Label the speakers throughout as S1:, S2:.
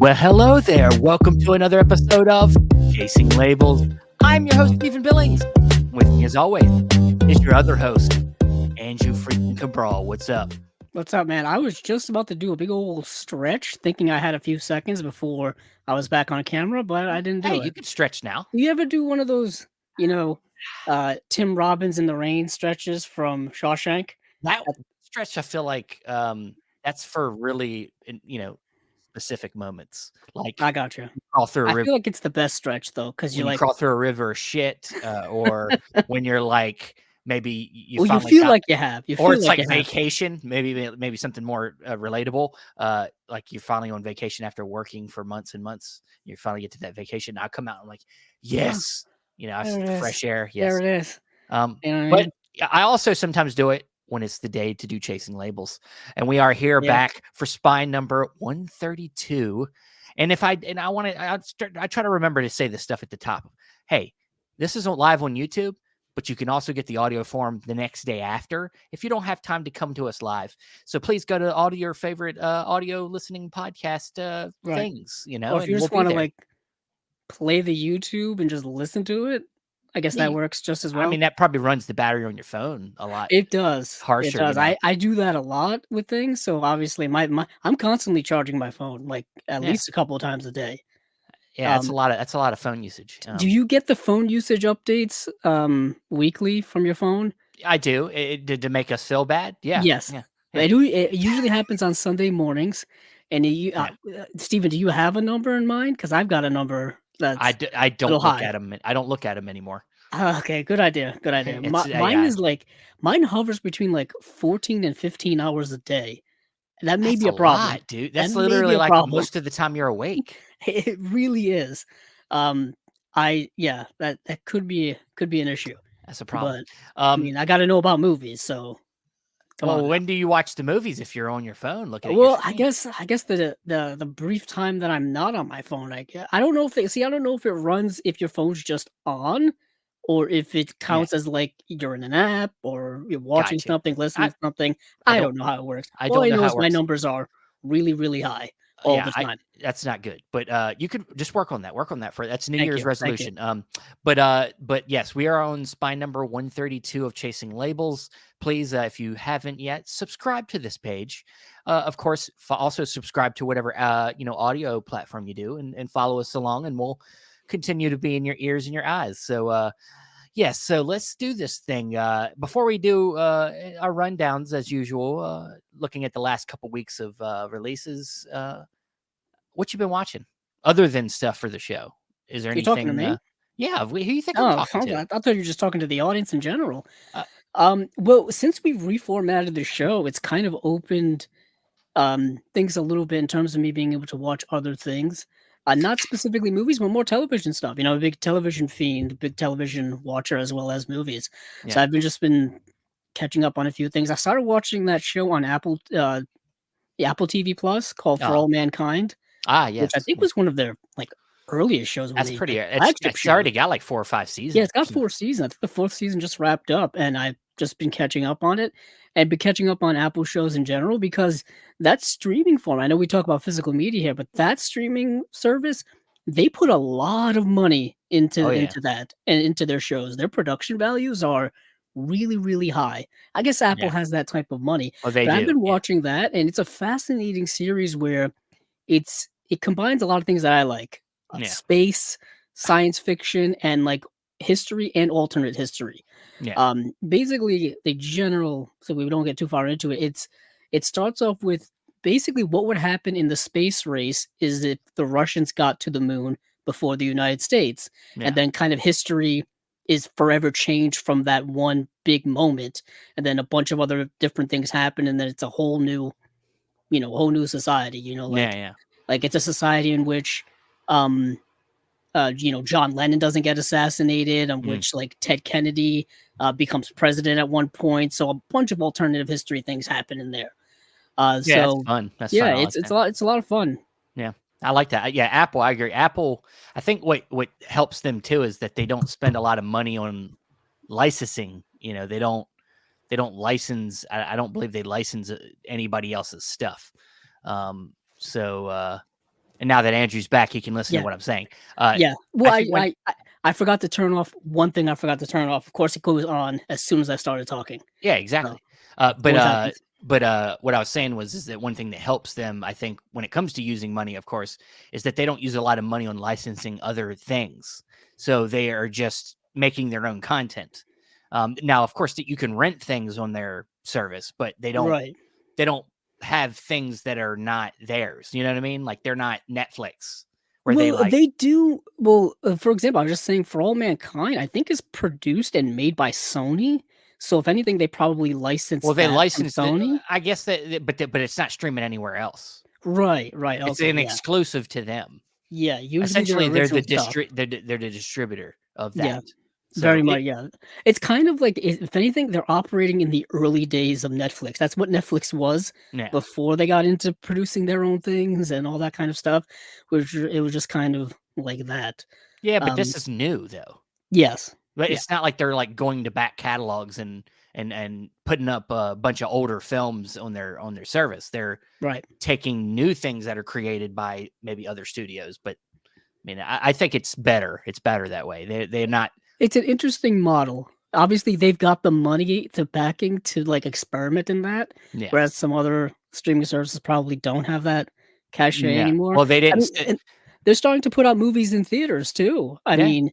S1: Well, hello there. Welcome to another episode of Chasing Labels. I'm your host, Stephen Billings. With me, as always, is your other host, Andrew freaking Cabral. What's up?
S2: What's up, man? I was just about to do a big old stretch, thinking I had a few seconds before I was back on camera, but I didn't
S1: Hey,
S2: do
S1: you
S2: it.
S1: can stretch now.
S2: You ever do one of those, Tim Robbins in the Rain stretches from Shawshank?
S1: That stretch, I feel like that's for really, specific moments. Like
S2: I got you.
S1: crawl through a
S2: I
S1: river
S2: feel like it's the best stretch though, because
S1: when
S2: you're
S1: you
S2: like,
S1: crawl through a river of shit, or when you're like maybe you
S2: well, you
S1: finally
S2: feel
S1: got.
S2: like you have. You
S1: Or
S2: feel
S1: it's
S2: like
S1: like
S2: you have.
S1: vacation, maybe something more relatable. Like you're finally on vacation after working for months and months. You finally get to that vacation. I come out and I'm like, yes, I
S2: There it
S1: the
S2: is.
S1: fresh air.
S2: There
S1: Yes.
S2: it is. You know what I
S1: But
S2: mean?
S1: I also sometimes do it when it's the day to do Chasing Labels, and we are here
S2: Yeah.
S1: back for spine number 132. And I want to, I try to remember to say this stuff at the top. Hey, this isn't live on YouTube, but you can also get the audio form the next day after if you don't have time to come to us live. So please go to all your favorite audio listening podcast
S2: Right.
S1: things,
S2: Or if you
S1: and we'll
S2: just
S1: be
S2: want to
S1: there.
S2: like play the YouTube and just listen to it, I guess that works just as
S1: I
S2: well.
S1: mean, that probably runs the battery on your phone a lot
S2: It does. It
S1: harsher,
S2: does. I do that a lot with things, so obviously my I'm constantly charging my phone, like, at
S1: Yeah.
S2: least a couple of times a day.
S1: Yeah, that's a lot of phone usage.
S2: Do you get the phone usage updates, weekly from your phone?
S1: I do. Did to make us feel bad? Yeah,
S2: Yes.
S1: yeah, yeah,
S2: They do. It usually happens on Sunday mornings, and
S1: yeah.
S2: Steven, do you have a number in mind? Because 'Cause I've got a number that's
S1: I
S2: a little
S1: don't look
S2: high.
S1: at them. I don't look at them anymore.
S2: Okay, good idea, good idea.
S1: It's
S2: Mine
S1: yeah,
S2: is, like mine hovers between, like, 14 and 15 hours a day. That may
S1: that's
S2: be
S1: a
S2: a problem.
S1: lot, dude.
S2: That
S1: That's
S2: may be
S1: literally
S2: a
S1: like
S2: problem.
S1: most of the time you're awake.
S2: It really is. Um, yeah, that could be an issue,
S1: That's a problem.
S2: but, I
S1: Um,
S2: mean, I gotta know about movies, so come on
S1: well,
S2: now.
S1: when do you watch the movies if you're on your phone looking at your
S2: Well,
S1: screen?
S2: I guess the brief time that I'm not on my phone, I don't know if I don't know if it runs if your phone's just on or if it
S1: Yeah,
S2: counts as, like, you're in an app or you're watching
S1: gotcha.
S2: something, listening
S1: I
S2: to something.
S1: I
S2: I
S1: don't
S2: don't know how it works.
S1: I
S2: All
S1: don't
S2: I
S1: know
S2: know
S1: how it
S2: is my
S1: works.
S2: numbers are really, really high all
S1: Yeah,
S2: the time.
S1: that's not good. But you could just work on that. Work on that for that's New
S2: Thank
S1: Year's
S2: you, thank you.
S1: resolution. But yes, we are on spine number 132 of Chasing Labels. Please, if you haven't yet, subscribe to this page. Of course, also subscribe to whatever audio platform you do, and follow us along, and we'll continue to be in your ears and your eyes. So yes, so let's do this thing. Before we do our rundowns, as usual, looking at the last couple weeks of releases, what you been watching other than stuff for the show? Is there
S2: You're talking to
S1: anything?
S2: me?
S1: Yeah, who you think I'm
S2: Oh,
S1: talking to?
S2: I thought you were just talking to the audience in general.
S1: Uh,
S2: Well, since we've reformatted the show, it's kind of opened things a little bit in terms of me being able to watch other things. Not specifically movies, but more television stuff. You know, a big television fiend, big television watcher as well as movies. So
S1: yeah.
S2: I've been catching up on a few things. I started watching that show on the Apple TV Plus called For
S1: Oh,
S2: All Mankind, which I
S1: yes.
S2: think
S1: Yeah.
S2: was one of their like earliest shows, one of
S1: That's
S2: the
S1: pretty.
S2: like flagship
S1: It's
S2: shows.
S1: already got like 4 or 5
S2: Yeah,
S1: seasons.
S2: it's got 4 seasons. I think the 4th season just wrapped up, and I've just been catching up on it, and been catching up on Apple shows in general because that streaming form I know we talk about physical media here, but that streaming service, they put a lot of money
S1: Oh yeah,
S2: into that and into their shows. Their production values are really, really high. I guess Apple
S1: yeah.
S2: has that type of money,
S1: Oh, they
S2: but I've
S1: do.
S2: been
S1: Yeah,
S2: watching that, and it's a fascinating series where it combines a lot of things that I like,
S1: yeah,
S2: space, science fiction, and, like, history and alternate history.
S1: yeah,
S2: Basically, the general so we don't get too far into it, it starts off with basically what would happen in the space race is if the Russians got to the moon before the United States, and
S1: yeah,
S2: then kind of history is forever changed from that one big moment, and then a bunch of other different things happen, and then it's a whole new whole new society,
S1: yeah, yeah.
S2: like it's a society in which, um, John Lennon doesn't get assassinated, on
S1: Mm.
S2: which like Ted Kennedy becomes president at one point. So a bunch of alternative history things happen in there.
S1: Yeah, that's
S2: So
S1: fun. That's
S2: yeah,
S1: fun. I like that.
S2: it's a lot of fun.
S1: Yeah, I like that. Yeah, Apple, I agree. Apple, I think what helps them too is that they don't spend a lot of money on licensing. They don't license. I don't believe they license anybody else's stuff. So And now that Andrew's back, he can listen to
S2: Yeah.
S1: what I'm saying.
S2: Yeah. Well,
S1: I think when
S2: I forgot to turn off one thing. I forgot to turn off. Of course, it goes on as soon as I started talking.
S1: yeah,
S2: So
S1: exactly.
S2: it always happens.
S1: But what I was saying was is that one thing that helps them, I think, when it comes to using money, of course, is that they don't use a lot of money on licensing other things. So they are just making their own content. Now, of course, that you can rent things on their service, but they don't
S2: Right.
S1: have things that are not theirs. You know what I mean? Like they're not Netflix where they
S2: Well,
S1: like.
S2: they do. Well, for example, I was just saying, For All Mankind, I think is produced and made by Sony. So if anything, they probably
S1: Well,
S2: licensed
S1: they
S2: that from
S1: licensed it.
S2: Sony.
S1: I guess but it's not streaming anywhere else.
S2: Right. Right.
S1: It's
S2: Okay.
S1: an
S2: Yeah.
S1: exclusive to them.
S2: Yeah. Usually their
S1: Essentially, they're
S2: original stuff.
S1: they're the distributor of
S2: Yeah.
S1: that. So
S2: Very much. Yeah. It's kind of like, if anything, they're operating in the early days of Netflix. That's what Netflix was
S1: yeah,
S2: before they got into producing their own things and all that kind of stuff. Which it was just kind of like that.
S1: yeah, but
S2: Um.
S1: this is new though.
S2: Yes.
S1: But
S2: Yeah.
S1: it's not like they're like going to back catalogs and putting up a bunch of older films on their service. They're
S2: Right.
S1: taking new things that are created by maybe other studios. But I mean, I think it's better. It's better that way. They're not.
S2: It's an interesting model. Obviously, they've got the money, the backing to, like, experiment in that,
S1: Yeah,
S2: whereas some other streaming services probably don't have that cachet
S1: yeah.
S2: anymore.
S1: Well, they
S2: I
S1: didn't.
S2: mean, and they're starting to put out movies in theaters too. I
S1: Yeah,
S2: mean,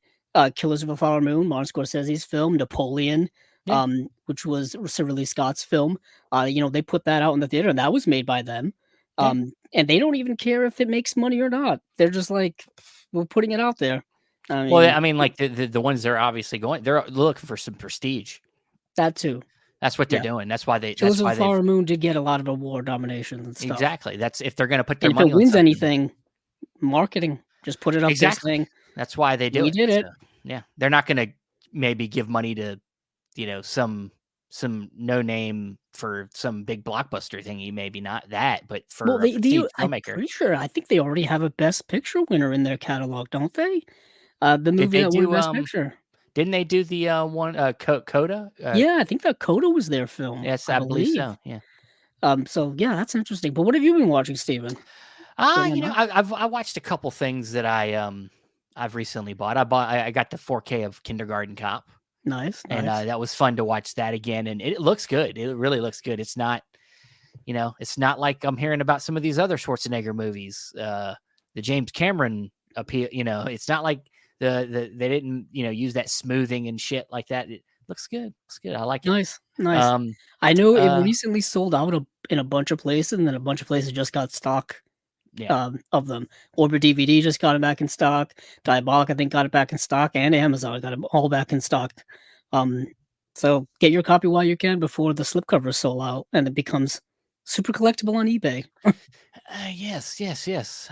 S2: Killers of a Flower Moon, Martin Scorsese's film, Napoleon,
S1: yeah.
S2: which was Ridley Scott's film. They put that out in the theater, and that was made by them.
S1: Yeah.
S2: And they don't even care if it makes money or not. They're just like, we're putting it out there. I
S1: Well,
S2: mean,
S1: I mean, like the ones they're obviously going, they're looking for some prestige.
S2: that too.
S1: That's what they're
S2: Yeah.
S1: doing.
S2: Killers
S1: That's
S2: of the
S1: why they've
S2: Flower Moon did get a lot of award nominations and stuff.
S1: exactly. That's if they're going to put their
S2: And if it
S1: money on
S2: wins
S1: something.
S2: anything, marketing, just put it up there
S1: Exactly.
S2: saying,
S1: That's why they do
S2: "We
S1: it.
S2: did
S1: So
S2: it."
S1: yeah, they're not going to maybe give money to some no name for some big blockbuster thingy. Maybe not that, but
S2: Well,
S1: for a prestige
S2: I'm
S1: filmmaker,
S2: pretty sure, I think they already have a Best Picture winner in their catalog, don't they? The
S1: did
S2: movie
S1: they
S2: that won
S1: do?
S2: Best Picture.
S1: Didn't they do the one Coda?
S2: Yeah, I think that Coda was their film,
S1: Yes,
S2: I
S1: I believe
S2: believe.
S1: so. Yeah.
S2: So yeah, that's interesting. But what have you been watching, Steven? Bringing up?
S1: I watched a couple things that I've recently bought. I got the 4K of Kindergarten Cop,
S2: Nice,
S1: and
S2: nice.
S1: that was fun to watch that again. And it looks good. It really looks good. It's not, it's not like I'm hearing about some of these other Schwarzenegger movies. The James Cameron appeal. It's not like they didn't use that smoothing and shit like that. It looks good. Looks good. I like it.
S2: Nice, nice.
S1: Um.
S2: I know it
S1: Uh.
S2: recently sold out in a bunch of places, and then a bunch of places just got stock
S1: Yeah.
S2: of them. Orbit DVD just got it back in stock. Diabolic, I think, got it back in stock, and Amazon got it all back in stock. So get your copy while you can before the slipcovers sell out and it becomes super collectible on eBay.
S1: Yes, yes, yes.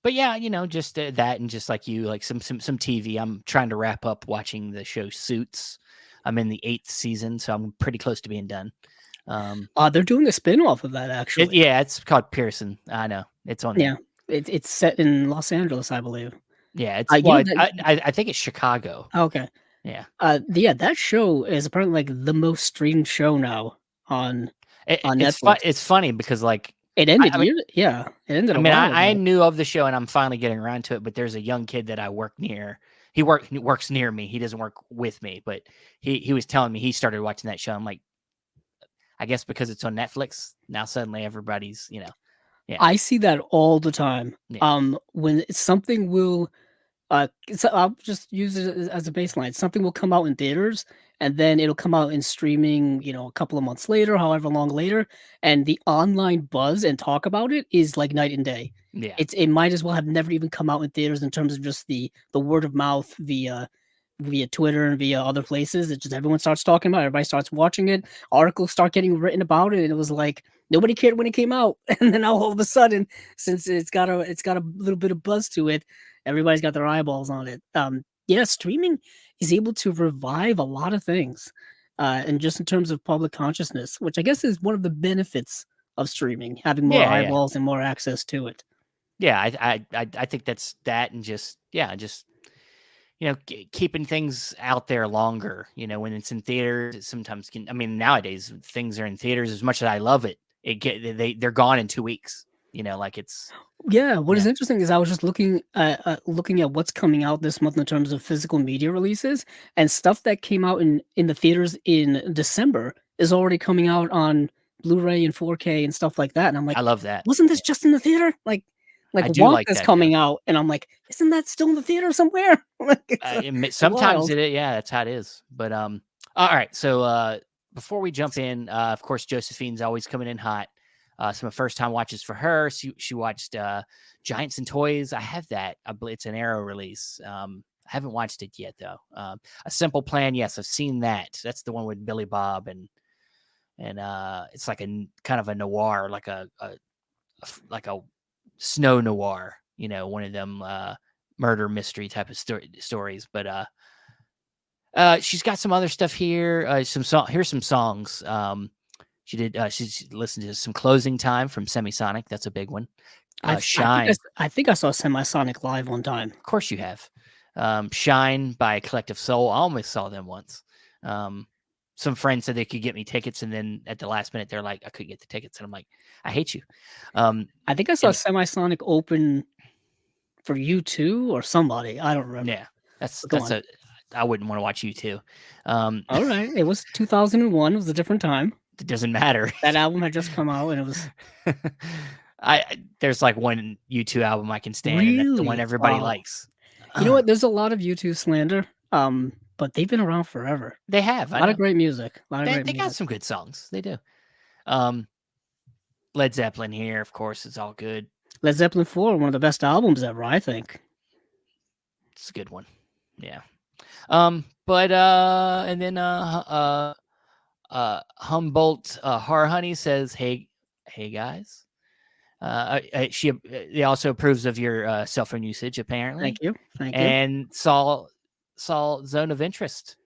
S1: But yeah, just that, and just like you, like some TV. I'm trying to wrap up watching the show Suits. I'm in the 8th season, so I'm pretty close to being done.
S2: They're doing a spin-off of that actually.
S1: It's called Pearson. I know it's on
S2: Yeah,
S1: there.
S2: it's set in Los Angeles, I believe.
S1: Yeah, it's
S2: You know
S1: well,
S2: that.
S1: I think it's Chicago.
S2: Okay.
S1: Yeah,
S2: Yeah, that show is apparently like the most streamed show now on Netflix.
S1: it's funny because like
S2: It
S1: I,
S2: ended
S1: I mean
S2: years. Yeah, it ended
S1: I
S2: a
S1: mean
S2: while
S1: I
S2: ago.
S1: knew of the show and I'm finally getting around to it. But there's a young kid that I work near. He works near me. He doesn't work with me, but he was telling me he started watching that show. I'm like, I guess because it's on Netflix now, suddenly everybody's yeah.
S2: I see that all the time.
S1: Yeah.
S2: When something will so I'll just use it as a baseline. Something will come out in theaters and then it'll come out in streaming, a couple of months later, however long later, and the online buzz and talk about it is like night and day.
S1: Yeah.
S2: It might as well have never even come out in theaters in terms of just the word of mouth via Twitter and via other places. It just everyone starts talking about it, everybody starts watching it, articles start getting written about it, and it was like nobody cared when it came out. And then now all of a sudden, since it's got a little bit of buzz to it, everybody's got their eyeballs on it. Yeah, streaming is able to revive a lot of things. And just in terms of public consciousness, which I guess is one of the benefits of streaming, having more
S1: Yeah. Yeah.
S2: eyeballs and more access to it.
S1: Yeah. I think that's that, and just keeping things out there longer. When it's in theaters, it sometimes can. I mean, nowadays things are in theaters as much as I love it. They're gone in 2 weeks. Like it's
S2: Yeah, what
S1: yeah.
S2: is interesting is I was just looking at what's coming out this month in terms of physical media releases, and stuff that came out in the theaters in December is already coming out on Blu-ray and 4K and stuff like that. And I'm
S1: I
S2: like,
S1: love that.
S2: wasn't this
S1: Yeah.
S2: just in the theater? Like
S1: I do like
S2: Wonka's
S1: that though.
S2: coming out, and I'm like, isn't that still in the theater somewhere? Like
S1: Sometimes
S2: wild.
S1: it, yeah, that's how it is. But all right. So before we jump in, of course, Josephine's always coming in hot. Some first time watches for her. She watched Giants and Toys. I have that. I believe it's an Arrow release. I haven't watched it yet though. A Simple Plan. Yes, I've seen that. That's the one with Billy Bob and it's like a kind of a noir, like a snow noir. One of them murder mystery type of stories. But she's got some other stuff here. Here's some songs. She's listened to some Closing Time from Semisonic. That's a big one. Shine.
S2: I think I saw Semisonic live one time.
S1: Of course you have. Shine by Collective Soul. I almost saw them once. Some friends said they could get me tickets, and then at the last minute, they're like, I couldn't get the tickets. And I'm like, I hate you.
S2: I think I saw Semisonic open for U2 or somebody. I don't remember.
S1: Yeah, I wouldn't want to watch U2.
S2: All right. It was 2001. It was a different time.
S1: It doesn't matter.
S2: That album had just come out, and it was.
S1: There's like one U2 album I can stand,
S2: really?
S1: and that's the one everybody
S2: Wow.
S1: likes.
S2: You know what? There's a lot of U2 slander, but they've been around forever.
S1: They have.
S2: A lot of great music.
S1: They got some good songs. They do. Led Zeppelin here, of course, is all good.
S2: Led Zeppelin 4, one of the best albums ever, I think.
S1: It's a good one. Yeah. And then Humboldt Horror Honey says, "Hey guys." They also approves of your cell phone usage, apparently.
S2: Thank you.
S1: And saw Zone of Interest.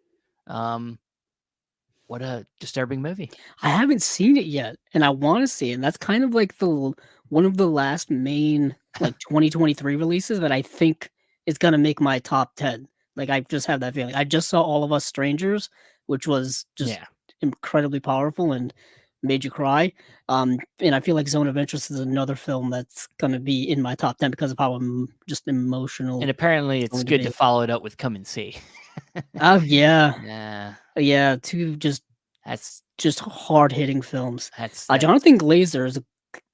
S1: What a disturbing movie.
S2: I haven't seen it yet, and I want to see it. And that's kind of like one of the last main 2023 releases that I think is gonna make my top 10. Like, I just have that feeling. I just saw All of Us Strangers, which was just incredibly powerful and made you cry. And I feel like Zone of Interest is another film that's gonna be in my top 10 because of how I'm just emotional.
S1: And apparently it's good to follow it up with Come and See.
S2: Oh yeah. Yeah, two that's just hard hitting films. Jonathan Glazer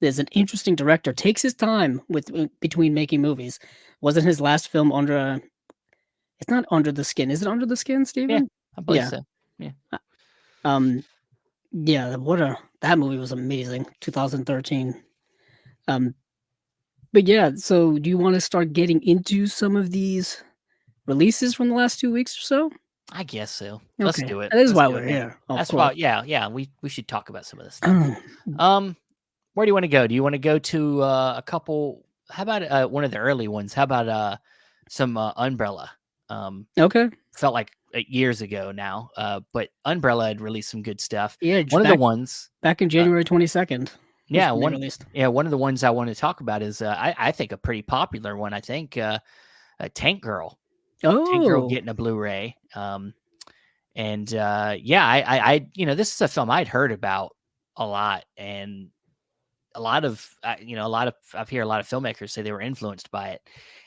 S2: is an interesting director. Takes his time between making movies. Wasn't his last film under? It's not Under the Skin. Is it Under the Skin, Steven?
S1: Yeah, I believe so. Yeah.
S2: Yeah. That movie was amazing. 2013. But yeah. So, do you want to start getting into some of these releases from the last 2 weeks or so?
S1: I guess so.
S2: Okay.
S1: Let's do it.
S2: That is why we're here.
S1: That's why. Yeah. We should talk about some of this stuff. Where do you want to go? Do you want to go to a couple? How about one of the early ones? How about some Umbrella?
S2: Okay.
S1: Felt like years ago now, but Umbrella had released some good stuff.
S2: Yeah,
S1: one of the ones
S2: back in January 22nd.
S1: Yeah, one of the ones I want to talk about is I think a pretty popular one. I think Tank Girl. Tank Girl getting a Blu-ray. I this is a film I'd heard about a lot, and I hear a lot of filmmakers say they were influenced by it.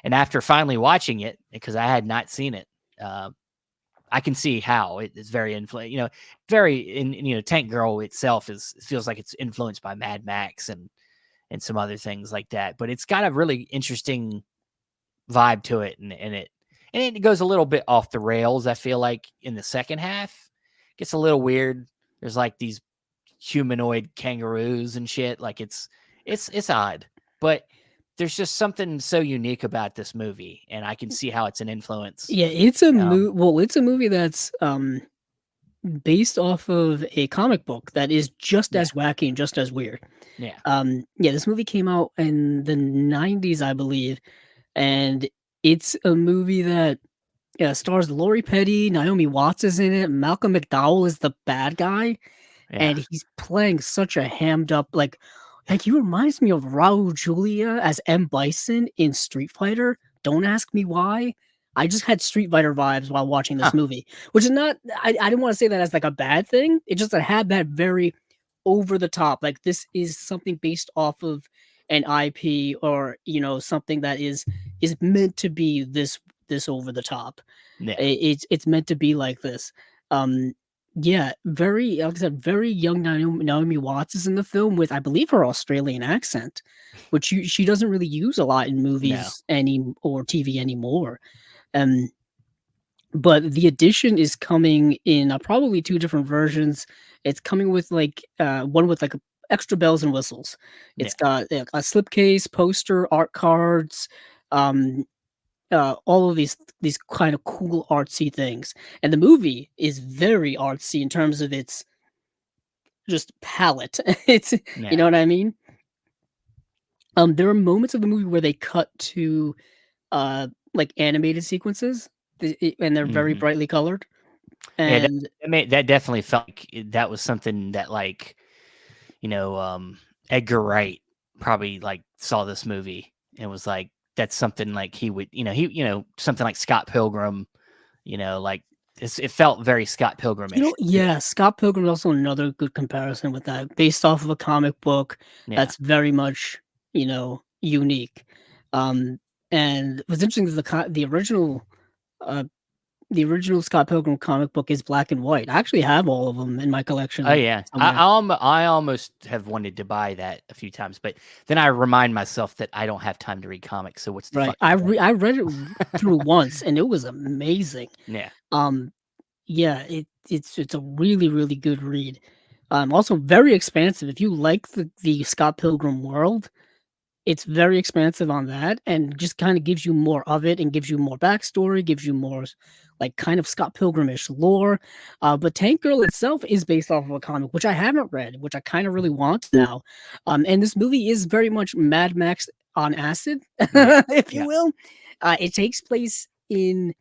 S1: And after finally watching it, because I had not seen it, I can see how it is very Tank Girl itself feels like it's influenced by Mad Max and some other things like that. But it's got a really interesting vibe to it, and it goes a little bit off the rails. I feel like in the second half, it gets a little weird. There's like these humanoid kangaroos and shit. Like it's odd, but there's just something so unique about this movie, and I can see how it's an influence.
S2: Yeah, it's a it's a movie that's based off of a comic book that is just as wacky and just as weird.
S1: Yeah.
S2: This movie came out in the 90s, I believe, and it's a movie that stars Lori Petty, Naomi Watts is in it, Malcolm McDowell is the bad guy, and he's playing such a hammed up like he reminds me of Raul Julia as M. Bison in Street Fighter. Don't ask me why. I just had Street Fighter vibes while watching this movie, which is not. I didn't want to say that as like a bad thing. It just had that very over the top. Like, this is something based off of an IP or something that is meant to be this over the top.
S1: Yeah.
S2: It's meant to be like this. Um, yeah, very like I said, very young Naomi Watts is in the film with I believe her Australian accent, which she doesn't really use a lot in
S1: No.
S2: movies or TV anymore. Um, but the edition is coming in probably two different versions. It's coming with one with extra bells and whistles. It's
S1: Yeah.
S2: got a slipcase, poster, art cards, um, all of these kind of cool artsy things. And the movie is very artsy in terms of its just palette. It's you
S1: Yeah.
S2: know what I mean? There are moments of the movie where they cut to animated sequences, and they're very
S1: Hmm.
S2: brightly colored.
S1: Yeah.
S2: And
S1: That definitely felt like that was something that Edgar Wright probably saw this movie and was like, that's something like he would, something like Scott Pilgrim, like it felt very Scott Pilgrim-ish.
S2: yeah, Scott Pilgrim is also another good comparison with that, based off of a comic book
S1: Yeah.
S2: that's very much, unique. Um, and what's interesting is uh, the original Scott Pilgrim comic book is black and white. I actually have all of them in my
S1: Oh
S2: collection
S1: yeah.
S2: somewhere.
S1: I almost have wanted to buy that a few times, but then I remind myself that I don't have time to read comics. So what's the
S2: Right.
S1: fucking point?
S2: I read it through once, and it was amazing.
S1: Yeah.
S2: Um, yeah, it's a really, really good read. Also very expansive. If you like the Scott Pilgrim world, it's very expansive on that and just kinda gives you more of it and gives you more backstory, gives you more kind of Scott Pilgrim-ish lore. But Tank Girl itself is based off of a comic, which I haven't read, which I kinda really want now. And this movie is very much Mad Max on acid,
S1: Yeah.
S2: if you
S1: Yeah.
S2: will. It takes place in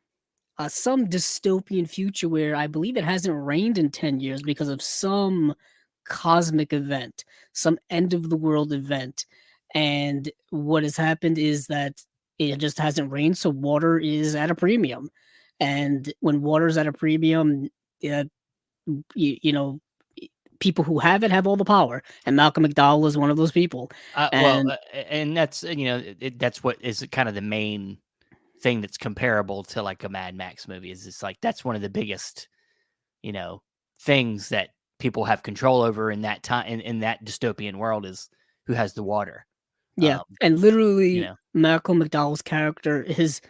S2: some dystopian future where I believe it hasn't rained in 10 years because of some cosmic event, some end of the world event. And what has happened is that it just hasn't rained, so water is at a premium. And when water is at a premium, uh, you know, people who have it have all the power. And Malcolm McDowell is one of those people. And
S1: And that's that's what is kind of the main thing that's comparable to like a Mad Max movie is it's like that's one of the biggest you know things that people have control over in that time in that dystopian world is who has the water.
S2: yeah,
S1: Um,
S2: and
S1: you
S2: literally
S1: know,
S2: Malcolm McDowell's character is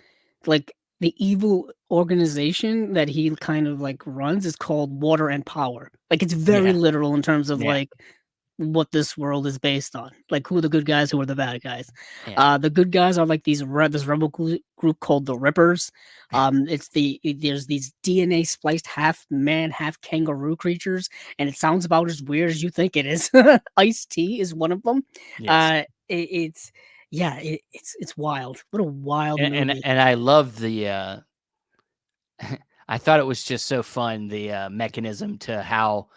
S2: like the evil organization that he kind of runs is called Water and Power. Like it's very
S1: yeah,
S2: literal in terms of
S1: yeah,
S2: what this world is based on. Like who are the good guys, who are the bad guys.
S1: yeah,
S2: The good guys are like this rebel group called the Rippers. There's these DNA spliced half man, half kangaroo creatures, and it sounds about as weird as you think it is. Ice-T is one of them.
S1: yes.
S2: It's yeah, it's wild. What a wild movie.
S1: And I love the I thought it was just so fun the mechanism to how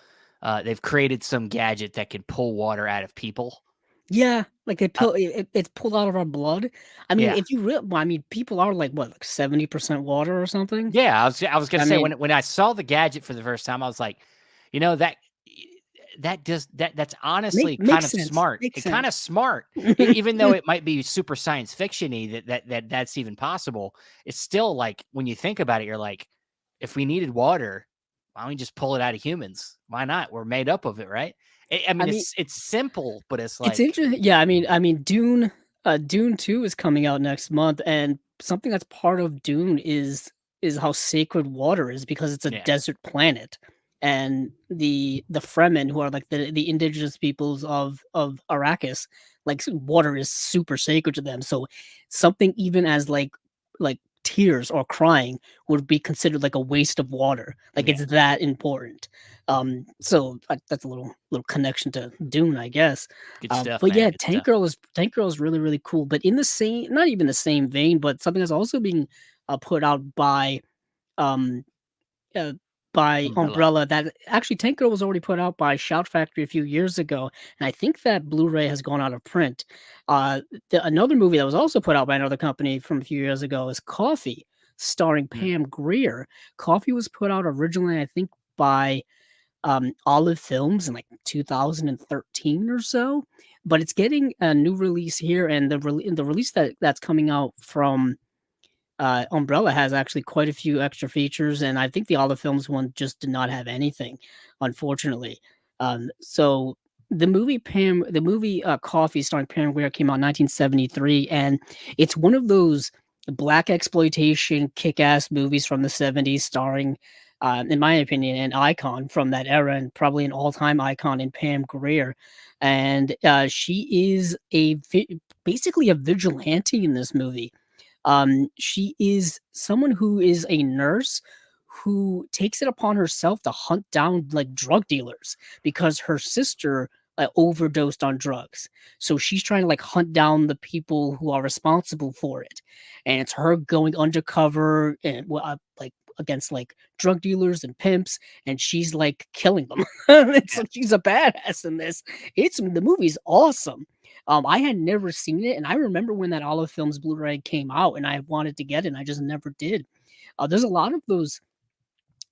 S1: they've created some gadget that can pull water out of people.
S2: Yeah, like they
S1: Uh,
S2: pull it's pulled out of our blood. I mean,
S1: yeah,
S2: if you well, I mean, people are like 70% water or something.
S1: yeah. I was gonna
S2: I
S1: say
S2: mean,
S1: when I saw the gadget for the first time, I was like, that that's honestly kind
S2: makes
S1: of
S2: sense.
S1: smart.
S2: Makes
S1: It kind
S2: sense.
S1: of smart, even though it might be super science fictiony that's even possible. It's still like when you think about it, you're like, if we needed water, why don't we just pull it out of humans? Why not? We're made up of it, right? I
S2: I
S1: mean,
S2: mean,
S1: it's simple, but it's
S2: it's
S1: like,
S2: interesting. Yeah, I mean, Dune 2 is coming out next month, and something that's part of Dune is how sacred water is because it's a
S1: yeah,
S2: desert planet. And the Fremen, who are like the indigenous peoples of Arrakis, water is super sacred to them. So something even as like tears or crying would be considered like a waste of water. Like
S1: yeah,
S2: it's that important. So that's a little connection to Dune, I guess.
S1: good stuff,
S2: But
S1: man.
S2: yeah,
S1: Good stuff.
S2: Tank Girl is really really cool. But in the same, not even the same vein, but something that's also being put out um uh, by
S1: Umbrella.
S2: Umbrella. That actually Tank Girl was already put out by Shout Factory a few years ago, and I think that Blu-ray has gone out of print. Uh, Another movie that was also put out by another company from a few years ago is Coffy, starring
S1: Mm,
S2: Pam Grier. Coffee was put out originally, I think, by Olive Films in like 2013 or so. but it's getting a new release here, and the release that's coming out from Umbrella has actually quite a few extra features, and I think the Olive Films one just did not have anything, unfortunately. So the movie Coffee, starring Pam Grier, came out in 1973, and it's one of those black exploitation kick-ass movies from the 70s, starring, in my opinion, an icon from that era, and probably an all-time icon in Pam Grier. And she is basically a vigilante in this movie. She is someone who is a nurse who takes it upon herself to hunt down like drug dealers because her sister overdosed on drugs. So she's trying to like hunt down the people who are responsible for it, and it's her going undercover and like against like drug dealers and pimps, and she's like killing them. So she's a badass in this. The movie's awesome. I had never seen it, and I remember when that Olive Films Blu-ray came out, and I wanted to get it, and I just never did. There's a lot of those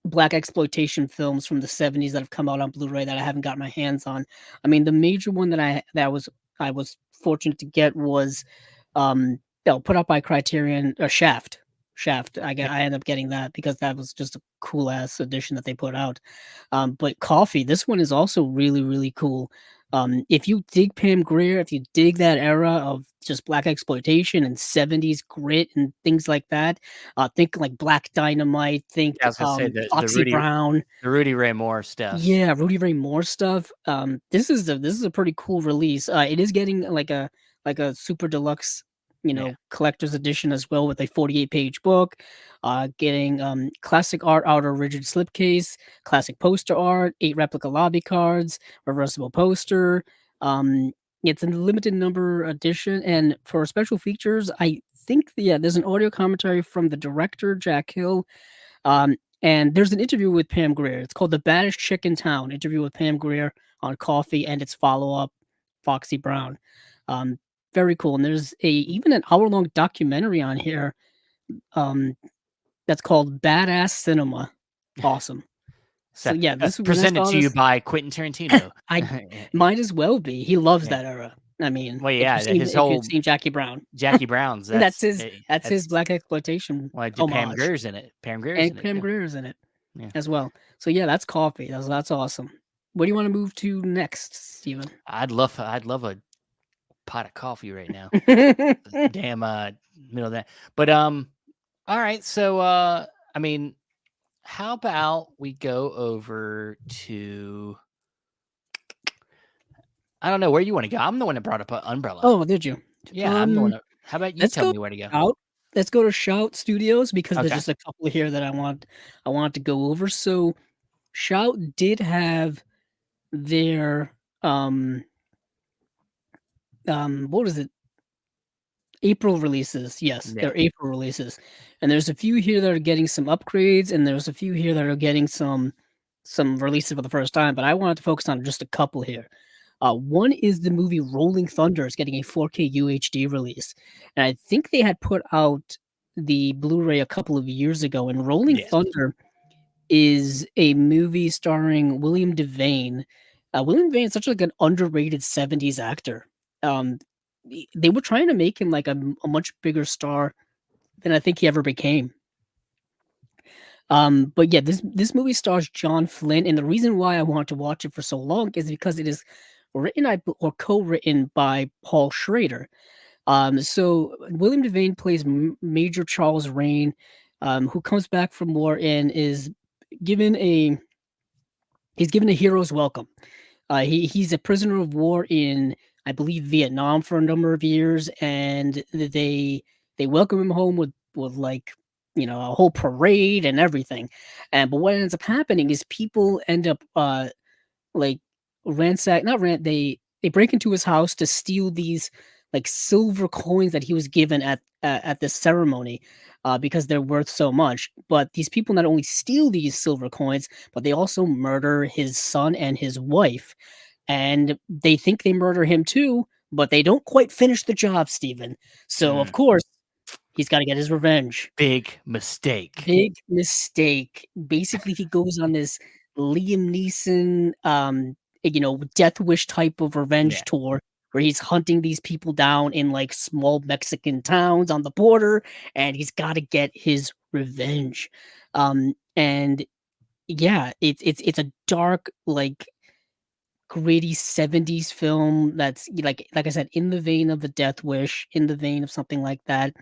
S2: black exploitation films from the 70s that have come out on Blu-ray that I haven't got my hands on. I mean, the major one I was fortunate to get was put out by Criterion, Shaft. Shaft. I ended up getting that because that was just a cool ass edition that they put out. But Coffee, this one is also really, really cool. If you dig Pam Grier, if you dig that era of just black exploitation and 70s grit and things like that, think like Black Dynamite, think
S1: I was gonna say
S2: Foxy Brown,
S1: the Rudy Ray Moore stuff.
S2: yeah, Rudy Ray Moore stuff. This is a pretty cool release. It is getting like a super deluxe, collector's edition as well, with a 48-page book. Getting classic art outer rigid slipcase, classic poster art, 8 replica lobby cards, reversible poster. It's a limited number edition, and for special features, I think there's an audio commentary from the director Jack Hill. And there's an interview with Pam Grier. It's called "The Baddest Chick in Town." Interview with Pam Grier on Coffee, and its follow-up, Foxy Brown. Very cool. And there's even an hour-long documentary on here, that's called "Badass Cinema." Awesome. So yeah, this
S1: presented to you by Quentin Tarantino.
S2: I might as well be. He loves that era. I mean,
S1: well, yeah,
S2: if you've seen Jackie Brown's, that's his black exploitation.
S1: Like Pam Grier's in it. Pam
S2: Grier's in it as well. So yeah, that's Coffee. That's awesome. What do you want to move to next, Steven?
S1: I'd love a pot of coffee right now. Damn middle of that. But all right, so I mean, how about we go over to, I don't know where you want to go. I'm the one that brought up Umbrella.
S2: Oh, did you?
S1: Yeah, I'm the one. How about you tell me where to go?
S2: Let's go to Shout Studios, because there's just a couple here that I want to go over. So Shout did have their what is it? April releases. Yes, they're April releases. And there's a few here that are getting some upgrades, and there's a few here that are getting some releases for the first time, but I wanted to focus on just a couple here. One is the movie Rolling Thunder is getting a 4K UHD release. And I think they had put out the Blu-ray a couple of years ago, and Rolling Thunder is a movie starring William Devane. William Devane is such like an underrated 70s actor. They were trying to make him like a much bigger star than I think he ever became. But yeah, this movie stars John Flynn, and the reason why I want to watch it for so long is because it is written or co-written by Paul Schrader. So William Devane plays Major Charles Rain, who comes back from war and is given a hero's welcome. He's a prisoner of war in, I believe, Vietnam for a number of years, and they welcome him home with like, a whole parade and everything. But what ends up happening is people end up like they break into his house to steal these like silver coins that he was given at this ceremony, because they're worth so much. But these people not only steal these silver coins, but they also murder his son and his wife. And they think they murder him too, but they don't quite finish the job, Steven. So of course, he's got to get his revenge.
S1: Big mistake.
S2: Basically, he goes on this Liam Neeson, Death Wish type of revenge tour, where he's hunting these people down in like small Mexican towns on the border, and he's got to get his revenge. And yeah, it's a dark, like gritty 70s film that's like I said, in the vein of the Death Wish, in the vein of something like that.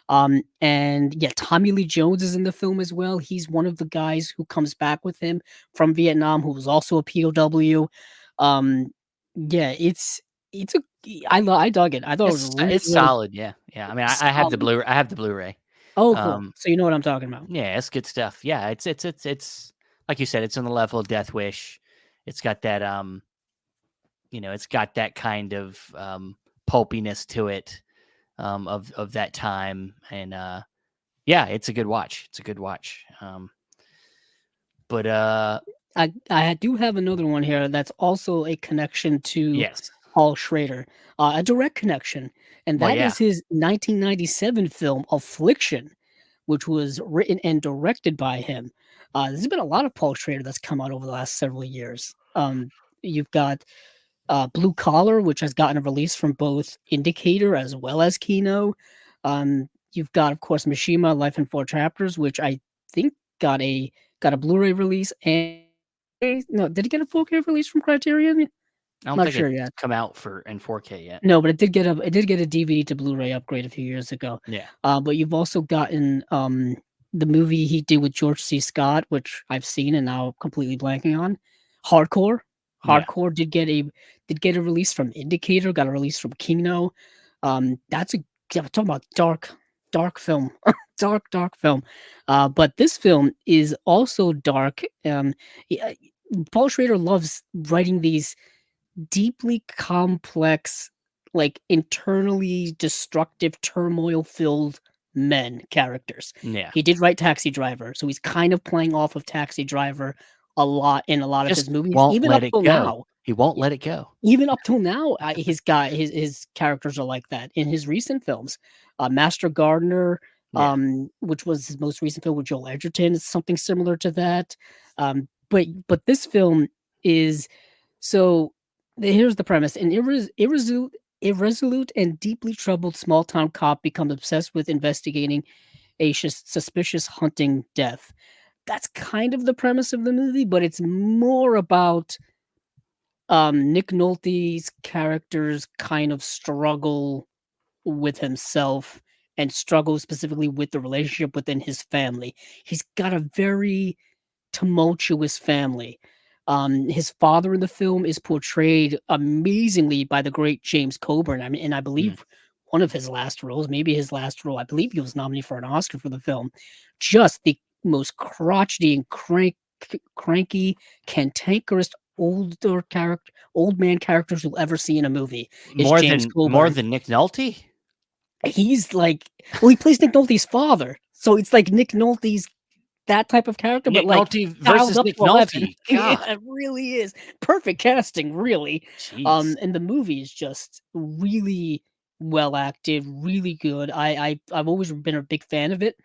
S2: And yeah, Tommy Lee Jones is in the film as well. He's one of the guys who comes back with him from Vietnam, who was also a POW. Um, yeah, it's a I dug it. I thought it was really,
S1: It's
S2: really
S1: solid. Yeah, yeah. I mean, I have the
S2: solid.
S1: Blu. I have the Blu-ray.
S2: Oh, cool.
S1: Um,
S2: So you know what I'm talking about.
S1: yeah, it's good stuff. Yeah, it's like you said, it's on the level of Death Wish. It's got that it's got that kind of pulpiness to it of that time, and yeah, it's a good watch. It's a good watch. But
S2: I do have another one here that's also a connection to
S1: yes,
S2: Paul Schrader, a direct connection, and
S1: well,
S2: that
S1: yeah,
S2: is his 1997 film Affliction, which was written and directed by him. There's been a lot of Paul Schrader that's come out over the last several years. You've got Blue Collar, which has gotten a release from both Indicator as well as Kino. You've got, of course, Mishima Life in Four Chapters, which I think got a Blu-ray release, and no, did it get a 4K release from Criterion?
S1: I don't
S2: Not
S1: think
S2: sure
S1: it's
S2: yet.
S1: come out for in 4K yet.
S2: No, but it did get a DVD to Blu-ray upgrade a few years ago.
S1: Yeah,
S2: But you've also gotten the movie he did with George C. Scott, which I've seen and now completely blanking on. Hardcore.
S1: yeah.
S2: Hardcore did get a release from Indicator, got a release from Kino. That's a yeah, we're talking about dark film. Dark film. But this film is also dark. Yeah, Paul Schrader loves writing these deeply complex, like internally destructive, turmoil filled men characters.
S1: Yeah.
S2: He did write Taxi Driver, so he's kind of playing off of Taxi Driver a lot in a lot of his
S1: Just
S2: movies,
S1: won't
S2: even
S1: let
S2: up
S1: it
S2: till
S1: go.
S2: now.
S1: He won't
S2: Yeah,
S1: let it go.
S2: even up till now, his characters are like that in his recent films. Master Gardener,
S1: Yeah.
S2: which was his most recent film with Joel Edgerton, is something similar to that. But this film is so here's the premise: an irresolute and deeply troubled small town cop becomes obsessed with investigating a suspicious hunting death. That's kind of the premise of the movie, but it's more about Nick Nolte's character's kind of struggle with himself and struggle specifically with the relationship within his family. He's got a very tumultuous family. His father in the film is portrayed amazingly by the great James Coburn. I mean, and I
S1: Mm.
S2: believe one of his last roles, maybe his last role, I believe he was nominated for an Oscar for the film. Just the most crotchety and cranky, cantankerous old man characters you'll ever see in a movie is James
S1: More
S2: Coburn.
S1: than Nick Nolte?
S2: He's like, well, he plays Nick Nolte's father, so it's like Nick Nolte's that type of character, but
S1: Nick
S2: like
S1: Nolte
S2: dialed
S1: versus
S2: up
S1: Nick
S2: to 11.
S1: Nolte.
S2: Yeah,
S1: God.
S2: it really is. Perfect casting, really.
S1: Jeez.
S2: And the movie is just really well acted, really good. I've always been a big fan of it.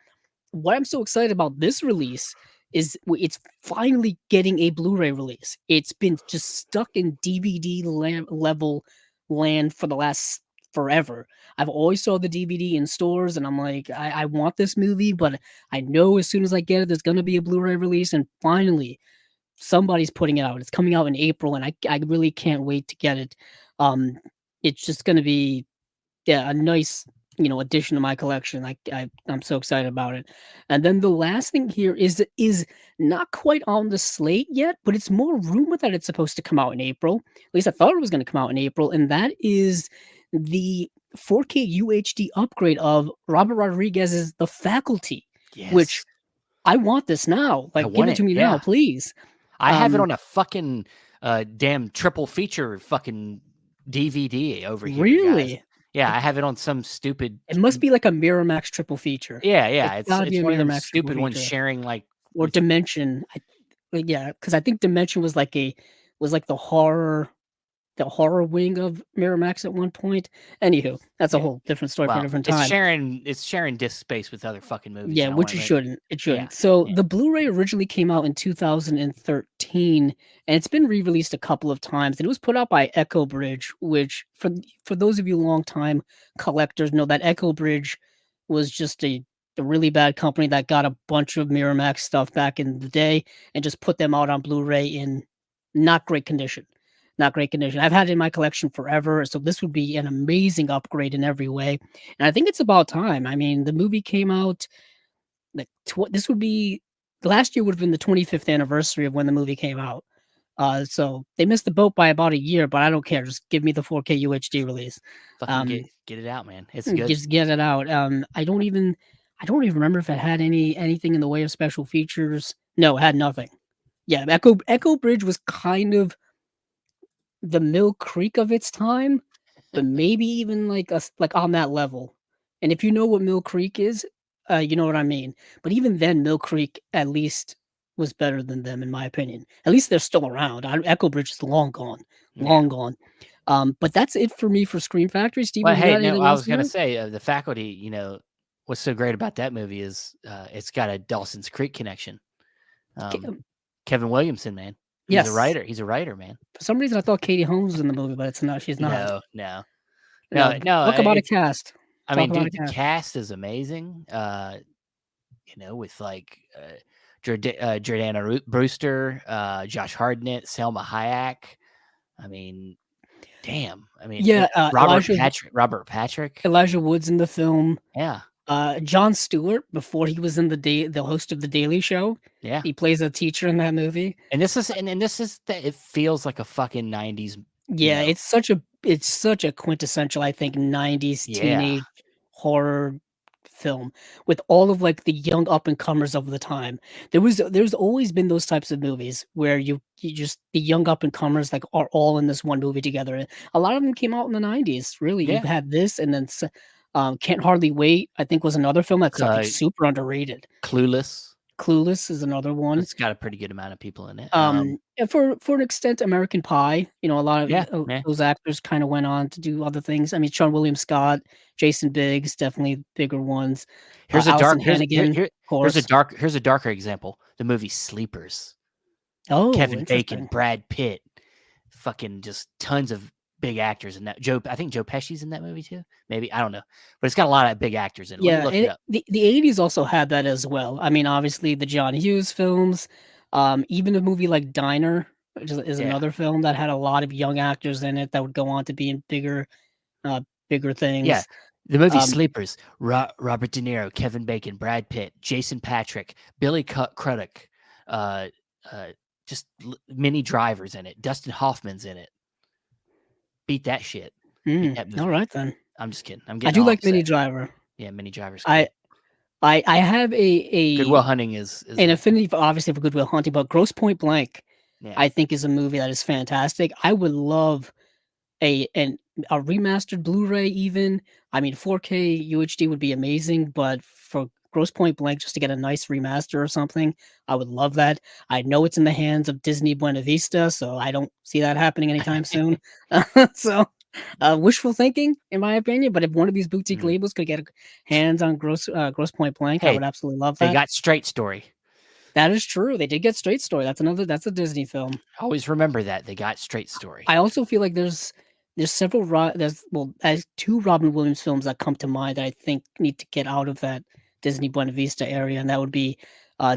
S2: What I'm so excited about this release is it's finally getting a Blu-ray release. It's been just stuck in DVD level land for the last forever. I've always saw the DVD in stores, and I'm like, I want this movie, but I know as soon as I get it, there's gonna be a Blu-ray release, and finally, somebody's putting it out. It's coming out in April, and I really can't wait to get it. Um, it's just gonna be yeah, a nice, addition to my collection. I'm so excited about it. And then the last thing here is not quite on the slate yet, but it's more rumor that it's supposed to come out in April. At least I thought it was going to come out in April, and that is the 4K UHD upgrade of Robert Rodriguez's The Faculty, which
S1: Yes.
S2: I want this now.
S1: I
S2: Like, give
S1: want
S2: it to
S1: it.
S2: me now,
S1: Yeah.
S2: please.
S1: I have it
S2: Um,
S1: on a fucking damn triple feature fucking DVD over here, guys.
S2: really,
S1: Yeah,
S2: it,
S1: I have it on some stupid
S2: it must be like a Miramax triple feature.
S1: yeah,
S2: It's
S1: yeah.
S2: gotta be
S1: It's
S2: a
S1: one of them
S2: Miramax triple
S1: stupid ones
S2: feature.
S1: sharing like
S2: Or
S1: with
S2: Dimension. Yeah, because I think Dimension was like the horror. the horror wing of Miramax at one point. Anywho, that's a
S1: Yeah.
S2: whole different story for a
S1: Well,
S2: different
S1: it's
S2: time.
S1: sharing disk space with other fucking movies
S2: Yeah,
S1: now,
S2: which
S1: aren't
S2: it
S1: they?
S2: shouldn't. It
S1: Yeah.
S2: shouldn't. So
S1: Yeah.
S2: the Blu-ray originally came out in 2013, and it's been re-released a couple of times. And it was put out by Echo Bridge, which for those of you long-time collectors know that Echo Bridge was just a really bad company that got a bunch of Miramax stuff back in the day and just put them out on Blu-ray in not great condition. Not great condition. I've had it in my collection forever, so this would be an amazing upgrade in every way. And I think it's about time. I mean, the movie came out like this would be last year would have been the 25th anniversary of when the movie came out. So they missed the boat by about a year, but I don't care. Just give me the 4K UHD release.
S1: Fucking
S2: Um,
S1: get it out, man. It's good.
S2: just get it out. I don't even remember if it had anything in the way of special features. No, it had nothing. Yeah, Echo Bridge was kind of the Mill Creek of its time, but maybe even like on that level. And if you know what Mill Creek is, you know what I mean. But even then, Mill Creek at least was better than them, in my opinion. At least they're still around. Echo Bridge is long gone,
S1: Yeah.
S2: long gone. But that's it for me for Scream Factory.
S1: Well,
S2: Steven, you
S1: hey,
S2: got
S1: no,
S2: anything
S1: I
S2: else
S1: was
S2: to
S1: gonna
S2: add?
S1: say the faculty. What's so great about that movie is it's got a Dawson's Creek connection.
S2: K-
S1: Um,
S2: um,
S1: Kevin Williamson, man, he's a
S2: yes.
S1: writer. He's a writer, man.
S2: For some reason, I thought Katie Holmes was in the movie, but it's not. She's not.
S1: No, no,
S2: No,
S1: no.
S2: talk about a
S1: It's
S2: cast.
S1: I
S2: Talk
S1: mean,
S2: about a
S1: dude, the
S2: cast.
S1: cast is amazing. With like Jordana Brewster, Josh Hartnett, Selma Hayek. I mean, damn. I mean,
S2: Yeah,
S1: Robert Patrick.
S2: Elijah Wood's in the film.
S1: Yeah,
S2: Jon Stewart, before he was in the host of the Daily Show,
S1: yeah.
S2: he plays a teacher in that movie.
S1: And this is that it feels like a fucking 90s,
S2: Yeah, it's such a quintessential, I think, 90s
S1: yeah.
S2: teenage horror film with all of like the young up and comers of the time. There's always been those types of movies where you just the young up and comers like are all in this one movie together. A lot of them came out in the 90s. Really, you've
S1: Yeah.
S2: had this and then Can't Hardly Wait, I think was another film that's I think
S1: Uh,
S2: super underrated.
S1: Clueless.
S2: Clueless is another one.
S1: It's got a pretty good amount of people in it.
S2: And for an extent, American Pie, you know, a lot of
S1: Yeah, yeah.
S2: those actors kind of went on to do other things. I mean, Sean William Scott, Jason Biggs, definitely bigger ones.
S1: Here's a
S2: Allison
S1: dark
S2: Hannigan, of course.
S1: here's a darker example. The movie Sleepers.
S2: Oh,
S1: Kevin Bacon,
S2: interesting.
S1: Brad Pitt, fucking just tons of big actors in that. I think Joe Pesci's in that movie too. Maybe I don't know, but it's got a lot of big actors in it. Let me
S2: Yeah,
S1: look
S2: and
S1: it up.
S2: the 80s also had that as well. I mean, obviously the John Hughes films, even a movie like Diner, which is
S1: Yeah,
S2: another film that had a lot of young actors in it that would go on to be in uh, bigger
S1: yeah.
S2: things.
S1: The movie
S2: Um,
S1: Sleepers. Robert De Niro, Kevin Bacon, Brad Pitt, Jason Patrick, Billy Crudup, uh, uh, just many drivers in it. Dustin Hoffman's in it. Beat that shit. Beat that
S2: all
S1: movie.
S2: right then.
S1: I'm just kidding. I'm
S2: I
S1: getting
S2: do
S1: all
S2: like Mini
S1: upset.
S2: Driver.
S1: Yeah, Mini Driver's
S2: I
S1: cool.
S2: I have
S1: Goodwill Hunting is
S2: an affinity for obviously for Good Will Hunting, but Gross Point Blank,
S1: yeah.
S2: I think is a movie that is fantastic. I would love a remastered Blu-ray even. I mean, 4K UHD would be amazing, but for Gross Point Blank, just to get a nice remaster or something, I would love that. I know it's in the hands of Disney Buena Vista, so I don't see that happening anytime soon. So, wishful thinking, in my opinion. But if one of these boutique
S1: Mm.
S2: labels could get hands on Gross Point Blank, I
S1: Hey,
S2: would absolutely love
S1: they
S2: that.
S1: got Straight Story.
S2: That is true. They did get Straight Story. That's a Disney film.
S1: Always remember that they got Straight Story.
S2: I also feel like there's several as two Robin Williams films that come to mind that I think need to get out of that Disney Buena Vista area, and that would be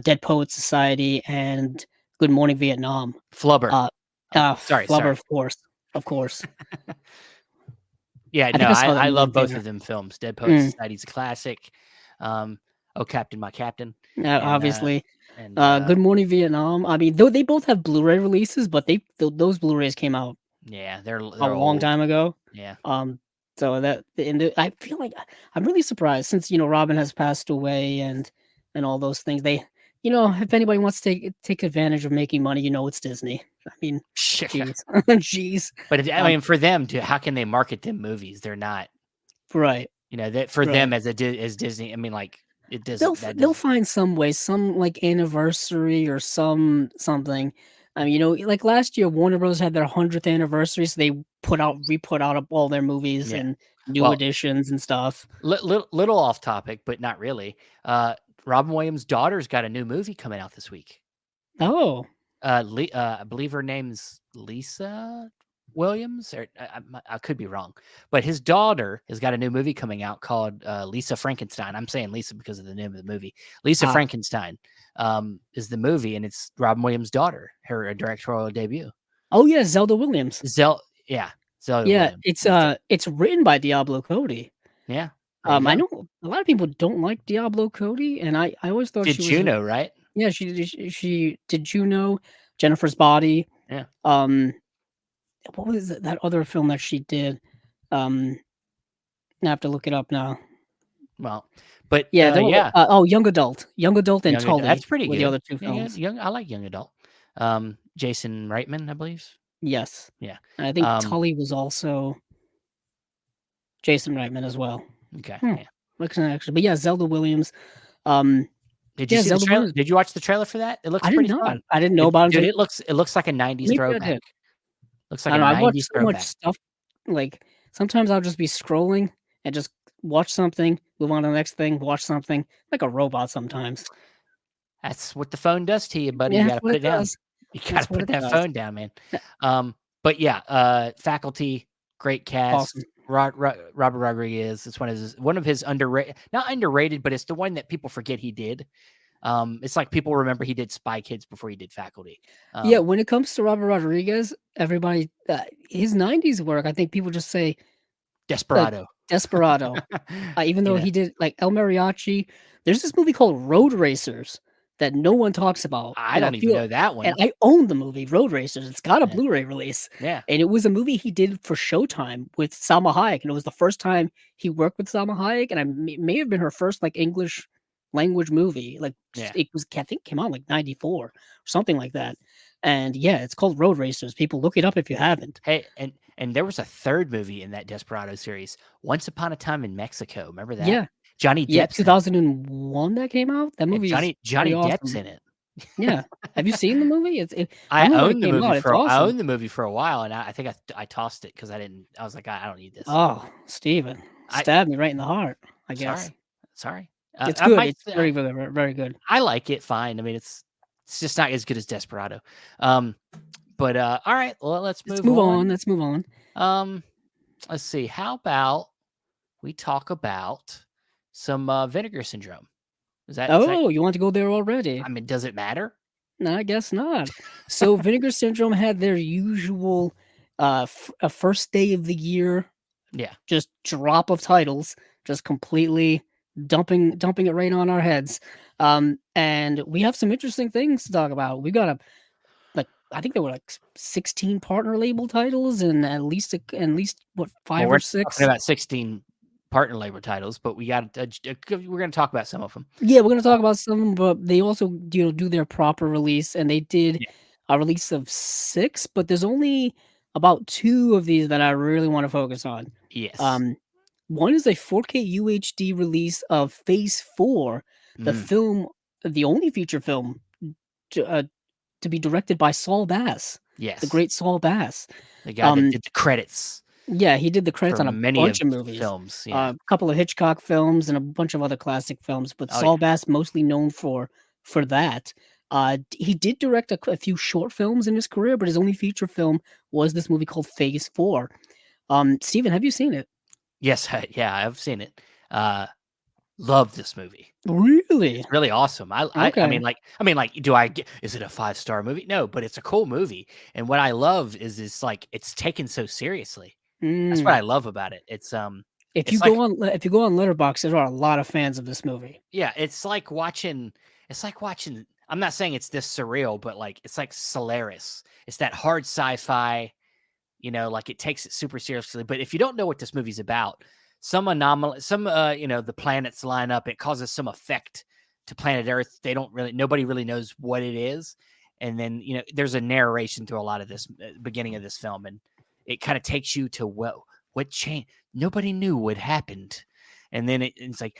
S2: Dead Poets Society and Good Morning Vietnam.
S1: Flubber.
S2: Uh,
S1: Sorry,
S2: Flubber,
S1: sorry.
S2: of course.
S1: Yeah,
S2: I
S1: no,
S2: think I saw that
S1: I
S2: movie in
S1: love both
S2: theater.
S1: of them films. Dead Poets Society's a classic. Oh, Captain, My Captain, and
S2: Obviously,
S1: and
S2: Good Morning Vietnam. I mean, though they both have Blu-ray releases, but those Blu-rays came out
S1: yeah,
S2: a
S1: they're
S2: long
S1: old.
S2: time ago.
S1: Yeah,
S2: Um, so I feel like I'm really surprised since Robin has passed away and all those things. They, if anybody wants to take advantage of making money, it's Disney. I mean, jeez, jeez.
S1: but I
S2: Um,
S1: mean, for them to how can they market them movies? They're not.
S2: right,
S1: That for them
S2: right.
S1: as as Disney. I mean, like it
S2: They'll
S1: doesn't. That
S2: they'll
S1: doesn't.
S2: find some way, some like anniversary or something Like last year, Warner Bros. Had their 100th anniversary, so they re-put out all their movies
S1: Yeah.
S2: and new
S1: Well,
S2: editions and stuff.
S1: little off topic, but not really. Robin Williams' daughter's got a new movie coming out this week.
S2: Oh,
S1: I believe her name's Lisa Williams, or I could be wrong, but his daughter has got a new movie coming out called Lisa Frankenstein. I'm saying Lisa because of the name of the movie. Lisa
S2: ah,
S1: Frankenstein is the movie, and it's Robin Williams' daughter, her directorial debut.
S2: oh yeah, Zelda Williams.
S1: Yeah, Zelda
S2: Yeah,
S1: Williams.
S2: it's written by Diablo Cody.
S1: Yeah, there you
S2: I
S1: go.
S2: know a lot of people don't like Diablo Cody, and I always thought
S1: Did
S2: she was
S1: Juno, right?
S2: yeah, she did Juno, Jennifer's Body.
S1: Yeah.
S2: Um, what was that other film that she did? I have to look it up now.
S1: Well, but
S2: Yeah,
S1: yeah,
S2: Young Adult, and
S1: That's
S2: Tully
S1: pretty
S2: were the
S1: good.
S2: other two films.
S1: I like young adult. Jason Reitman, I believe.
S2: Yes,
S1: Yeah.
S2: and I think Tully was also Jason Reitman as well.
S1: Okay.
S2: Hmm.
S1: Yeah.
S2: Looks actually, but yeah, Zelda Williams. Um,
S1: Did you
S2: yeah,
S1: see the
S2: Zelda
S1: trailer?
S2: Williams.
S1: Did you watch the trailer for that? It looks
S2: I did
S1: pretty
S2: not.
S1: fun.
S2: I didn't know about
S1: Dude,
S2: it.
S1: it looks like a 90s
S2: Maybe I
S1: throwback.
S2: did.
S1: Looks
S2: I
S1: like a
S2: don't know. I watch
S1: 90s
S2: so much
S1: throwback.
S2: stuff. Like sometimes I'll just be scrolling and just watch something, move on to the next thing, watch something like a robot sometimes.
S1: That's what the phone does to you, buddy. You
S2: Yeah,
S1: got
S2: that's
S1: to
S2: what
S1: put
S2: it
S1: it down.
S2: does.
S1: You got
S2: That's
S1: to
S2: what
S1: put
S2: it
S1: that
S2: does.
S1: phone down, man.
S2: Yeah,
S1: But yeah, Faculty, great cast.
S2: awesome.
S1: Robert Rodriguez. It's one of his underrated, not underrated, but it's the one that people forget he did. It's like people remember he did Spy Kids before he did Faculty.
S2: Yeah, when it comes to Robert Rodriguez, everybody his '90s work, I think people just say like
S1: Desperado.
S2: Desperado. Even though
S1: Yeah.
S2: he did like El Mariachi, there's this movie called Road Racers that no one talks about,
S1: I
S2: and I
S1: don't even
S2: feel
S1: know that
S2: and
S1: one.
S2: I own the movie Road Racers. It's got a
S1: Yeah.
S2: Blu-ray release,
S1: Yeah.
S2: and it was a movie he did for Showtime with Salma Hayek, and it was the first time he worked with Salma Hayek, and it may have been her first like English language movie. Like
S1: Yeah.
S2: it was, I think, it came out like '94 or something like that. And yeah, it's called Road Racers. People look it up if you haven't.
S1: Hey, and there was a third movie in that Desperado series, Once Upon a Time in Mexico. Remember that?
S2: Yeah,
S1: Johnny
S2: yeah,
S1: Depp's in it.
S2: 2001 that came out. That
S1: Yeah,
S2: movie is
S1: Johnny
S2: pretty
S1: Depp's
S2: awesome.
S1: in it.
S2: Yeah. Have you seen the movie? I remember when it came out, it's
S1: I
S2: awesome.
S1: owned the movie for a while, and I think I tossed it because I was like, I don't need this.
S2: Oh, Steven.
S1: I
S2: Stabbed me right in the heart, I guess.
S1: sorry.
S2: It's
S1: I
S2: good.
S1: might
S2: It's very good, very good.
S1: I like it fine. I mean, it's just not as good as Desperado. But all right, well, let's move on.
S2: Let's move on.
S1: Let's see. How about we talk about some Vinegar Syndrome? Is that
S2: You want to go there already?
S1: I mean, does it matter?
S2: No, I guess not. So Vinegar Syndrome had their usual a first day of the year
S1: Yeah.
S2: just drop of titles, just completely dumping it right on our heads. And we have some interesting things to talk about. We got I think there were like 16 partner label titles and at least what, 5
S1: Well, we're
S2: or 6.
S1: talking about 16 partner label titles, but we're going to talk about some of them.
S2: Yeah, we're going to talk about some, but they also do their proper release, and they did
S1: Yeah.
S2: a release of 6, but there's only about 2 of these that I really want to focus on.
S1: Yes.
S2: One is a 4K UHD release of Phase 4, the film, the only feature film to be directed by Saul Bass.
S1: Yes.
S2: The great Saul Bass.
S1: The guy that did the credits.
S2: Yeah, he did the credits on a bunch of movies.
S1: Films. Yeah.
S2: A couple of Hitchcock films and a bunch of other classic films, but Saul Bass mostly known for that. He did direct a few short films in his career, but his only feature film was this movie called Phase 4. Steven, have you seen it?
S1: Yes, yeah, I've seen it. Love this movie.
S2: Really?
S1: It's really awesome. I mean, is it a 5-star movie? No, but it's a cool movie. And what I love is it's taken so seriously. That's what I love about it. It's
S2: if you go on Letterboxd, there are a lot of fans of this movie.
S1: Yeah, it's like watching. I'm not saying it's this surreal, but it's like Solaris. It's that hard sci-fi. Like it takes it super seriously. But if you don't know what this movie's about, some anomaly, the planets line up. It causes some effect to planet Earth. Nobody really knows what it is. And then, there's a narration through a lot of this beginning of this film. And it kind of takes you to what changed. Nobody knew what happened. And then it's like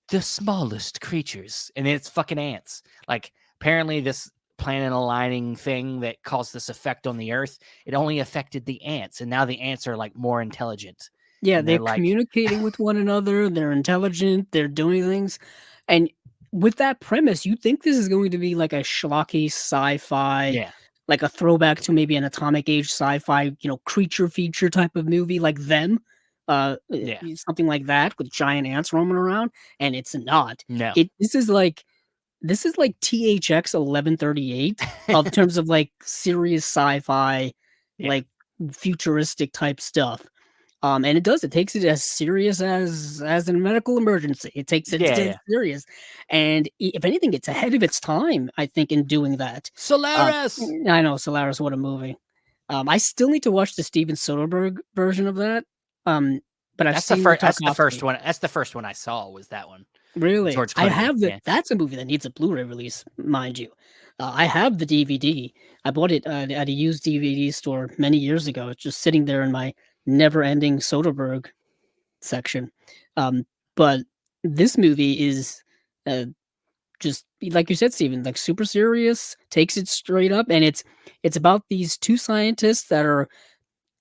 S1: the smallest creatures. And then it's fucking ants. Like apparently this planet aligning thing that caused this effect on the Earth. It only affected the ants, and now the ants are like more intelligent,
S2: Yeah,
S1: and they're
S2: they're
S1: like,
S2: communicating with one another, they're intelligent, they're doing things, and with that premise, you think this is going to be like a schlocky sci-fi,
S1: yeah,
S2: like a throwback to maybe an atomic age sci-fi, creature feature type of movie like Them,
S1: yeah,
S2: something like that with giant ants roaming around, and it's not.
S1: no,
S2: This is like THX 1138 of terms of like serious sci-fi,
S1: yeah,
S2: like futuristic type stuff. And it takes it as serious as a medical emergency. It takes it
S1: yeah,
S2: dead
S1: yeah.
S2: serious, and if anything, it's ahead of its time. I think in doing that. Um,
S1: Solaris.
S2: I know Solaris, what a movie. I still need to watch the Steven Soderbergh version of that. Um, but I've
S1: That's the
S2: seen the
S1: first. That's the first
S2: Tarkovsky.
S1: one. That's the first one I saw. Was that one?
S2: Really?
S1: George
S2: I
S1: Clooney.
S2: have
S1: Yeah.
S2: that's a movie that needs a Blu-ray release, mind you. I have the DVD. I bought it, at a used DVD store many years ago. It's just sitting there in my never-ending Soderbergh section. Um, but this movie is, just like you said, Steven, like super serious, takes it straight up, and it's about these two scientists that are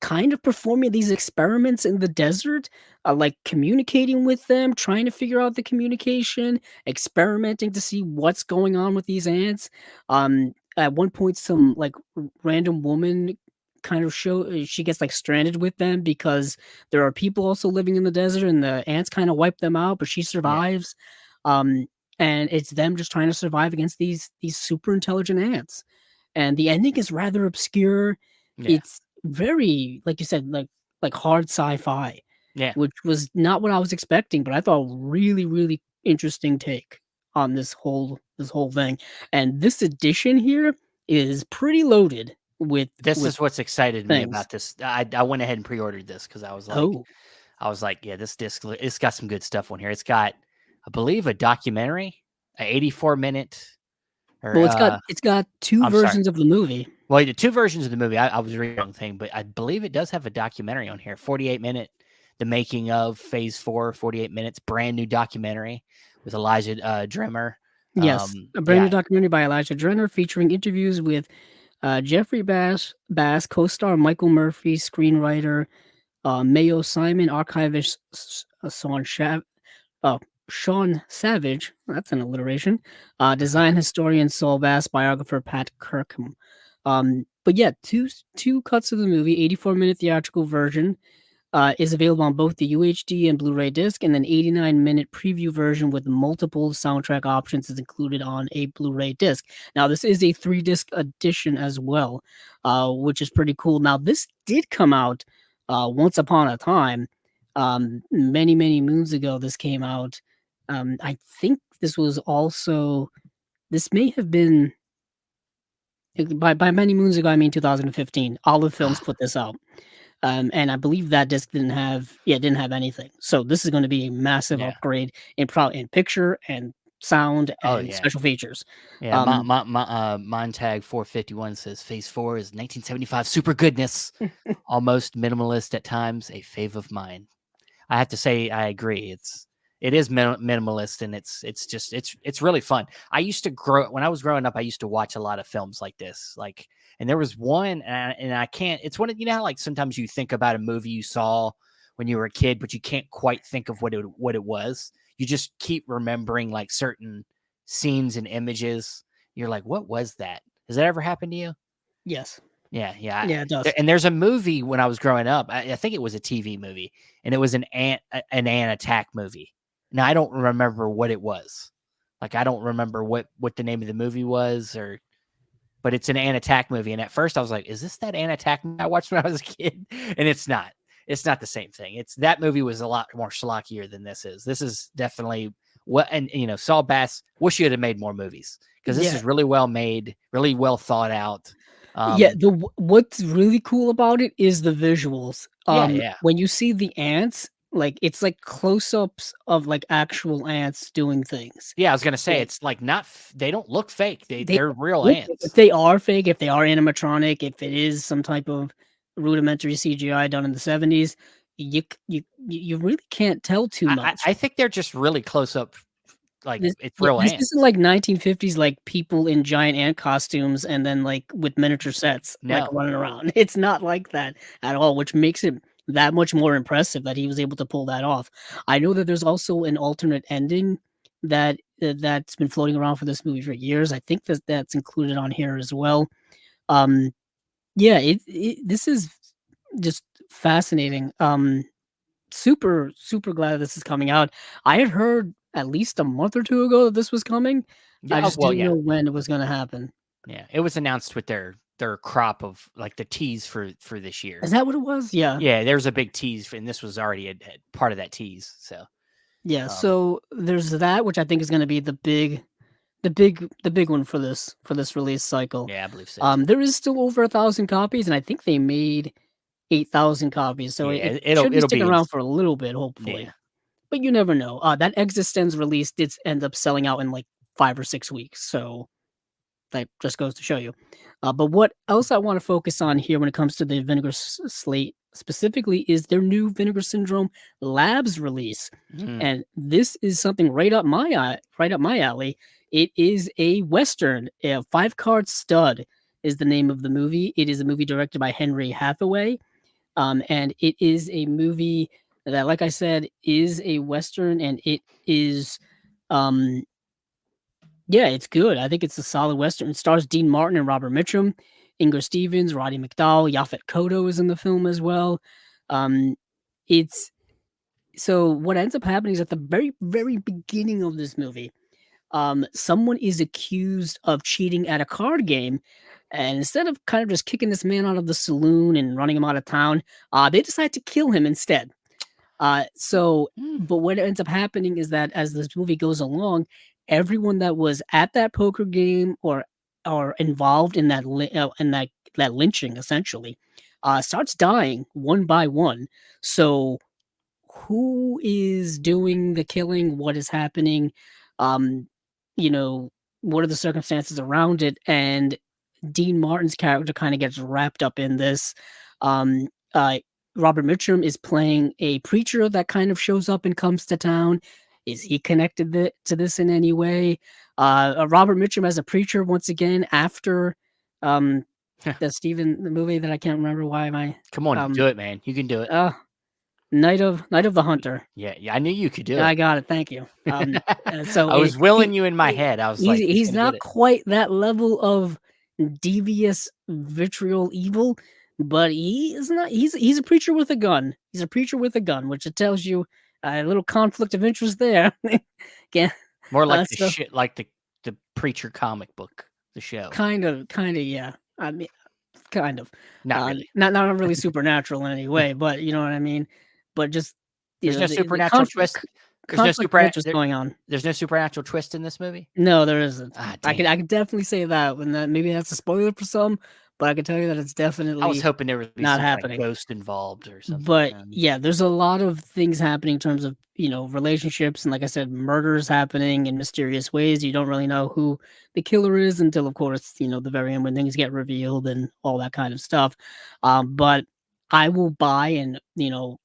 S2: kind of performing these experiments in the desert, like communicating with them, trying to figure out the communication, experimenting to see what's going on with these ants. At one point, some like random woman kind of she gets like stranded with them because there are people also living in the desert, and the ants kind of wipe them out, but she
S1: Yeah.
S2: survives. Um, and it's them just trying to survive against these super intelligent ants. And the ending is rather obscure.
S1: Yeah.
S2: It's very, like you said, like hard sci-fi,
S1: Yeah.
S2: which was not what I was expecting, but I thought really, really interesting take on this whole thing. And this edition here is pretty loaded
S1: This
S2: with
S1: is what's excited me
S2: things.
S1: about this. I went ahead and pre-ordered this because
S2: Oh,
S1: I was like, yeah, this disc, it's got some good stuff on here. It's got, I believe, a documentary, a 84-minute, or
S2: well, it's got two
S1: I'm sorry.
S2: versions of the movie.
S1: Well, the two versions of the movie. I was reading the wrong thing, but I believe it does have a documentary on here. 48-minute, the making of Phase 4. 48 minutes, brand new documentary with Elijah Drimmer.
S2: Yes, a brand new
S1: Yeah,
S2: documentary by Elijah Drenner featuring interviews with Jeffrey Bass, co-star Michael Murphy, screenwriter Mayo Simon, archivist uh, Sean Savage, that's an alliteration, design historian Saul Bass, biographer Pat Kirkham. But yeah, two cuts of the movie, 84-minute theatrical version, is available on both the UHD and Blu-ray disc, and then 89-minute preview version with multiple soundtrack options is included on a Blu-ray disc. Now, this is a 3-disc edition as well, which is pretty cool. Now, this did come out once upon a time, many, many moons ago. This came out. I think this may have been by many moons ago. I mean 2015. Olive Films put this out. And I believe that disc didn't have anything. So this is going to be a massive
S1: yeah.
S2: upgrade in picture and sound
S1: Oh
S2: and
S1: yeah,
S2: special features.
S1: yeah.
S2: Um,
S1: Montag 451 says Phase 4 is 1975 super goodness, almost minimalist at times, a fave of mine. I have to say I agree. It is minimalist, and it's really fun. I used to when I was growing up. I used to watch a lot of films like this, and there was one, and I can't. It's one of, how like sometimes you think about a movie you saw when you were a kid, but you can't quite think of what it was. You just keep remembering like certain scenes and images. You're like, what was that? Has that ever happened to you?
S2: yes,
S1: Yeah, yeah.
S2: yeah, it does.
S1: And there's a movie when I was growing up. I think it was a TV movie, and it was an ant attack movie. Now I don't remember what it was. Like I don't remember what the name of the movie was, but it's an ant attack movie. And at first I was like, "Is this that ant attack I watched when I was a kid?" And it's not. It's not the same thing. That movie was a lot more schlockier than this is. This is definitely what. And Saul Bass wish you had made more movies, because this
S2: Yeah,
S1: is really well made, really well thought out.
S2: yeah. What's really cool about it is the visuals.
S1: Yeah, yeah.
S2: When you see the ants, like it's like close-ups of like actual ants doing things.
S1: Yeah, I was gonna say,
S2: Like
S1: it's like not they don't look fake.
S2: they
S1: They're real
S2: look fake. If
S1: ants.
S2: they are fake, if they are animatronic, if it is some type of rudimentary CGI done in the 70s, you really can't tell too
S1: I
S2: much.
S1: I think they're just really close up like
S2: This
S1: it's
S2: yeah,
S1: real
S2: this isn't
S1: ants.
S2: like 1950s, like, people in giant ant costumes and then, like, with miniature sets, like,
S1: No.
S2: running around. It's not like that at all, which makes it that much more impressive that he was able to pull that off. I know that there's also an alternate ending that's been floating around for this movie for years. I think that's included on here as well. Um, yeah, this is just fascinating. Super, super glad this is coming out. I had heard at least a month or 2 ago that this was coming. I
S1: Yeah,
S2: just
S1: well,
S2: didn't
S1: yeah.
S2: know when it was gonna happen.
S1: Yeah, it was announced with their crop of like the tease for this year.
S2: Is that what it was? Yeah.
S1: Yeah, there's a big tease, and this was already a part of that tease. So,
S2: Yeah,
S1: um,
S2: so there's that, which I think is gonna be the big one for this release cycle.
S1: yeah, I believe so too.
S2: There is still over 1,000 copies, and I think they made 8,000 copies, so it
S1: Yeah,
S2: should be
S1: it'll
S2: sticking
S1: be in.
S2: around for a little bit, hopefully.
S1: Yeah,
S2: But you never know. That Existence release did end up selling out in, like, 5 or 6 weeks, so that just goes to show you. But what else I want to focus on here when it comes to the Vinegar slate specifically is their new Vinegar Syndrome Labs release,
S1: mm,
S2: and this is something right up my alley. It is a western. A 5-card stud is the name of the movie. It is a movie directed by Henry Hathaway, and it is a movie that, like I said, is a western, and it is um yeah, it's good. I think it's a solid western. It stars Dean Martin and Robert Mitchum, Inger Stevens, Roddy McDowall, Yaphet Kotto is in the film as well. Um, it's so what ends up happening is at the very, very beginning of this movie, someone is accused of cheating at a card game, and instead of kind of just kicking this man out of the saloon and running him out of town, they decide to kill him instead. So
S1: mm.
S2: but what ends up happening is that as this movie goes along, everyone that was at that poker game or involved in that lynching essentially, starts dying one by one. So who is doing the killing? What is happening? Um, you know, what are the circumstances around it? And Dean Martin's character kind of gets wrapped up in this. Um, uh, Robert Mitchum is playing a preacher that kind of shows up and comes to town. Is he connected to this in any way? Robert Mitchum as a preacher once again after um, the movie that I can't remember. Why am I?
S1: Come on,
S2: Um,
S1: do it, man. You can do it.
S2: uh, Night of the Hunter.
S1: Yeah, yeah. I knew you could do
S2: Yeah, I
S1: it.
S2: got it. Thank you. So
S1: I was willing you in my
S2: he
S1: head. I was like, he's
S2: he's
S1: gonna get
S2: not
S1: it.
S2: quite that level of devious vitriol evil, but he is not. He's a preacher with a gun. He's a preacher with a gun, which it tells you a little conflict of interest there. Yeah,
S1: More like the
S2: so
S1: shit, like the preacher comic book, the show.
S2: kind of, yeah. I mean, kind of.
S1: Not really.
S2: Not really supernatural in any way, but you know what I mean. But just
S1: There's no
S2: the
S1: supernatural twist. There's no
S2: conflict of interest going on.
S1: there's no supernatural twist in this movie.
S2: No, there isn't.
S1: Ah,
S2: I
S1: damn.
S2: could definitely say that, and that maybe that's a spoiler for some, but I can tell you that it's
S1: I was
S2: definitely
S1: hoping there would be
S2: not
S1: some kind of
S2: happening.
S1: ghost involved or something.
S2: But yeah, there's a lot of things happening in terms of, relationships, and like I said, murders happening in mysterious ways. You don't really know who the killer is until, of course, the very end when things get revealed and all that kind of stuff. But I will buy and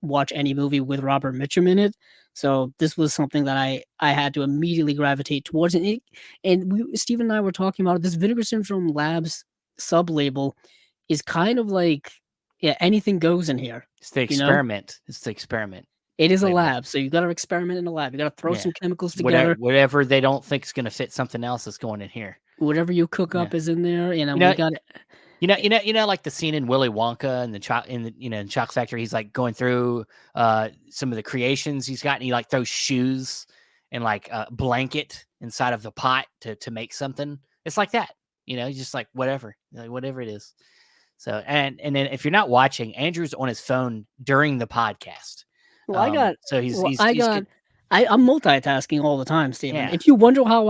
S2: watch any movie with Robert Mitchum in it. So this was something that I had to immediately gravitate towards, and Stephen and I were talking about it. This Vinegar Syndrome Labs sub label is kind of like, yeah, anything goes in here.
S1: It's the
S2: You know,
S1: experiment. It's the experiment
S2: it is a
S1: label.
S2: lab, so you got to experiment in a lab. You got to throw
S1: Yeah.
S2: some chemicals together.
S1: Whatever they don't think is going to fit something else is going in here.
S2: Whatever you cook
S1: Yeah.
S2: up is in there, and
S1: You know,
S2: we got it.
S1: Like the scene in Willy Wonka and in Chocolate Factory, he's like going through some of the creations he's got, and he like throws shoes and like a blanket inside of the pot to make something. It's like that, he's just like whatever it is. So and then if you're not watching, Andrew's on his phone during the podcast.
S2: Well, I got.
S1: So he's
S2: Well,
S1: he's
S2: I
S1: he's
S2: got.
S1: good.
S2: I'm multitasking all the time, Stephen.
S1: Yeah,
S2: If you wonder how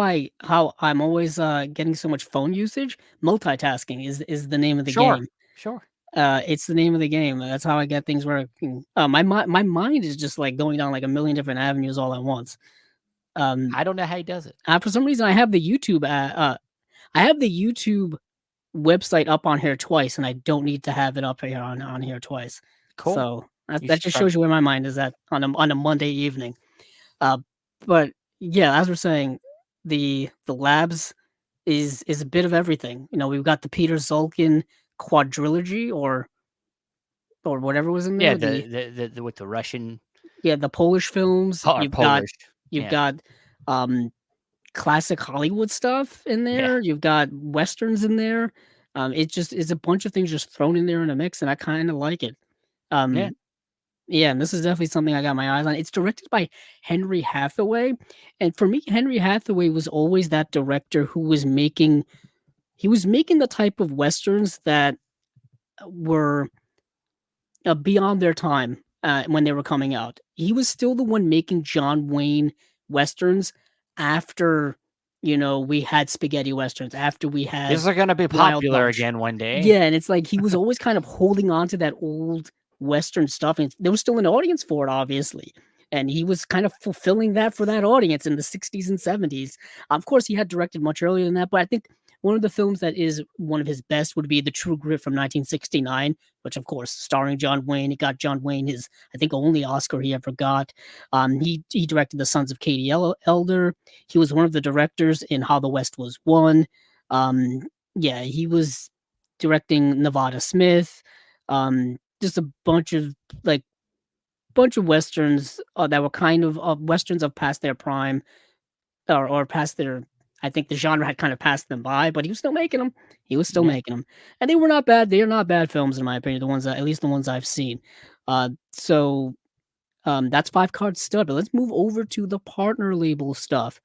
S2: I'm always getting so much phone usage, multitasking is the name of the game.
S1: sure.
S2: It's the name of the game. That's how I get things working. My mind is just like going down like a million different avenues all at once.
S1: I don't know how he does it.
S2: For some reason, I have the YouTube website up on here twice, and I don't need to have it up here on here twice.
S1: Cool.
S2: So
S1: You
S2: that
S1: should
S2: just
S1: try.
S2: shows you where my mind is at on a Monday evening. Uh, but yeah, as we're saying, the labs is a bit of everything. You know, we've got the Peter Zulkin quadrilogy or whatever was in
S1: Yeah,
S2: there. The
S1: the with the Russian
S2: Yeah, the Polish films.
S1: or Polish.
S2: You've
S1: Yeah,
S2: got um classic Hollywood stuff in
S1: yeah,
S2: there. You've got westerns in there. It just is a bunch of things just thrown in there in a mix, and I kind of like it.
S1: yeah.
S2: Um, yeah, and this is definitely something I got my eyes on. It's directed by Henry Hathaway, and for me, Henry Hathaway was always that director who was making the type of westerns that were beyond their time when they were coming out. He was still the one making John Wayne westerns after, we had spaghetti westerns, after we had
S1: These are gonna be
S2: Wild
S1: popular
S2: Bunch.
S1: again one day.
S2: Yeah, and it's like he was always kind of holding on to that old western stuff, and there was still an audience for it, obviously. And he was kind of fulfilling that for that audience in the 60s and 70s. Of course, he had directed much earlier than that, but I think one of the films that is one of his best would be The True Grit from 1969, which of course starring John Wayne. It got John Wayne his, I think, only Oscar he ever got. He directed The Sons of Katie Elder. He was one of the directors in How the West Was Won. Um, yeah, he was directing Nevada Smith. Just a bunch of westerns that were kind of westerns of past their prime or past their. I think the genre had kind of passed them by, but he was still making them. He was still
S1: Yeah.
S2: making them, and they were not bad. They are not bad films in my opinion. The ones that, at least the ones I've seen. That's Five Card Stud. But let's move over to the partner label stuff,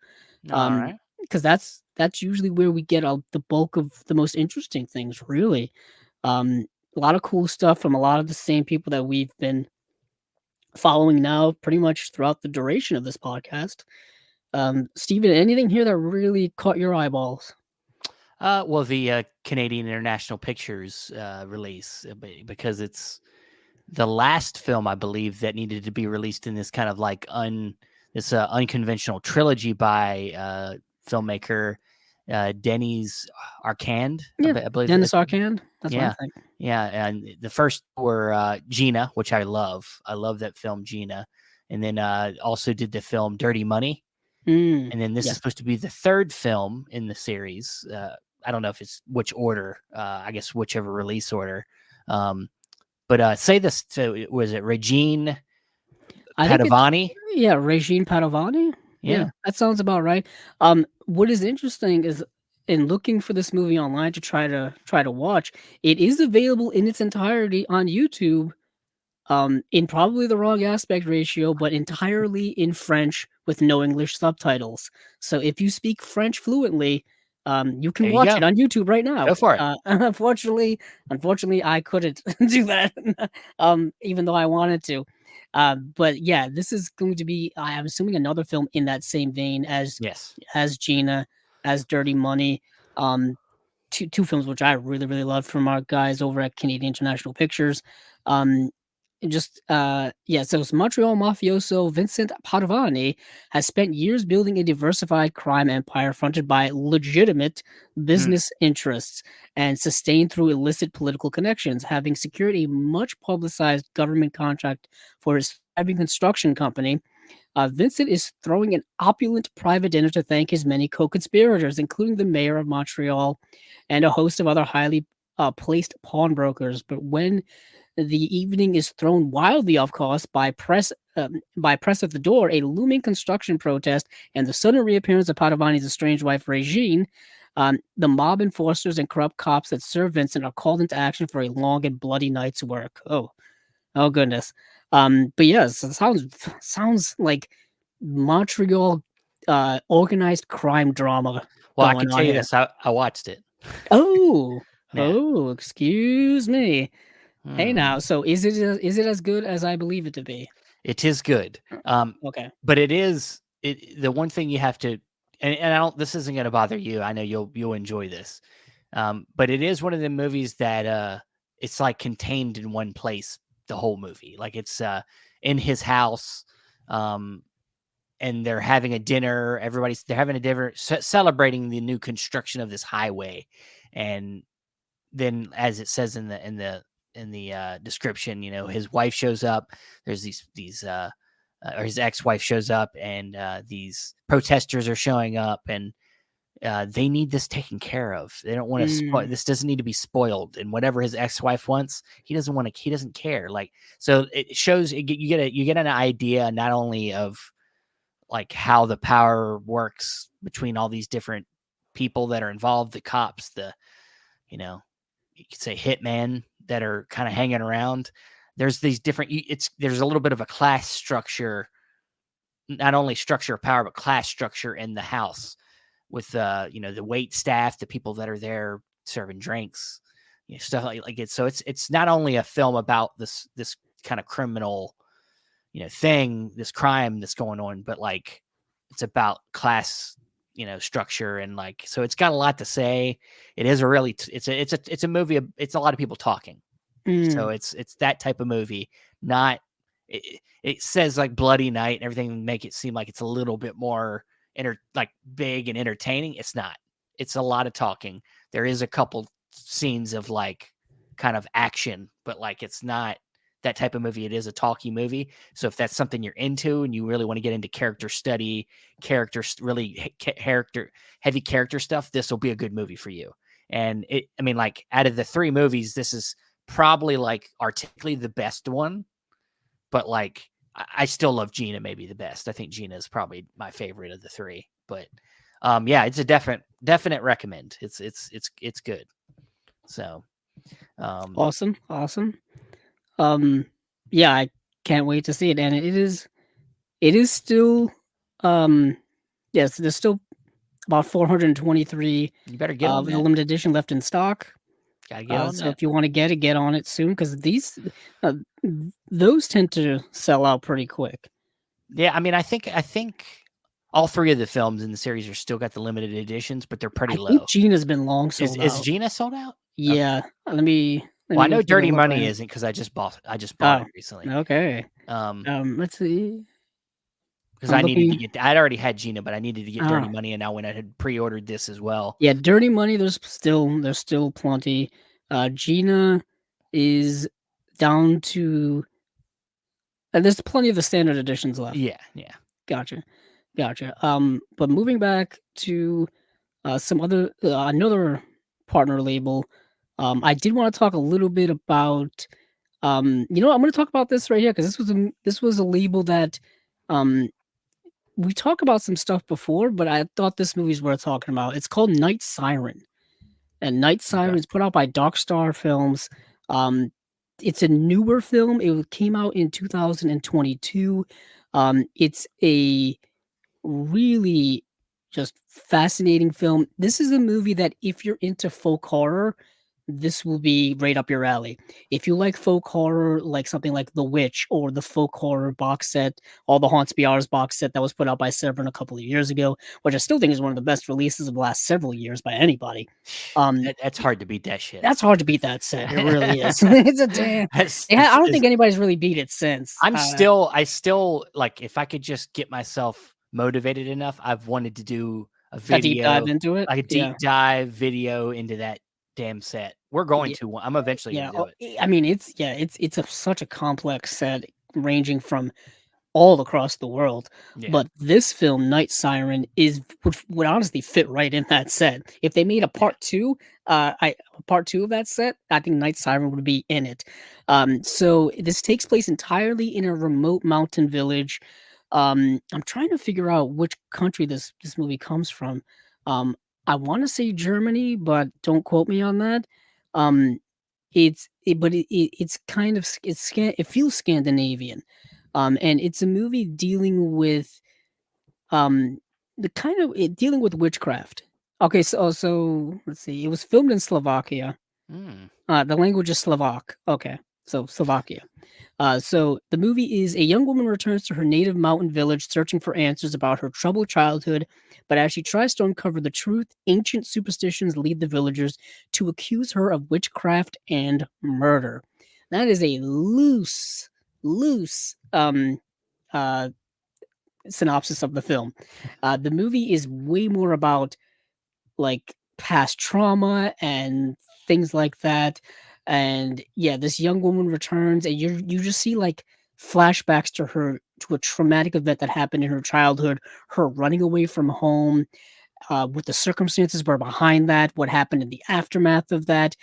S1: All right.
S2: because that's usually where we get the bulk of the most interesting things. Really, a lot of cool stuff from a lot of the same people that we've been following now, pretty much throughout the duration of this podcast. Steven, anything here that really caught your eyeballs?
S1: Well, the Canadian International Pictures release because it's the last film I believe that needed to be released in this kind of like this unconventional trilogy by filmmaker Denis Arcand.
S2: Yeah,
S1: I believe.
S2: Dennis Arcand. That's what I
S1: Yeah,
S2: think.
S1: yeah, and the first were Gina, which I love. I love that film, Gina, and then also did the film Dirty Money, and then this is
S2: Yes.
S1: supposed to be the third film in the series. I don't know if it's which order. I guess whichever release order. But say this to was it Rejeanne
S2: I think it's
S1: Padovani?
S2: yeah, Rejeanne Padovani. Yeah,
S1: Yeah.
S2: that sounds about right. What is interesting is in looking for this movie online to try to watch, it is available in its entirety on YouTube, in probably the wrong aspect ratio, but entirely in French with no English subtitles. So if you speak French fluently, you can
S1: There you
S2: watch
S1: go.
S2: it on YouTube right now.
S1: Go for it.
S2: Unfortunately, I couldn't do that, even though I wanted to. But yeah, this is going to be, I'm assuming, another film in that same vein
S1: Yes.
S2: as Gina, as Dirty Money. Um, two films which I really really loved from our guys over at Canadian International Pictures. Um, so it's Montreal mafioso Vincent Padovani has spent years building a diversified crime empire fronted by legitimate
S1: Hmm.
S2: business interests and sustained through illicit political connections, having secured a much publicized government contract for his thriving construction company. Vincent is throwing an opulent private dinner to thank his many co-conspirators, including the mayor of Montreal and a host of other highly placed pawnbrokers. But when the evening is thrown wildly off course by press at the door, a looming construction protest, and the sudden reappearance of Padovani's estranged wife Rejeanne, the mob enforcers and corrupt cops that serve Vincent are called into action for a long and bloody night's work. Oh goodness. But yes, it sounds like Montreal organized crime drama
S1: Well, I can
S2: going
S1: tell
S2: on
S1: you
S2: here.
S1: this. I watched it.
S2: Oh,
S1: Yeah.
S2: oh, excuse me. Hey
S1: Hmm.
S2: now, so is it as good as I believe it to be?
S1: It is good.
S2: Okay.
S1: But it is the one thing you have to, and I don't. This isn't going to bother you. I know you'll enjoy this. But it is one of the movies that it's like contained in one place the whole movie. Like it's in his house, um, and they're having a dinner. They're having a dinner celebrating the new construction of this highway, and then as it says in the description, his wife shows up. There's these or his ex-wife shows up, and these protesters are showing up, and they need this taken care of. They don't want to spoil. This doesn't need to be spoiled. And whatever his ex-wife wants, he doesn't want to. He doesn't care. Like, so it shows. You get an idea not only of like how the power works between all these different people that are involved, the cops, you could say hitman that are kind of hanging around. There's these different. There's a little bit of a class structure, not only structure of power, but class structure in the house, with the wait staff, the people that are there serving drinks, stuff like it. So it's not only a film about this kind of criminal, thing, this crime that's going on, but like it's about class, structure, and like, so it's got a lot to say. It is a really it's a movie. It's a lot of people talking. So it's that type of movie. Not it says like bloody night and everything, make it seem like it's a little bit more like big and entertaining. It's not. It's a lot of talking. There is a couple scenes of like kind of action, but like it's not that type of movie. It is a talky movie. So if that's something you're into and you really want to get into character study, really heavy character stuff, this will be a good movie for you. And like out of the three movies, this is probably like artistically the best one, but like I still love Gina maybe the best. I think Gina is probably my favorite of the three. But yeah, it's a definite recommend. It's good. So
S2: awesome. Yeah, I can't wait to see it, and it is still yes, there's still about 423
S1: you better get on
S2: the
S1: that.
S2: limited edition left in stock.
S1: Gotta get on
S2: So
S1: that.
S2: if you want to get on it soon, because those tend to sell out pretty quick.
S1: Yeah, I think all three of the films in the series are still got the limited editions, but they're pretty
S2: I
S1: low.
S2: think Gina's been long sold out.
S1: Is Gina sold out?
S2: Yeah. Okay. Let me
S1: Well, I know
S2: go take a
S1: Dirty
S2: look
S1: Money
S2: right
S1: isn't, because I just bought
S2: now.
S1: it recently.
S2: Okay. Let's see.
S1: Because I needed to get. I'd already had Gina, but I needed to get Dirty Money, and I went ahead and pre-ordered this as well.
S2: Yeah, Dirty Money. There's still plenty. Gina is down to. There's plenty of the standard editions left.
S1: Yeah.
S2: Gotcha. But moving back to some other another partner label, I did want to talk a little bit about. I'm going to talk about this right here because this was a label that we talked about some stuff before, but I thought this movie's worth talking about. It's called Nightsiren, and Nightsiren is put out by Dark Star Films. It's a newer film. It came out in 2022. It's a really just fascinating film. This is a movie that if you're into folk horror, this will be right up your alley. If you like folk horror, like something like The Witch or the folk horror box set, All the Haunts Be Ours box set that was put out by Severin a couple of years ago, which I still think is one of the best releases of the last several years by anybody.
S1: That's hard to beat that shit.
S2: That's hard to beat that set. It really is. It's a damn. I don't think anybody's really beat it since.
S1: I still like, if I could just get myself motivated enough, I've wanted to do a video,
S2: deep dive into it,
S1: like a deep dive video into that damn set. We're going to. I'm eventually going to do it.
S2: It's such a complex set ranging from all across the world. Yeah. But this film, Nightsiren, would honestly fit right in that set. If they made a part two of that set, I think Nightsiren would be in it. So this takes place entirely in a remote mountain village. I'm trying to figure out which country this movie comes from. I want to say Germany, but don't quote me on that. It feels Scandinavian. And it's a movie dealing with dealing with witchcraft. Okay, so let's see. It was filmed in Slovakia. The language is Slovak. Okay, so Slovakia. So the movie is a young woman returns to her native mountain village searching for answers about her troubled childhood, but as she tries to uncover the truth, ancient superstitions lead the villagers to accuse her of witchcraft and murder. That is a loose synopsis of the film. The movie is way more about like past trauma and things like that. And yeah, this young woman returns, and you just see like flashbacks to a traumatic event that happened in her childhood, her running away from home, what the circumstances were behind that, what happened in the aftermath of that,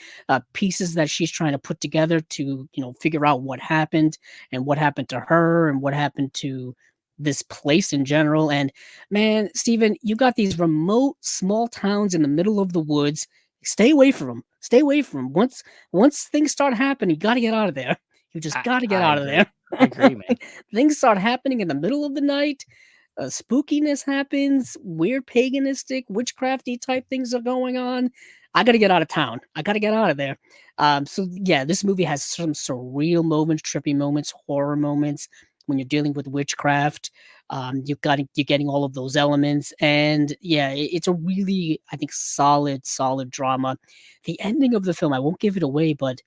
S2: pieces that she's trying to put together to, figure out what happened and what happened to her and what happened to this place in general. And man, Steven, you got these remote small towns in the middle of the woods. Stay away from them. Stay away from them. Once things start happening, you got to get out of there. You just got to get
S1: I
S2: out of there.
S1: agree. I agree, man.
S2: Things start happening in the middle of the night, spookiness happens, weird paganistic, witchcrafty type things are going on. I got to get out of town. I got to get out of there. So yeah, this movie has some surreal moments, trippy moments, horror moments when you're dealing with witchcraft. You're getting all of those elements, and yeah, it's a really, I think, solid drama. The ending of the film, I won't give it away, but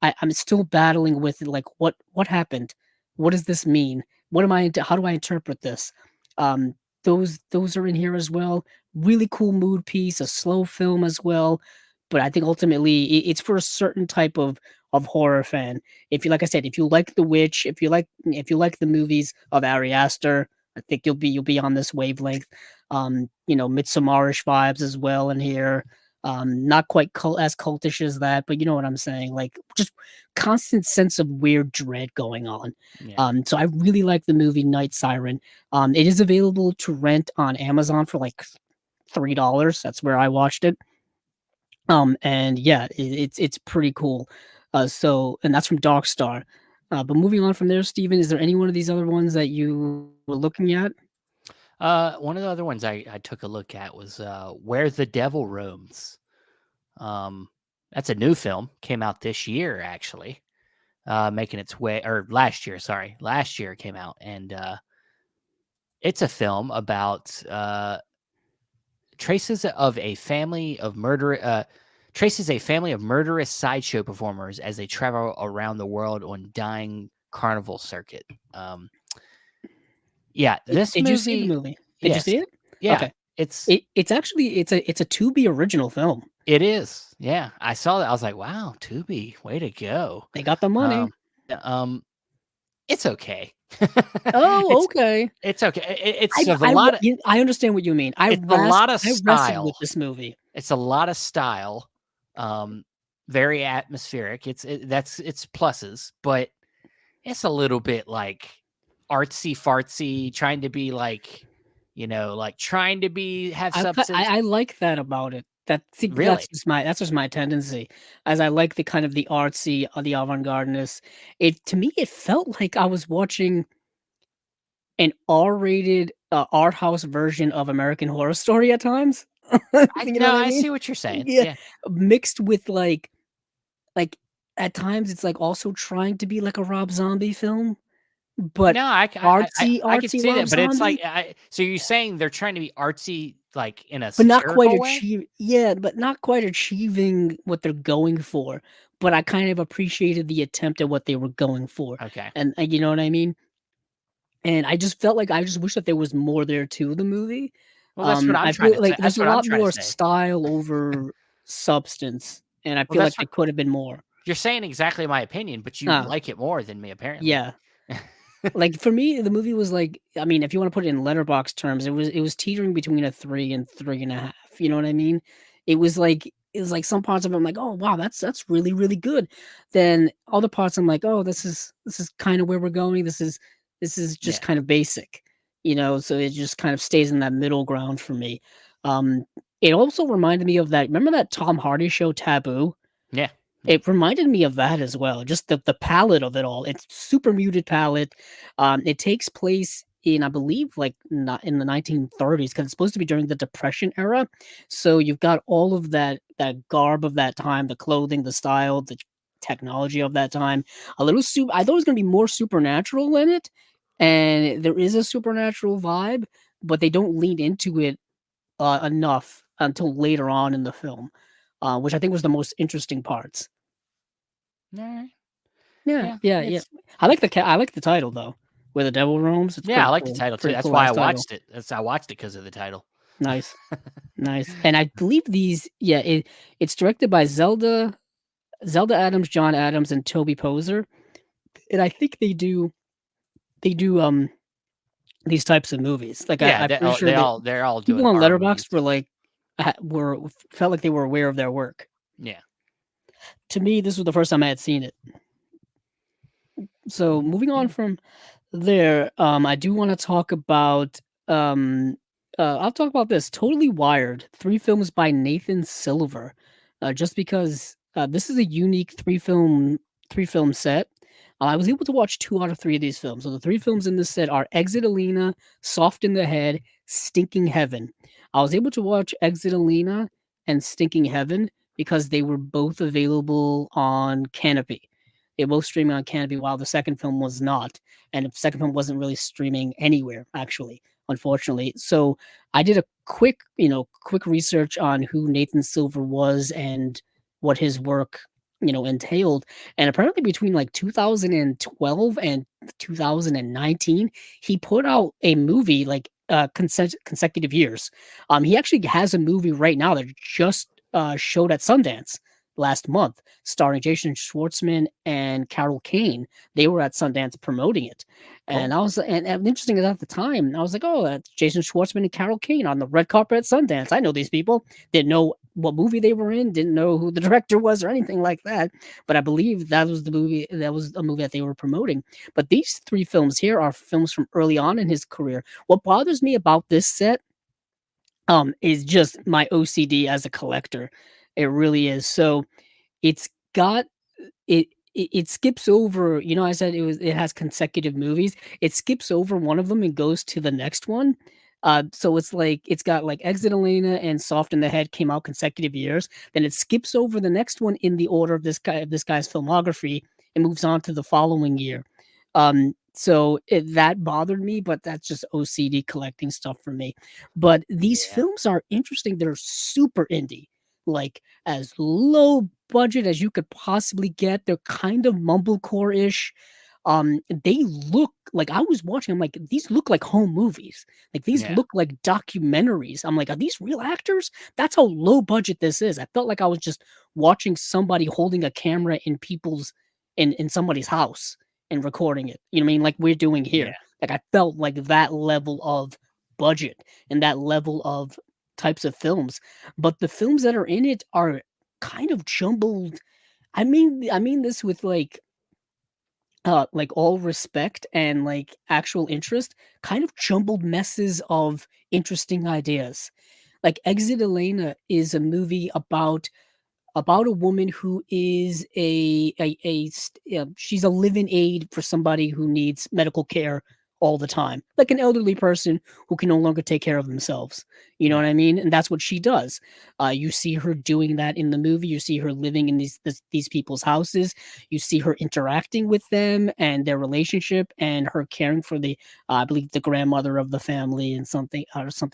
S2: I'm still battling with like what happened? What does this mean? What am I? How do I interpret this? Um, those are in here as well. Really cool mood piece, a slow film as well. But I think ultimately it's for a certain type of horror fan. If you, like I said, if you like The Witch, if you like the movies of Ari Aster, I think you'll be on this wavelength. Midsommarish vibes as well in here. Not quite as cultish as that, but you know what I'm saying. Like just constant sense of weird dread going on.
S1: Yeah.
S2: So I really like the movie Nightsiren. It is available to rent on Amazon for like $3. That's where I watched it. And yeah, it's pretty cool. And that's from Darkstar. But moving on from there, Steven, is there any one of these other ones that you were looking at?
S1: One of the other ones I took a look at was Where the Devil Roams. That's a new film, came out this year actually, making its way, or last year, sorry, last year it came out, and it's a film about traces a family of murderous sideshow performers as they travel around the world on dying carnival circuit. Yeah, this
S2: Did you see the
S1: movie,
S2: movie? Did you
S1: yes,
S2: see it?
S1: yeah,
S2: Okay.
S1: it's
S2: It's actually it's a Tubi original film.
S1: it is, yeah. I saw that. I was like, wow, Tubi, way to go.
S2: They got the money.
S1: Um, um, it's okay.
S2: Oh,
S1: it's
S2: okay.
S1: it's okay. It's a lot of
S2: I understand what you mean.
S1: it's a lot of
S2: I wrestled with
S1: style.
S2: this movie.
S1: It's a lot of style. Um, very atmospheric. It's pluses, but it's a little bit like artsy fartsy, trying to be like, like trying to have substance.
S2: I like that about it.
S1: Really?
S2: That's just my tendency. As I like the kind of the artsy, the avant-gardeness. It to me, it felt like I was watching an R-rated, art house version of American Horror Story at times. You know
S1: No,
S2: what I
S1: I
S2: mean?
S1: see what you're saying.
S2: Yeah,
S1: Yeah.
S2: mixed with like at times it's like also trying to be like a Rob Zombie film, but
S1: No, I I could
S2: artsy
S1: see
S2: Rob
S1: that, but it's like,
S2: Zombie,
S1: so you're saying they're trying to be artsy, like in a
S2: but not quite
S1: satirical way?
S2: achieve yeah, but not quite achieving what they're going for. But I kind of appreciated the attempt at what they were going for,
S1: Okay.
S2: and you know what I mean? And I just felt like I just wish that there was more there to the movie.
S1: Well, that's what I'm
S2: I
S1: trying
S2: feel
S1: to say.
S2: like there's
S1: That's
S2: a
S1: what I'm
S2: lot
S1: trying to
S2: more
S1: say.
S2: style over substance, and I
S1: Well,
S2: feel like
S1: that's
S2: there
S1: what
S2: could have been more.
S1: you're saying exactly my opinion, but you
S2: Ah,
S1: like it more than me, apparently.
S2: yeah. Like, for me, the movie was like I mean, if you wanna put it in letterbox terms, it was teetering between a 3 and 3.5, you know what I mean? It was like some parts of it, I'm like, "Oh, wow, that's really, really good." Then other parts, I'm like, "Oh, this is kinda where we're going. This is just
S1: Yeah.
S2: kind of basic." So it just kind of stays in that middle ground for me. Um, it also reminded me of that remember that Tom Hardy show, Taboo?
S1: Yeah. Yeah.
S2: It reminded me of that as well, just the palette of it all. It's super muted palette. It takes place in, I believe, like, not in the 1930s because it's supposed to be during the Depression era. So you've got all of that garb of that time, the clothing, the style, the technology of that time. A little I thought it was gonna be more supernatural in it, and there is a supernatural vibe, but they don't lean into it, enough until later on in the film, which I think was the most interesting parts.
S1: Alright.
S2: Yeah,
S1: Yeah.
S2: yeah, yeah.
S1: It's
S2: I like the title though, "Where the Devil Roams." It's
S1: Yeah, I
S2: pretty
S1: like the
S2: cool.
S1: title too.
S2: Pretty
S1: That's
S2: cool
S1: why I
S2: ass title.
S1: watched it. I watched it because of the title.
S2: Nice, nice. And I believe it's directed by Zelda Adams, John Adams, and Toby Poser. And I think they do. they do these types of movies. Like
S1: Yeah,
S2: I'm pretty sure
S1: they
S2: that
S1: all they're all
S2: people
S1: doing
S2: on
S1: horror movies.
S2: Letterboxd were like were felt like they were aware of their work.
S1: Yeah.
S2: To me, this was the first time I had seen it. So moving on
S1: Yeah.
S2: from there, I do want to talk about. I'll talk about this. Totally Wired, 3 films by Nathan Silver. Just because this is a unique three film set. I was able to watch 2 out of 3 of these films. So the 3 films in this set are Exit Alina, Soft in the Head, Stinking Heaven. I was able to watch Exit Alina and Stinking Heaven because they were both available on Canopy. They both streaming on Canopy, while the second film was not, and the second film wasn't really streaming anywhere, actually, unfortunately. So I did a quick research on who Nathan Silver was and what his work, entailed. And apparently, between like 2012 and 2019, he put out a movie like consecutive years. He actually has a movie right now that just showed at Sundance last month, starring Jason Schwartzman and Carol Kane. They were at Sundance promoting it,
S1: Cool.
S2: and and interesting is at the time I was like, oh, that's Jason Schwartzman and Carol Kane on the red carpet at Sundance. I know these people. Didn't know what movie they were in. Didn't know who the director was or anything like that. But I believe that was the movie. That was a movie that they were promoting. But these 3 films here are films from early on in his career. What bothers me about this set is just my OCD as a collector. It really is. So it's got it skips over, I said it has consecutive movies. It skips over one of them and goes to the next one. So it's like it's got like Exit Elena and Soft in the Head came out consecutive years. Then it skips over the next one in the order of this guy's filmography and moves on to the following year. That bothered me, but that's just OCD collecting stuff for me. But these
S1: Yeah.
S2: films are interesting. They're super indie, like as low budget as you could possibly get. They're kind of mumblecore ish. They look like I was watching. I'm like, these look like home movies. Like these
S1: Yeah.
S2: look like documentaries. I'm like, are these real actors? That's how low budget this is. I felt like I was just watching somebody holding a camera in somebody's house and recording it. You know what I mean? Like we're doing
S1: Yeah.
S2: here. Like I felt like that level of budget and that level of types of films. But the films that are in it are kind of jumbled. I mean this with like all respect and like actual interest, kind of jumbled messes of interesting ideas. Like Exit Elena is a movie about a woman who is she's a live-in aid for somebody who needs medical care all the time, like an elderly person who can no longer take care of themselves. You know
S1: Yeah.
S2: what I mean? And that's what she does. You see her doing that in the movie. You see her living in these people's houses. You see her interacting with them and their relationship, and her caring for I believe, the grandmother of the family and something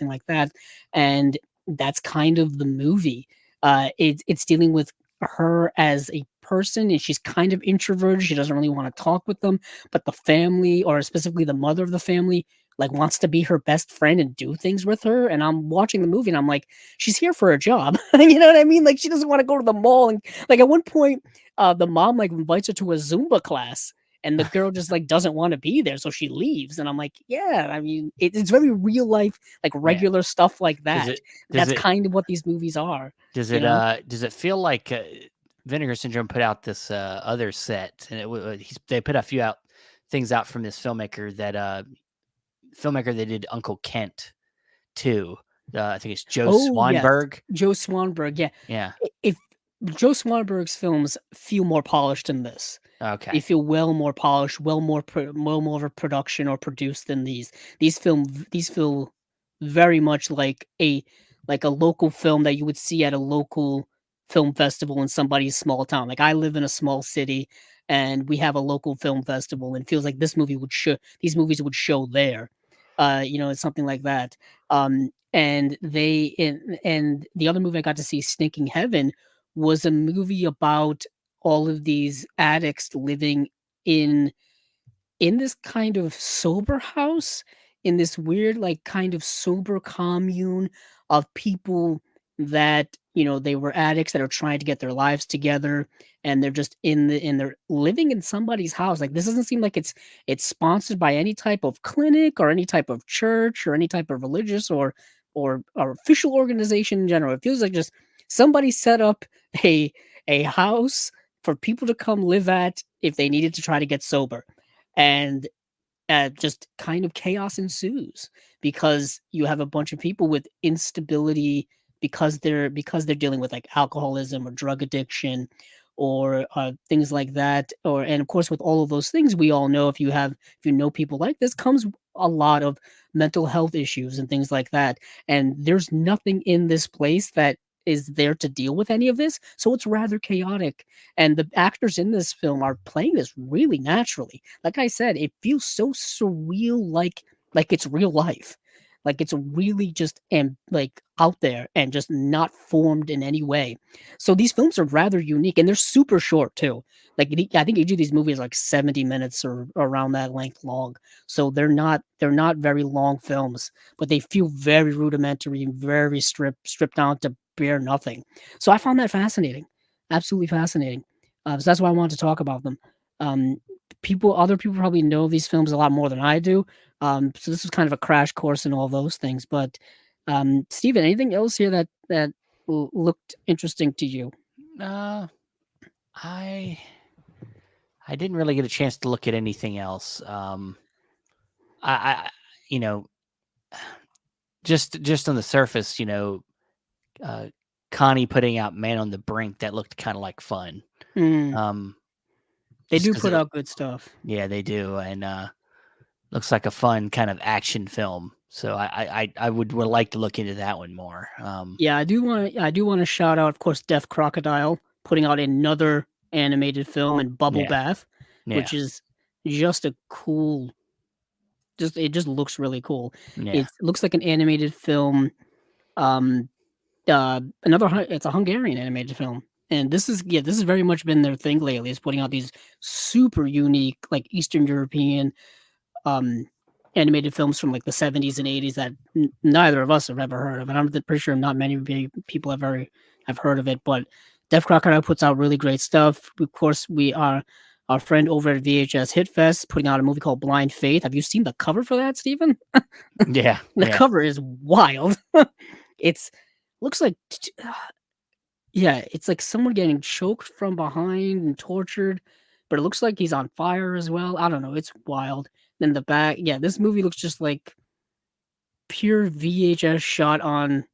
S2: like that. And that's kind of the movie. It's dealing with her as a person, and she's kind of introverted. She doesn't really want to talk with them, but the family, or specifically the mother of the family, like wants to be her best friend and do things with her. And I'm watching the movie and I'm like, she's here for a job. You know what I mean? Like she doesn't want to go to the mall. And like at one point, the mom like invites her to a Zumba class. And the girl just like doesn't want to be there, so she leaves. And I'm like, yeah, I mean, it's very real life, like
S1: Yeah.
S2: regular stuff like
S1: Does
S2: that.
S1: it does
S2: That's
S1: it
S2: kind of what these movies are,
S1: does
S2: you
S1: it
S2: know?
S1: does it feel like Vinegar Syndrome put out this other set, and they put a few out things out from this filmmaker that did Uncle Kent too. I think it's Joe
S2: Oh, yes.
S1: Swanberg.
S2: Joe Swanberg, yeah.
S1: Yeah.
S2: If Joe Swanberg's films feel more polished than this. They
S1: Okay.
S2: feel well more polished, well more of a production or produced than these. These feel very much like a local film that you would see at a local film festival in somebody's small town. Like I live in a small city and we have a local film festival, and it feels like these movies would show there. It's something like that. And the other movie I got to see, Stinking Heaven, was a movie about all of these addicts living in this kind of sober house, in this weird like kind of sober commune of people that they were addicts that are trying to get their lives together, and they're just they're living in somebody's house. Like, this doesn't seem like it's sponsored by any type of clinic or any type of church or any type of religious or official organization in general. It feels like just somebody set up a a house for people to come live at if they needed to try to get sober. And just kind of chaos ensues because you have a bunch of people with instability because they're dealing with like alcoholism or drug addiction or things like that. Or and of course, with all of those things, we all know if you know people like this, comes a lot of mental health issues and things like that. And there's nothing in this place that is there to deal with any of this, so it's rather chaotic. And the actors in this film are playing this really naturally. Like I said, it feels so surreal, like it's real life. Like it's really just and like out there and just not formed in any way. So these films are rather unique and they're super short too. Like I think each of these movies is like 70 minutes or around that length long. So they're not very long films, but they feel very rudimentary and very stripped down to bare nothing. So I found that fascinating, absolutely fascinating. So that's why I wanted to talk about them. Um, other people probably know these films a lot more than I do. So this was kind of a crash course in all those things. But Steven, anything else here that looked interesting to you?
S1: Uh, I I didn't really get a chance to look at anything else. I you know, just on the surface, uh, Connie putting out Man on the Brink, that looked kind of like fun.
S2: Mm,
S1: Um,
S2: they
S1: just
S2: do
S1: because
S2: put out good stuff.
S1: yeah, they do, and looks like a fun kind of action film. So I would like to look into that one more.
S2: Yeah, I do want to shout out, of course, Death Crocodile putting out another animated film in Bubble
S1: Yeah,
S2: Bath,
S1: yeah,
S2: which is just a cool. Just it just looks really cool.
S1: yeah.
S2: It looks like an animated film. Um, it's a Hungarian animated film, and this has very much been their thing lately. Is putting out these super unique, like Eastern European um, animated films from like the 70s and 80s that neither of us have ever heard of, and I'm pretty sure not many people have heard of it. But Def Crocodile puts out really great stuff. Of course, we are our friend over at VHS Hitfest putting out a movie called Blind Faith. Have you seen the cover for that, Stephen?
S1: Yeah,
S2: The
S1: yeah,
S2: cover is wild. It's looks like yeah, it's like someone getting choked from behind and tortured, but it looks like he's on fire as well. I don't know. It's wild. Then the back, yeah, this movie looks just like pure VHS shot on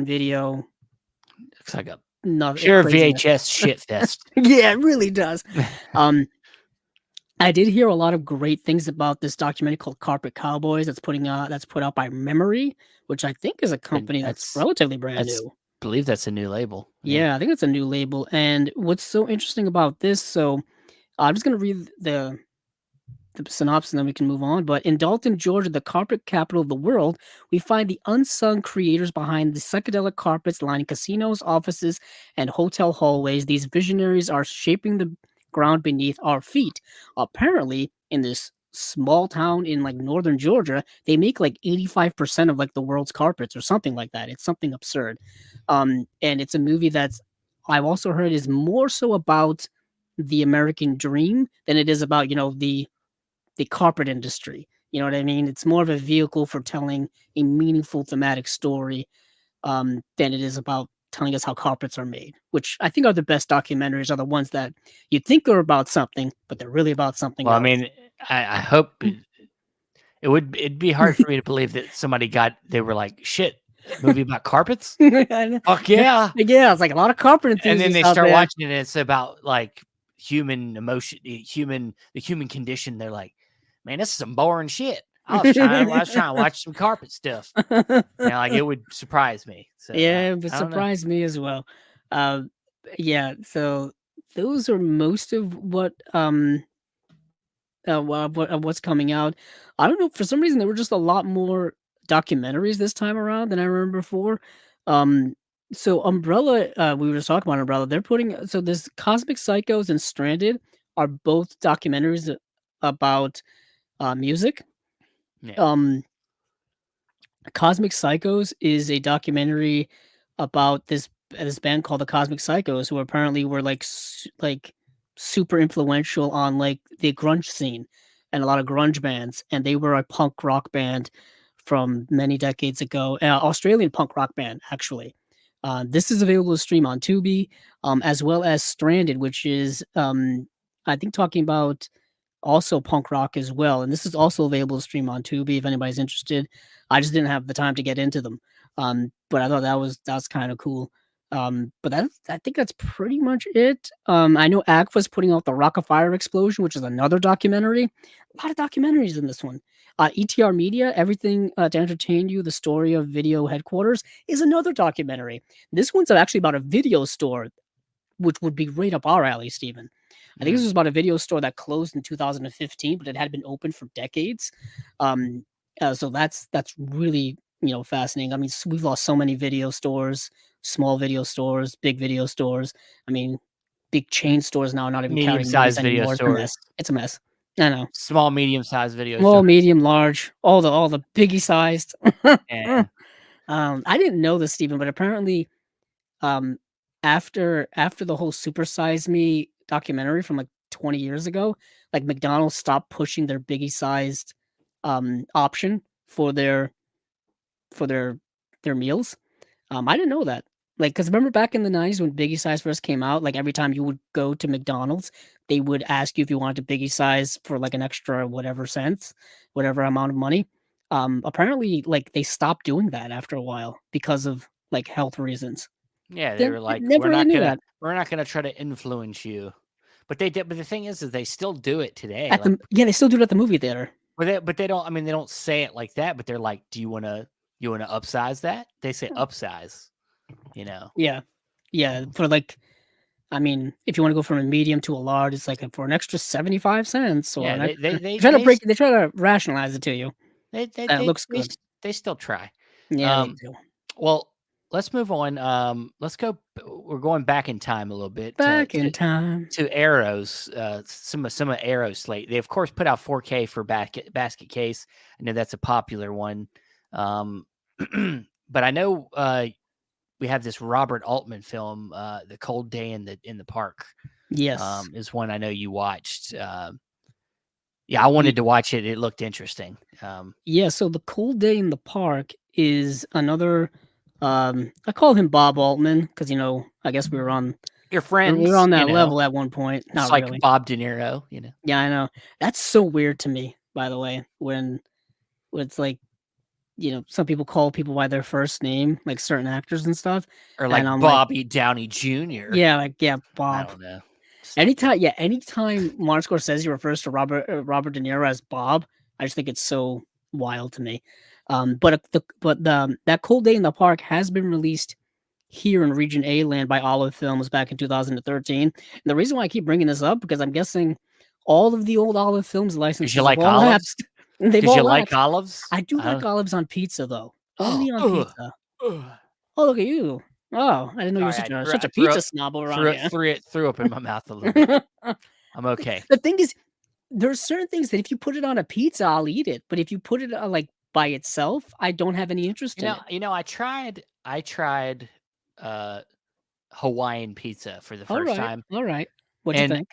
S2: video.
S1: looks like a
S2: Nothing
S1: pure
S2: craziness.
S1: VHS shit fest.
S2: Yeah, it really does. Um, I did hear a lot of great things about this documentary called Carpet Cowboys that's put out by Memory, which I think is a
S1: And
S2: company that's relatively brand
S1: that's
S2: new.
S1: believe that's a new label. Yeah,
S2: Yeah, I think it's a new label. And what's so interesting about this, so I'm just gonna read the synopsis and then we can move on. But in Dalton, Georgia, the carpet capital of the world, we find the unsung creators behind the psychedelic carpets lining casinos, offices, and hotel hallways. These visionaries are shaping the ground beneath our feet. Apparently, in this small town in like northern Georgia, they make like 85% of like the world's carpets or something like that. It's something absurd. And it's a movie that's I've also heard is more so about the American dream than it is about, the carpet industry. You know what I mean? It's more of a vehicle for telling a meaningful thematic story than it is about telling us how carpets are made, which I think are the best documentaries, are the ones that you think are about something, but they're really about something
S1: well, I
S2: else.
S1: mean, I hope it'd be hard for me to believe that they were like, shit, movie about carpets? Fuck yeah.
S2: Yeah, it's like a lot of carpet
S1: And then
S2: enthusiasts
S1: they
S2: out
S1: start
S2: there.
S1: watching it and it's about like human emotion, the human condition. They're like, man, this is some boring shit. I was trying to watch some carpet stuff. Like it would surprise me. So
S2: Yeah, it would
S1: I don't know.
S2: surprise me as well. Um, yeah, so those are most of what's coming out. I don't know, for some reason, there were just a lot more documentaries this time around than I remember before. Um, so Umbrella, we were just talking about Umbrella. They're putting so this Cosmic Psychos and Stranded are both documentaries about music.
S1: Yeah.
S2: Um, Cosmic Psychos is a documentary about this band called the Cosmic Psychos, who apparently were like super influential on like the grunge scene and a lot of grunge bands, and they were a punk rock band from many decades ago, Australian punk rock band actually. This is available to stream on Tubi, as well as Stranded, which is I think talking about also punk rock as well, and this is also available to stream on Tubi if anybody's interested. I just didn't have the time to get into them, but I thought that was kind of cool. But I think that's pretty much it. I know Agfa's putting out the Rock of Fire Explosion, which is another documentary. A lot of documentaries in this one. ETR Media, Everything to Entertain You, the story of Video Headquarters, is another documentary. This one's actually about a video store, which would be right up our alley, Stephen. I think this was about a video store that closed in 2015, but it had been open for decades. So that's really fascinating. I mean, we've lost so many video stores, small video stores, big video stores. I mean, big chain stores now are not even carrying movies
S1: Medium-sized video
S2: anymore. It's a mess.
S1: stores.
S2: It's a mess. I know.
S1: Small, medium-sized video
S2: Small,
S1: stores.
S2: medium, large, all the biggie sized.
S1: Yeah.
S2: I didn't know this, Stephen, but apparently, um, after the whole Super Size Me documentary from like 20 years ago, like McDonald's stopped pushing their biggie sized option for their meals. I didn't know that. Like, because remember back in the 90s when Biggie Size first came out, like every time you would go to McDonald's, they would ask you if you wanted to Biggie Size for like an extra whatever cents, whatever amount of money. Apparently, like they stopped doing that after a while because of like health reasons.
S1: Yeah, they were like,
S2: Never really knew that.
S1: we're not gonna try to influence you. But they did. But the thing is they still do it today.
S2: At
S1: Like,
S2: they still do it at the movie theater.
S1: but they don't. I mean, they don't say it like that. But they're like, do you wanna upsize that? They say upsize.
S2: Yeah, yeah. For like, I mean, if you want to go from a medium to a large, it's like for an extra 75 cents or
S1: Yeah,
S2: an
S1: they
S2: extra.
S1: they
S2: Try to
S1: they
S2: break. They try to rationalize it to you.
S1: they
S2: And it
S1: they
S2: looks
S1: they,
S2: good.
S1: they still try.
S2: Yeah, they do.
S1: Well, let's move on. Let's go. We're going back in time a little bit
S2: Back in time.
S1: to Arrow's. Some of Arrow's slate. They of course put out 4K for Basket Case. I know that's a popular one. But I know we have this Robert Altman film, The Cold Day in the Park.
S2: Yes.
S1: Is one I know you watched. Yeah, I wanted to watch it. It looked interesting.
S2: Yeah, so The Cold Day in the Park is another I call him Bob Altman because I guess we were on
S1: Your friends,
S2: that level at one point.
S1: It's
S2: Not
S1: like
S2: really.
S1: Bob De Niro,
S2: Yeah, I know. That's so weird to me, by the way, when it's like some people call people by their first name, like certain actors and stuff.
S1: Or like
S2: And I'm
S1: Bobby Downey Jr.
S2: Yeah,
S1: I
S2: Bob.
S1: don't know.
S2: Anytime Martin Scorsese refers to Robert De Niro as Bob, I just think it's so wild to me. But that Cold Day in the Park has been released here in Region A land by Olive Films back in 2013. And the reason why I keep bringing this up because I'm guessing all of the old Olive Films licenses
S1: You like
S2: have all
S1: olives?
S2: lapsed. They've
S1: Because
S2: all
S1: you like
S2: lapsed.
S1: olives?
S2: I do like olives on pizza though. Only on pizza. Oh, look at you. Oh, I didn't know you were
S1: Sorry,
S2: such a
S1: threw
S2: pizza
S1: up,
S2: snob around here.
S1: threw up in my mouth a little bit. I'm okay.
S2: The thing is, there's certain things that if you put it on a pizza, I'll eat it. But if you put it like by itself, I don't have any interest in it.
S1: I tried Hawaiian pizza for the first time.
S2: All right. What'd you think?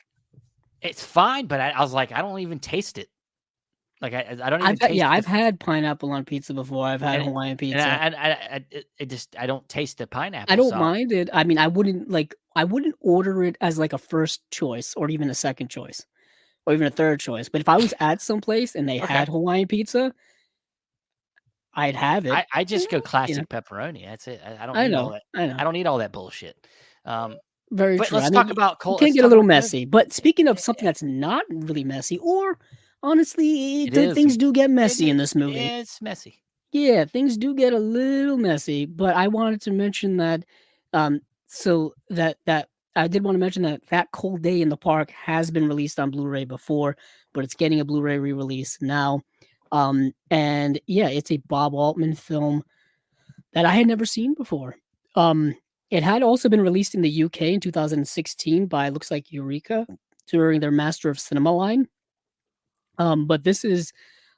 S1: It's fine, but I was like, I don't even taste it. Like I don't even taste.
S2: I've had pineapple on pizza before. I've had Hawaiian pizza.
S1: And I don't taste the pineapple.
S2: I don't mind it. I mean, I wouldn't order it as like a first choice or even a second choice or even a third choice. But if I was at some place and they had Hawaiian pizza, I'd have it.
S1: I just go classic pepperoni. That's it. I don't need all that. I don't need all that bullshit.
S2: Very
S1: but
S2: true.
S1: let's talk about cold.
S2: It can get a little messy. But speaking of something that's not really messy, or honestly, things do get messy in this movie.
S1: It's messy.
S2: Yeah, things do get a little messy. But I wanted to mention that, so that I did want to mention that Cold Day in the Park has been released on Blu-ray before, but it's getting a Blu-ray re-release now. And yeah, it's a Bob Altman film that I had never seen before. It had also been released in the UK in 2016 by looks like Eureka during their Master of Cinema line. But this is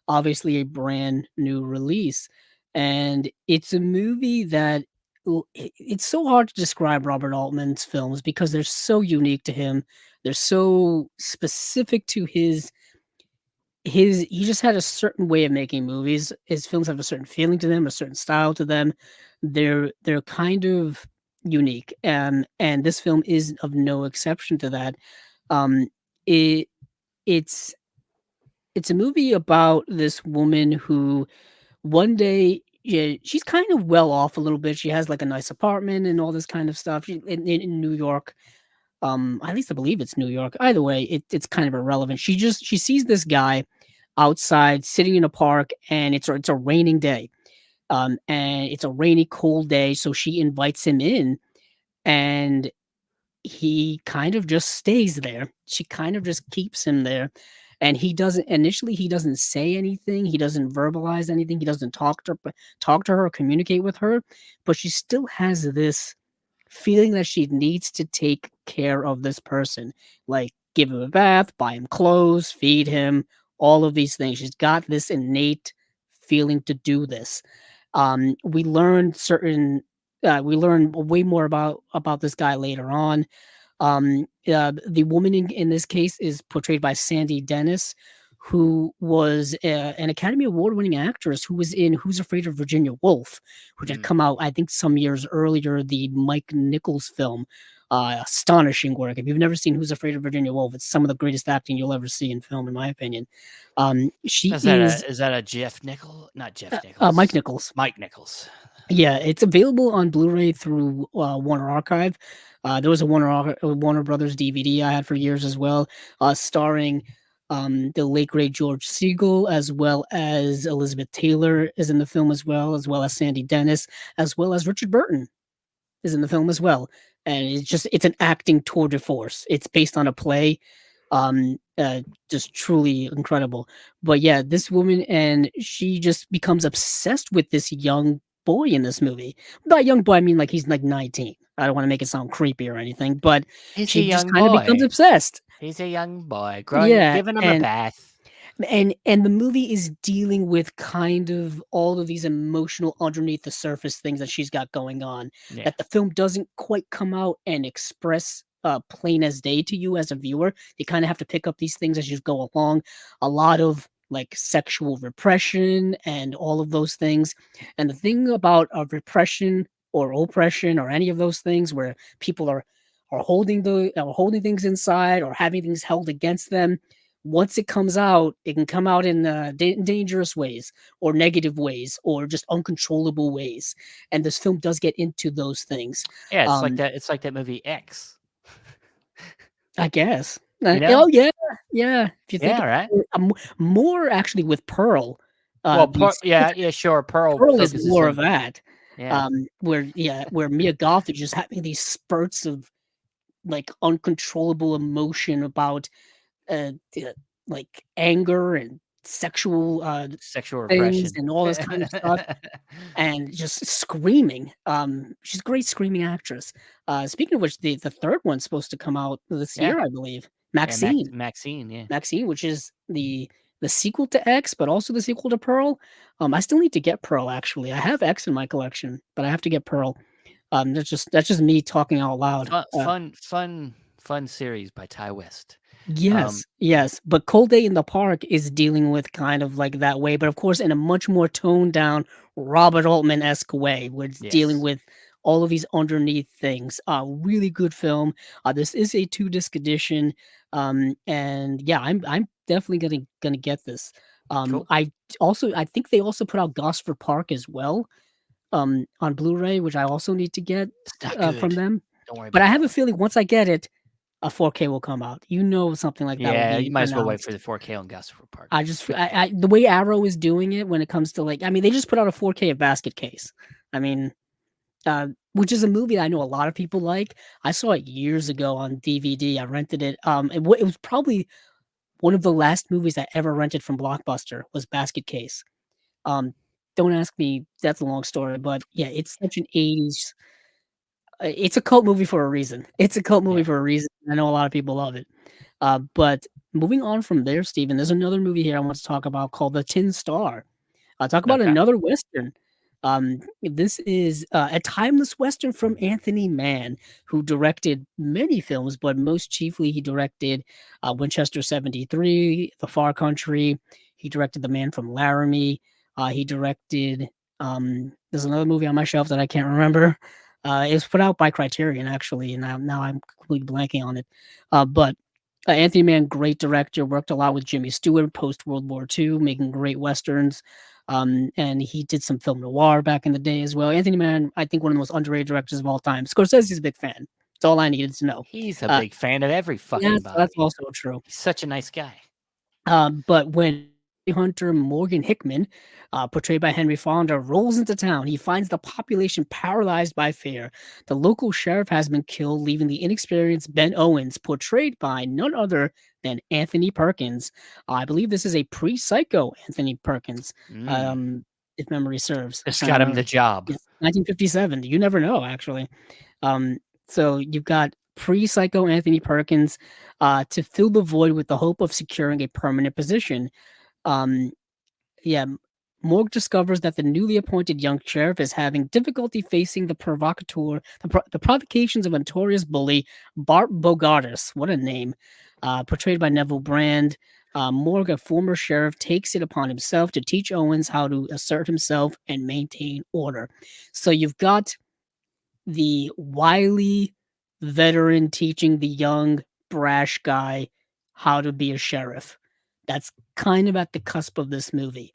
S2: obviously a brand new release, and it's a movie that it's so hard to describe Robert Altman's films because they're so unique to him. They're so specific to his he just had a certain way of making movies. His films have a certain feeling to them, a certain style to them. They're kind of unique, and this film is of no exception to that. Um, it it's it's a movie about this woman who one day, yeah, she's kind of well off a little bit. She has like a nice apartment and all this kind of stuff in New York. At least I believe it's New York. Either way, it's kind of irrelevant. She sees this guy outside sitting in a park, and it's a raining day. And it's a rainy, cold day, so she invites him in, and he kind of just stays there. She kind of just keeps him there. And he doesn't say anything. He doesn't verbalize anything. He doesn't talk to her or communicate with her, but she still has this feeling that she needs to take care of this person, like give him a bath, buy him clothes, feed him, all of these things. She's got this innate feeling to do this. We learn way more about this guy later on. The woman in this case is portrayed by Sandy Dennis, who was an Academy Award winning actress who was in Who's Afraid of Virginia Woolf, which had come out, I think, some years earlier, the Mike Nichols film. Astonishing work. If you've never seen Who's Afraid of Virginia Woolf, it's some of the greatest acting you'll ever see in film, in my opinion. She
S1: Is that a Jeff Nichols? Not Jeff Nichols.
S2: Mike Nichols.
S1: Mike Nichols.
S2: Yeah, it's available on Blu-ray through Warner Archive. There was a Warner Brothers DVD I had for years as well, starring the late great George Segal, as well as Elizabeth Taylor is in the film as well as Sandy Dennis, as well as Richard Burton is in the film as well. And it's an acting tour de force. It's based on a play. Just truly incredible. But yeah, this woman, and she just becomes obsessed with this young boy in this movie. By young boy, I mean like he's like 19. I don't want to make it sound creepy or anything, but
S1: He's a
S2: she just
S1: young
S2: kind of becomes
S1: boy.
S2: obsessed.
S1: He's a young boy,
S2: Yeah,
S1: giving him a bath.
S2: and the movie is dealing with kind of all of these emotional underneath the surface things that she's got going on,
S1: Yeah.
S2: that the film doesn't quite come out and express plain as day to you as a viewer. You kind of have to pick up these things as you go along. A lot of like sexual repression and all of those things. And the thing about repression or oppression or any of those things where people are holding things inside or having things held against them, once it comes out, it can come out in dangerous ways or negative ways or just uncontrollable ways. And this film does get into those things.
S1: Yeah, it's like that. It's like that movie X.
S2: I guess.
S1: You know?
S2: Oh yeah, yeah. If you think
S1: right.
S2: more actually with Pearl.
S1: Sure.
S2: Pearl is more of that.
S1: Yeah.
S2: Where Mia Goth is just having these spurts of like uncontrollable emotion about like anger and sexual
S1: repression
S2: things and all this kind of stuff, and just screaming. She's a great screaming actress. Speaking of which, the third one's supposed to come out this year, I believe. Maxine.
S1: Maxine, yeah.
S2: Maxine, which is the sequel to X, but also the sequel to Pearl. I still need to get Pearl. Actually, I have X in my collection, but I have to get Pearl. That's just me talking out loud.
S1: Fun series by Ty West.
S2: Yes. But Cold Day in the Park is dealing with kind of like that way, but of course in a much more toned down Robert Altman-esque way, where it's dealing with all of these underneath things. Really good film. This is a 2-disc edition. And yeah, I'm definitely gonna get this.
S1: Cool.
S2: I think they also put out Gosford Park as well, on Blu-ray, which I also need to get from them.
S1: Don't worry.
S2: But I have a feeling once I get it, a 4K will come out. Something like that.
S1: Yeah,
S2: will be
S1: you might as well
S2: announced.
S1: wait for the 4K on Gosford Park.
S2: The way Arrow is doing it when it comes to like, I mean, they just put out a 4K of Basket Case. I mean, which is a movie that I know a lot of people like. I saw it years ago on DVD. I rented it. It was probably one of the last movies I ever rented from Blockbuster was Basket Case. Don't ask me. That's a long story, but yeah, it's such an 80s. It's a cult movie for a reason. I know a lot of people love it. But moving on from there, Steven, there's another movie here I want to talk about called The Tin Star. Talk about another Western. This is a timeless western from Anthony Mann, who directed many films, but most chiefly he directed Winchester 73, The Far Country. He directed The Man from Laramie. He directed there's another movie on my shelf that I can't remember. It was put out by Criterion actually, and now I'm completely blanking on it. But Anthony Mann, great director, worked a lot with Jimmy Stewart post World War II, making great westerns. And he did some film noir back in the day as well. Anthony Mann, I think one of the most underrated directors of all time. Scorsese's a big fan. That's all I needed to know.
S1: He's a big fan of every
S2: Yeah,
S1: fucking
S2: so that's
S1: body.
S2: also true.
S1: He's such a nice guy.
S2: But when hunter Morgan Hickman, portrayed by Henry Fonda, rolls into town, he finds the population paralyzed by fear. The local sheriff has been killed, leaving the inexperienced Ben Owens, portrayed by none other than Anthony Perkins. I believe this is a pre-Psycho Anthony Perkins, if memory serves.
S1: This got him the job.
S2: Yes, 1957. You never know, actually. So you've got pre-Psycho Anthony Perkins to fill the void with the hope of securing a permanent position. Yeah, Morg discovers that the newly appointed young sheriff is having difficulty facing the the provocations of a notorious bully, Bart Bogartis. What a name. Portrayed by Neville Brand. Morg, a former sheriff, takes it upon himself to teach Owens how to assert himself and maintain order. So you've got the wily veteran teaching the young, brash guy how to be a sheriff. That's kind of at the cusp of this movie.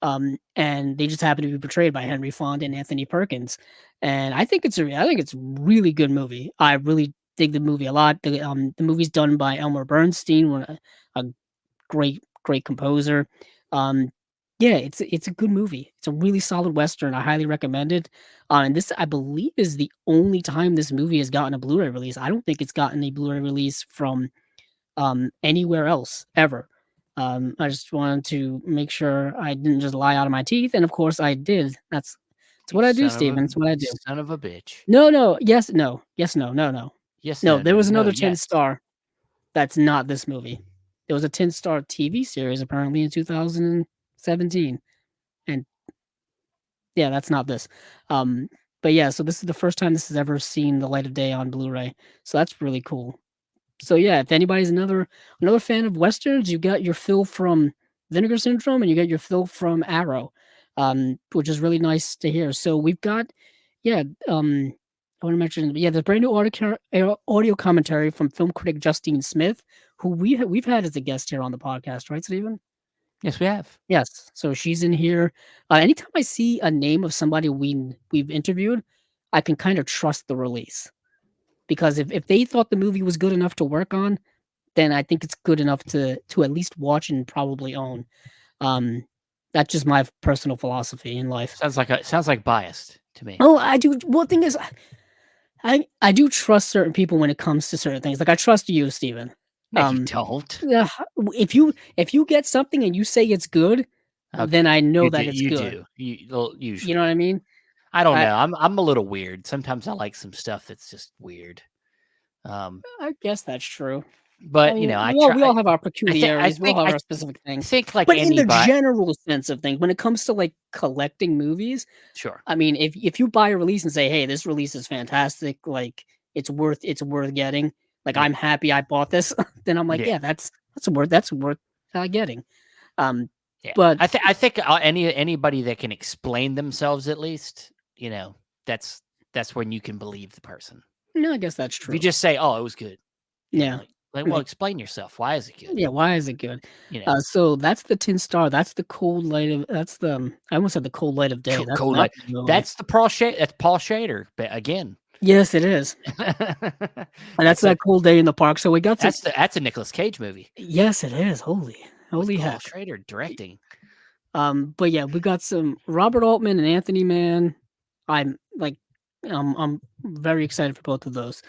S2: And they just happen to be portrayed by Henry Fonda and Anthony Perkins. And I think it's a really good movie. I really dig the movie a lot. The movie's done by Elmer Bernstein, a great composer. Yeah, it's a good movie. It's a really solid western. I highly recommend it. And this, I believe, is the only time this movie has gotten a Blu-ray release. I don't think it's gotten a Blu-ray release from anywhere else ever. I just wanted to make sure I didn't just lie out of my teeth, and of course I did. That's what I do, Steven. That's what I do.
S1: Son of a bitch.
S2: No, yes, no, yes, no, no.
S1: Yes,
S2: No, there was
S1: no,
S2: another 10
S1: yes.
S2: star. That's not this movie. There was a 10-star TV series apparently in 2017, and yeah, that's not this. But yeah, so this is the first time this has ever seen the light of day on Blu-ray, so that's really cool. So yeah, if anybody's another fan of westerns, you got your fill from Vinegar Syndrome and you get your fill from Arrow, which is really nice to hear. So we've got, yeah, I want to mention, yeah, the brand new audio commentary from film critic Justine Smith, who we've had as a guest here on the podcast, right, Stephen?
S1: Yes, we have.
S2: Yes, so she's in here. Anytime I see a name of somebody we've interviewed, I can kind of trust the release. Because if they thought the movie was good enough to work on, then I think it's good enough to at least watch and probably own. That's just my personal philosophy in life.
S1: Sounds like biased to me.
S2: Oh, I do. Well, the thing is, I do trust certain people when it comes to certain things. Like I trust you, Steven.
S1: No, you don't.
S2: Yeah, if you get something and you say it's good, then I know that it's good.
S1: You usually.
S2: You know what I mean?
S1: I don't know. I'm a little weird. Sometimes I like some stuff that's just weird.
S2: I guess that's true.
S1: But
S2: I mean,
S1: you know,
S2: we all have our peculiarities. We all have our specific things.
S1: I think like
S2: but in the general sense of things, when it comes to like collecting movies,
S1: sure.
S2: I mean, if you buy a release and say, "Hey, this release is fantastic," like it's worth getting. Like I'm happy I bought this, then I'm like, yeah, that's worth getting.
S1: Yeah.
S2: But
S1: I think anybody that can explain themselves at least, you know, that's when you can believe the person.
S2: No, I guess that's true.
S1: If you just say, "Oh, it was good,"
S2: yeah.
S1: Like, well, explain yourself. Why is it good?
S2: Yeah, why is it good?
S1: You know.
S2: So that's the 10-star. That's the cold light of. That's the. I almost said the cold light of day. That's
S1: cold light. That's the Paul Shader. That's Paul Shader. But again.
S2: Yes, it is. And that's that cold day in the park. So we got
S1: that's a Nicolas Cage movie.
S2: Yes, it is. Holy heck!
S1: Paul Shader directing.
S2: But yeah, we got some Robert Altman and Anthony Mann. I'm very excited for both of those.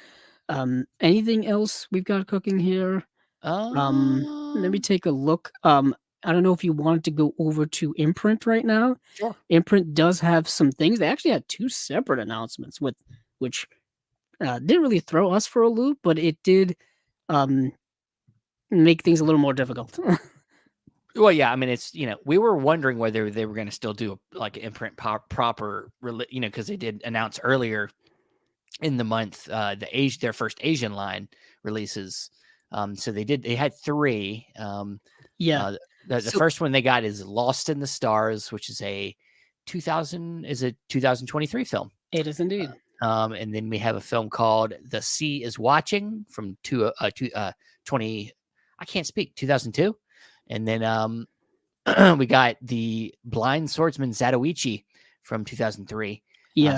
S2: Anything else we've got cooking here? Let me take a look. I don't know if you wanted to go over to Imprint right now.
S1: Sure.
S2: Imprint does have some things. They actually had 2 separate announcements which didn't really throw us for a loop, but it did make things a little more difficult.
S1: Well, yeah, I mean, it's we were wondering whether they were going to still do like an Imprint proper, because they did announce earlier in the month their first Asian line releases. So they had three.
S2: Yeah.
S1: Uh, the
S2: So
S1: first one they got is Lost in the Stars, which is a 2023 film.
S2: it is indeed.
S1: And then we have a film called The Sea is Watching from 20, I can't speak, 2002. And then we got The Blind Swordsman Zatoichi from 2003.
S2: Yeah.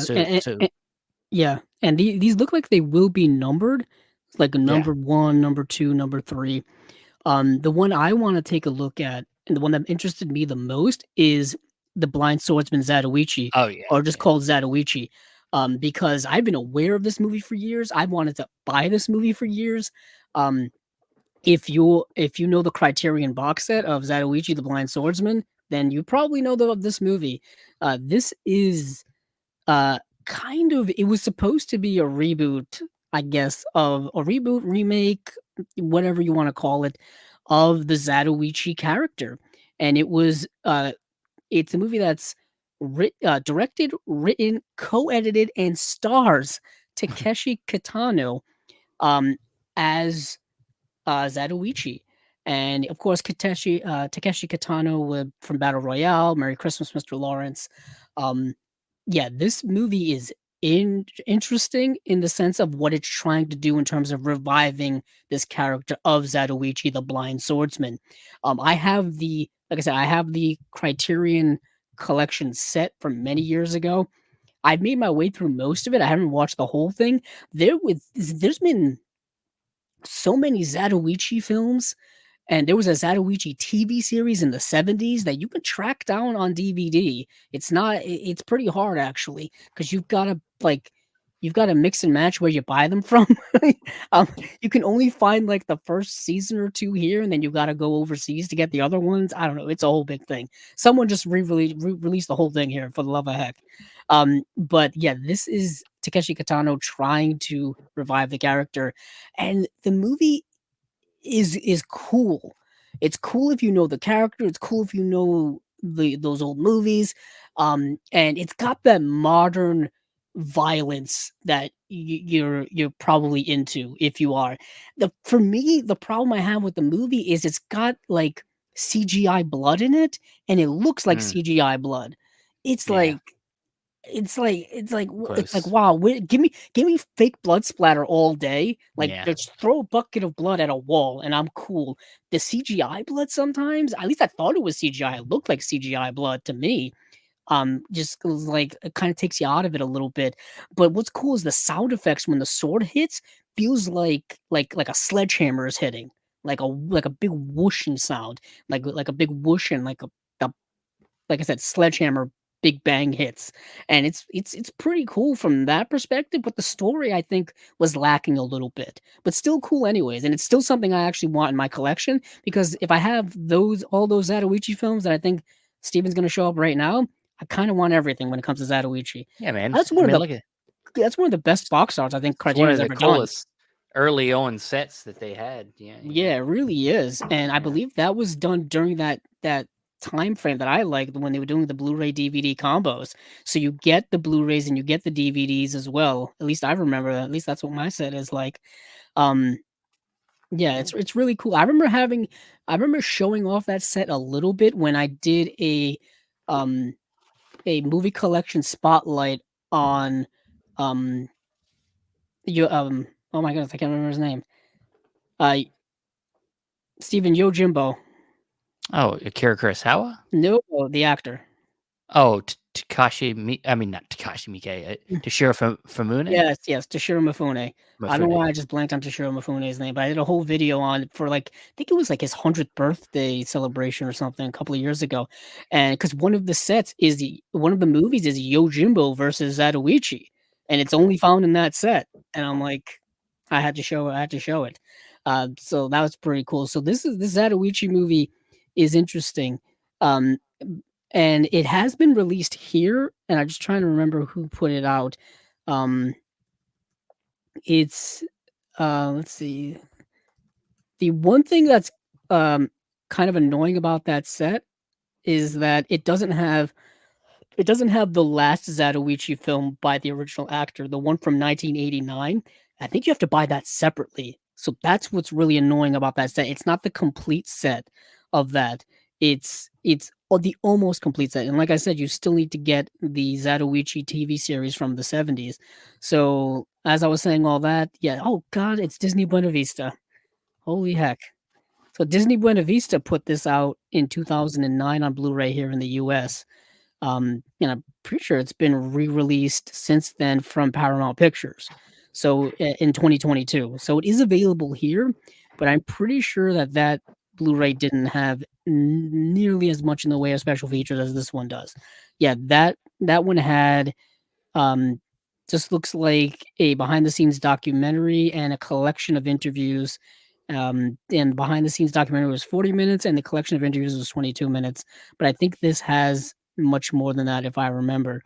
S2: Yeah, and these look like they will be numbered, like a
S1: Yeah.
S2: number 1, number 2, number 3. The one I wanna take a look at, and the one that interested me the most is The Blind Swordsman Zatoichi,
S1: Oh, yeah.
S2: or just called Zatoichi, because I've been aware of this movie for years. I wanted to buy this movie for years. Um, if you know the Criterion box set of Zatoichi: The Blind Swordsman, then you probably know of this movie. This is uh, kind of it was supposed to be a reboot, I guess, of a reboot, remake, whatever you wanna call it, of the Zatoichi character, and it's a movie that's directed, written, co-edited, and stars Takeshi Kitano, um, as Zatoichi. And of course, Takeshi Kitano from Battle Royale, Merry Christmas, Mr. Lawrence. Um, yeah, this movie is interesting in the sense of what it's trying to do in terms of reviving this character of Zatoichi, the blind swordsman. Like I said, I have the Criterion collection set from many years ago. I've made my way through most of it. I haven't watched the whole thing. There's been so many Zatoichi films, and there was a Zatoichi TV series in the '70s that you can track down on DVD. It's pretty hard actually, because you've gotta mix and match where you buy them from. Um, you can only find, like, the first season or 2 here, and then you gotta go overseas to get the other ones. I don't know, it's a whole big thing. Someone just released the whole thing here, for the love of heck. But yeah, this is Takeshi Kitano trying to revive the character, and the movie is cool. It's cool if you know the character, it's cool if you know those old movies, and it's got that modern violence that you're probably into if you are. For me, the problem I have with the movie is it's got, like, CGI blood in it, and it looks like
S1: Mm,
S2: CGI blood. It's
S1: yeah.
S2: like it's like,
S1: Gross.
S2: wow, give me fake blood splatter all day, like,
S1: Yeah.
S2: just throw a bucket of blood at a wall and I'm cool. The CGI blood sometimes, at least I thought it was CGI, it looked like CGI blood to me, just 'cause, like, it kinda takes you out of it a little bit, but what's cool is the sound effects when the sword hits feels like a sledgehammer is hitting, like a big whooshing sound, like a big whoosh and a like I said, sledgehammer, big bang hits, and it's pretty cool from that perspective. But the story I think was lacking a little bit, but still cool anyways. And it's still something I actually want in my collection because if I have all those Zatoichi films that I think Steven's going to show up right now, I kind of want everything when it comes to Zatoichi.
S1: Yeah, man.
S2: That's
S1: I
S2: one of
S1: mean,
S2: the
S1: look at
S2: that's one of the best box arts I think
S1: it's one
S2: Criterion's
S1: of the
S2: ever done.
S1: coolest early on sets that they had. Yeah,
S2: Yeah, it really is, and I
S1: yeah.
S2: believe that was done during that time frame that I liked when they were doing the Blu-ray DVD combos. So you get the Blu-rays and you get the DVDs as well. At least I remember that. At least that's what my set is like. Um, yeah,
S1: Yeah.
S2: it's really cool. I remember showing off that set a little bit when I did um a movie collection spotlight on um oh my goodness, I can't remember his name. Uh Steven Yojimbo.
S1: Oh, Akira Kurosawa?
S2: No, the actor.
S1: Oh, I mean, not Takashi Miike, Toshiro Famune?
S2: Yes, yes, Toshiro Mifune. I don't know
S1: Mifune.
S2: why I just blanked on Toshiro Mifune's name, but I did a whole video on it for, like, I think it was, like, his 100th birthday celebration or something a couple of years ago, and because one of the movies is Yojimbo versus Zatoichi, and it's only found in that set, and I'm like, I had to show it. So that was pretty cool. So this Zatoichi movie is interesting, um, and it has been released here, and I'm just trying to remember who put it out. Um, it's let's see. The one thing that's um kind of annoying about that set is that it doesn't have the last Zatoichi film by the original actor, the one from 1989. I think you have to buy that separately. So that's what's really annoying about that set. It's not the complete set of that. It's the almost complete set. And like I said, you still need to get the Zatoichi TV series from the 70s. So as I was saying all that, yeah, oh god, it's Disney Buena Vista. Holy heck. So Disney Buena Vista put this out in 2009 on Blu-ray here in the US. And I'm pretty sure it's been re-released since then from Paramount Pictures. So in 2022, so it is available here, but I'm pretty sure that that Blu-ray didn't have nearly as much in the way of special features as this one does. Yeah, that one had um, just looks like a behind-the-scenes documentary and a collection of interviews. And behind-the-scenes documentary was 40 minutes, and the collection of interviews was 22 minutes. But I think this has much more than that, if I remember.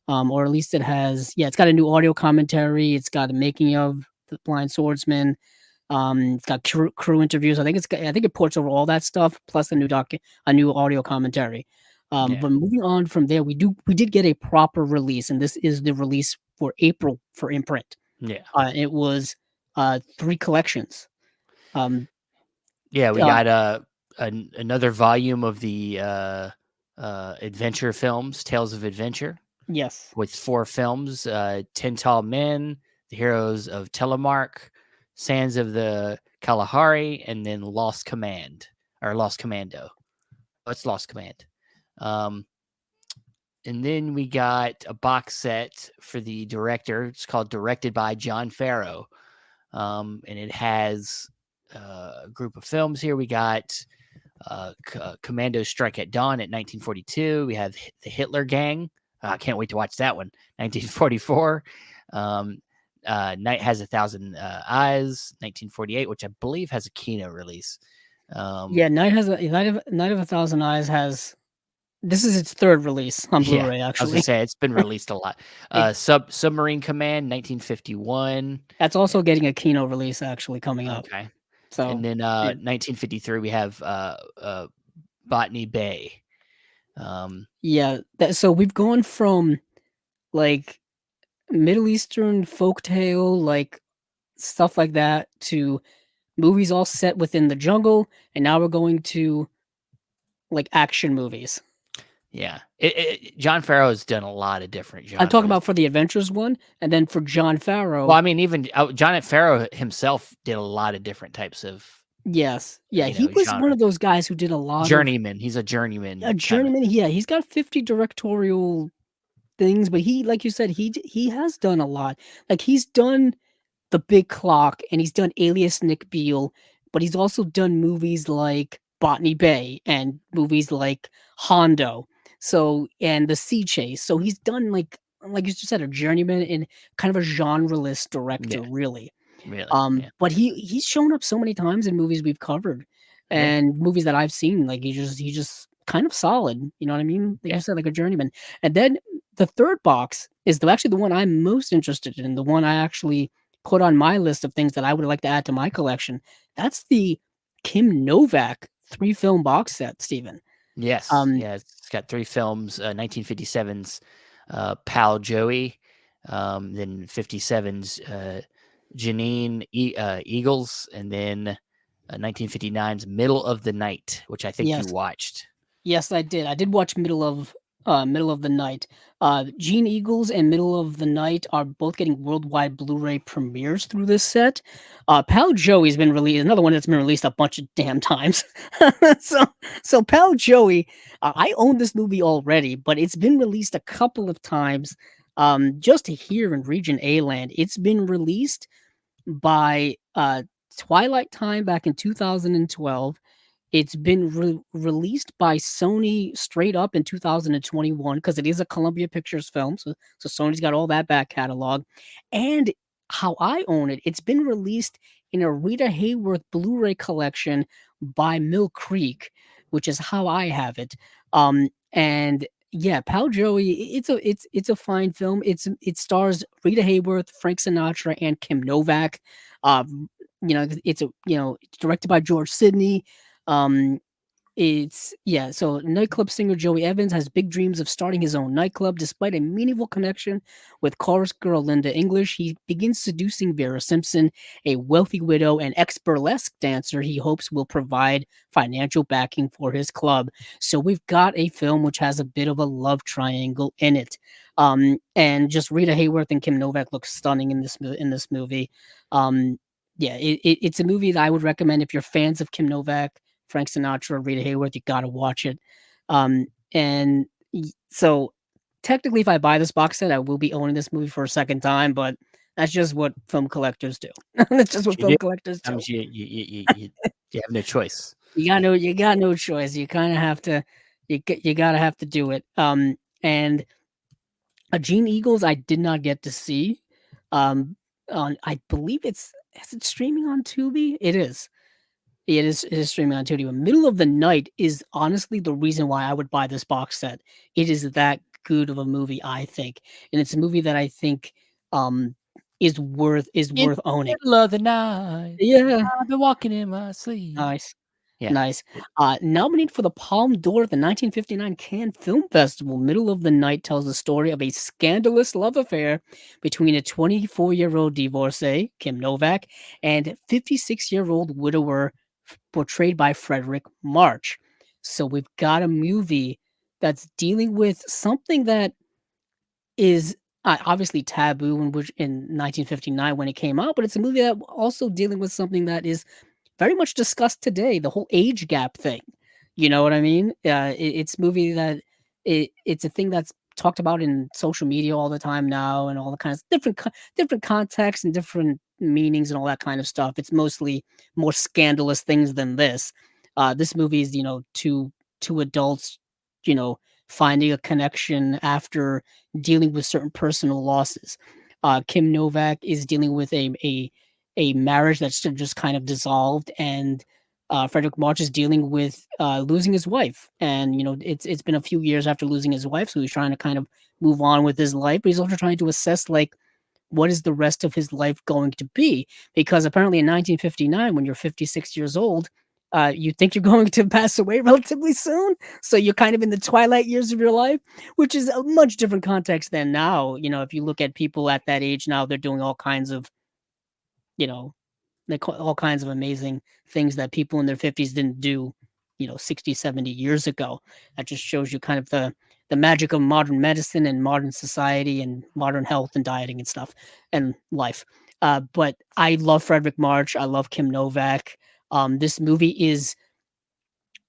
S2: Or at least it has. Yeah, it's got a new audio commentary. It's got a making of the Blind Swordsman. It's got crew interviews. I think it ports over all that stuff plus a new audio commentary.
S1: Yeah.
S2: But moving on from there, we did get a proper release, and this is the release for April for Imprint.
S1: Yeah.
S2: It was 3 collections. Um,
S1: Yeah, we
S2: uh,
S1: got another volume of the adventure films, Tales of Adventure,
S2: yes,
S1: with 4 films: 10 Tall Men, The Heroes of Telemark, Sands of the Kalahari, and then Lost Command or Lost Commando. Oh, it's Lost Command. And then we got a box set for the director. It's called Directed by John Farrow. And it has a group of films here. We got Commando Strike at Dawn at 1942. We have The Hitler Gang. I can't wait to watch that one. 1944. Night Has a Thousand Eyes, 1948, which I believe has a Kino release.
S2: yeah. Night of a Thousand Eyes has. This is its 3rd release on
S1: Yeah,
S2: Blu-ray.
S1: I was gonna
S2: Actually,
S1: say it's been released a lot.
S2: it,
S1: Submarine Command, 1951.
S2: that's also getting a Kino release actually coming up.
S1: Okay, and
S2: So
S1: then
S2: yeah.
S1: 1953 we have Botany Bay.
S2: Yeah, so we've gone from like Middle Eastern folktale, like stuff like that, to movies all set within the jungle, and now we're going to like action movies.
S1: Yeah, John Farrow has done a lot of different
S2: I'm talking
S1: genres.
S2: about for the Adventures one, and then for John
S1: Well,
S2: Farrow.
S1: I mean, even John Farrow himself did a lot of different types of
S2: Yes, yeah, he was one
S1: genre.
S2: of those guys who did a lot of
S1: Journeyman. He's a journeyman
S2: a
S1: kind of.
S2: journeyman. Yeah, he's got 50 directorial things, but he, like you said, he has done a lot. Like he's done The Big Clock, and he's done Alias Nick Beale, but he's also done movies like Botany Bay and movies like Hondo. So and The Sea Chase. So he's done like you just said, a journeyman and kind of a genreless director,
S1: Yeah,
S2: really.
S1: really. Yeah,
S2: But he's shown up so many times in movies we've covered
S1: yeah,
S2: and movies that I've seen. Like he's just kind of solid. You know what I mean? Like you
S1: yeah.
S2: said, like a journeyman. And then the 3rd box is actually the one I'm most interested in. The one I actually put on my list of things that I would like to add to my collection. That's the Kim Novak 3-film box set, Steven.
S1: Yes,
S2: Um,
S1: yeah. It's got 3 films: 1957's Pal Joey, then 57's Janine Eagles, and then 1959's Middle of the Night, which I think you
S2: yes,
S1: watched.
S2: yes, I did. I did watch Middle of the Night. Gene Eagles and Middle of the Night are both getting worldwide Blu-ray premieres through this set. Pal Joey's been released, another one that's been released a bunch of damn times. so so Pal Joey, I own this movie already, but it's been released a couple of times. Just here in Region A land, it's been released by Twilight Time back in 2012. It's been released by Sony straight up in 2021 because it is a Columbia Pictures film. So Sony's got all that back catalog. And how I own it, it's been released in a Rita Hayworth Blu-ray collection by Mill Creek, which is how I have it. And yeah, Pal Joey, it's a fine film. It stars Rita Hayworth, Frank Sinatra, and Kim Novak. It's directed by George Sidney. Um, So nightclub singer Joey Evans has big dreams of starting his own nightclub. Despite a meaningful connection with chorus girl Linda English, he begins seducing Vera Simpson, a wealthy widow and ex-burlesque dancer he hopes will provide financial backing for his club. So we've got a film which has a bit of a love triangle in it. And just Rita Hayworth and Kim Novak look stunning in this movie. It's a movie that I would recommend if you're fans of Kim Novak, Frank Sinatra, Rita Hayworth, you gotta watch it. And so technically, if I buy this box set, I will be owning this movie for a second time, but that's just what film collectors do. That's just what
S1: You do.
S2: film collectors do.
S1: Sometimes you have no choice.
S2: You got no choice. You kind of have to, you gotta have to do it. And Gene Eagles, I did not get to see. On I believe is it streaming on Tubi? It is. It is streaming on Tubi. But Middle of the Night is honestly the reason why I would buy this box set. It is that good of a movie, I think, and it's a movie that I think um is
S1: In
S2: worth
S1: the
S2: owning.
S1: middle of the night,
S2: Yeah,
S1: I've been walking in my sleep.
S2: nice.
S1: Yeah.
S2: Nice. Nominated for the Palme d'Or at the 1959 Cannes Film Festival, Middle of the Night tells the story of a scandalous love affair between a 24-year-old divorcee, Kim Novak, and 56-year-old widower portrayed by Frederick March. So we've got a movie that's dealing with something that is obviously taboo in 1959 when it came out, but it's a movie that also dealing with something that is very much discussed today, the whole age gap thing. You know what I mean? It's movie that it's a thing that's talked about in social media all the time now, and all the kinds of different contexts and different meanings and all that kind of stuff. It's mostly more scandalous things than this. This movie is two adults, you know, finding a connection after dealing with certain personal losses. Kim Novak is dealing with a marriage that's just kind of dissolved, and Frederick March is dealing with losing his wife. And it's been a few years after losing his wife, so he's trying to kind of move on with his life, but he's also trying to assess like what is the rest of his life going to be? Because apparently in 1959, when you're 56 years old, you think you're going to pass away relatively soon. So you're kind of in the twilight years of your life, which is a much different context than now. If you look at people at that age now, they're doing all kinds of, you know, all kinds of amazing things that people in their 50s didn't do, 60, 70 years ago. That just shows you kind of the magic of modern medicine and modern society and modern health and dieting and stuff and life. But I love Frederick March. I love Kim Novak. This movie is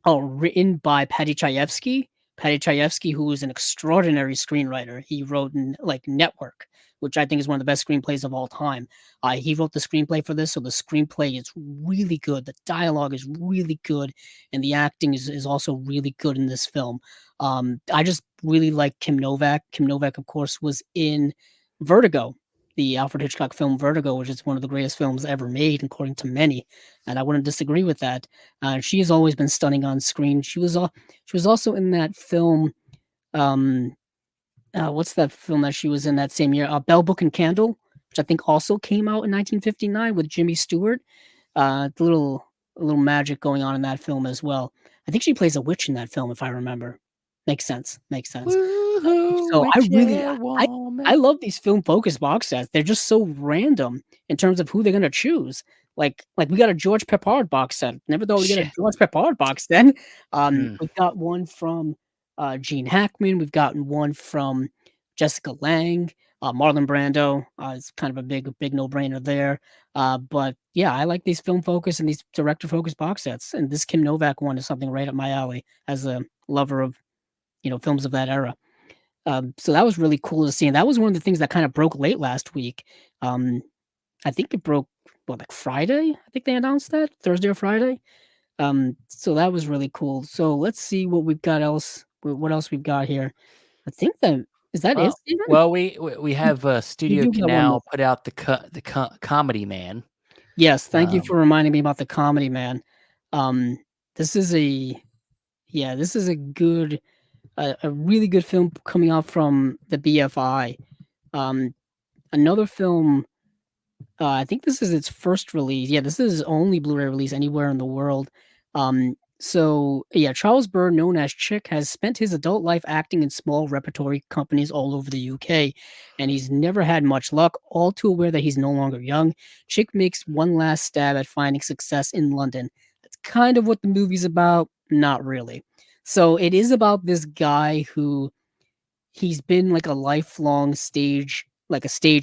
S2: written by Paddy Chayefsky. Paddy Chayefsky, who is an extraordinary screenwriter. He wrote like Network, which I think is one of the best screenplays of all time. He wrote the screenplay for this, so the screenplay is really good. The dialogue is really good, and the acting is also really good in this film. I just really like Kim Novak. Kim Novak, of course, was in Vertigo, the Alfred Hitchcock film Vertigo, which is one of the greatest films ever made, according to many, and I wouldn't disagree with that. She has always been stunning on screen. She was also in that film. Um, what's that film that she was in that same year? Bell, Book, and Candle, which I think also came out in 1959 with Jimmy Stewart. A little magic going on in that film as well. I think she plays a witch in that film, if I remember. Makes sense. Makes sense.
S1: Woo-hoo,
S2: So I really
S1: witchy
S2: I
S1: woman.
S2: love these film focused box sets. They're just so random in terms of who they're gonna choose. Like we got a George Peppard box set. Never thought we'd get a
S1: Shit.
S2: George Peppard box set.
S1: Mm.
S2: We've got one from Gene Hackman. We've gotten one from Jessica Lange, Marlon Brando. It's kind of a big no brainer there. But yeah, I like these film focus and these director focused box sets. And this Kim Novak one is something right up my alley as a lover of films of that era. So that was really cool to see, and that was one of the things that kind of broke late last week. Um, I think it broke like Friday. I think they announced that Thursday or Friday. So that was really cool. So let's see what we've got else. What else we've got here? I think that is that it,
S1: Well,
S2: Steven?
S1: well, we have
S2: You
S1: Studio
S2: do got one more.
S1: Canal put out Comedy Man.
S2: Yes, thank you
S1: Um,
S2: for reminding me about the comedy man. Um, this is this is a really good film coming out from the BFI. Um, Another film. I think this is its first release. Yeah, this is its only Blu-ray release anywhere in the world. So, yeah, Charles Burr, known as Chick, has spent his adult life acting in small repertory companies all over the UK, and he's never had much luck. All too aware that he's no longer young, Chick makes one last stab at finding success in London. That's kind of what the movie's about. Not really. So, it is about this guy who he's been like a lifelong stage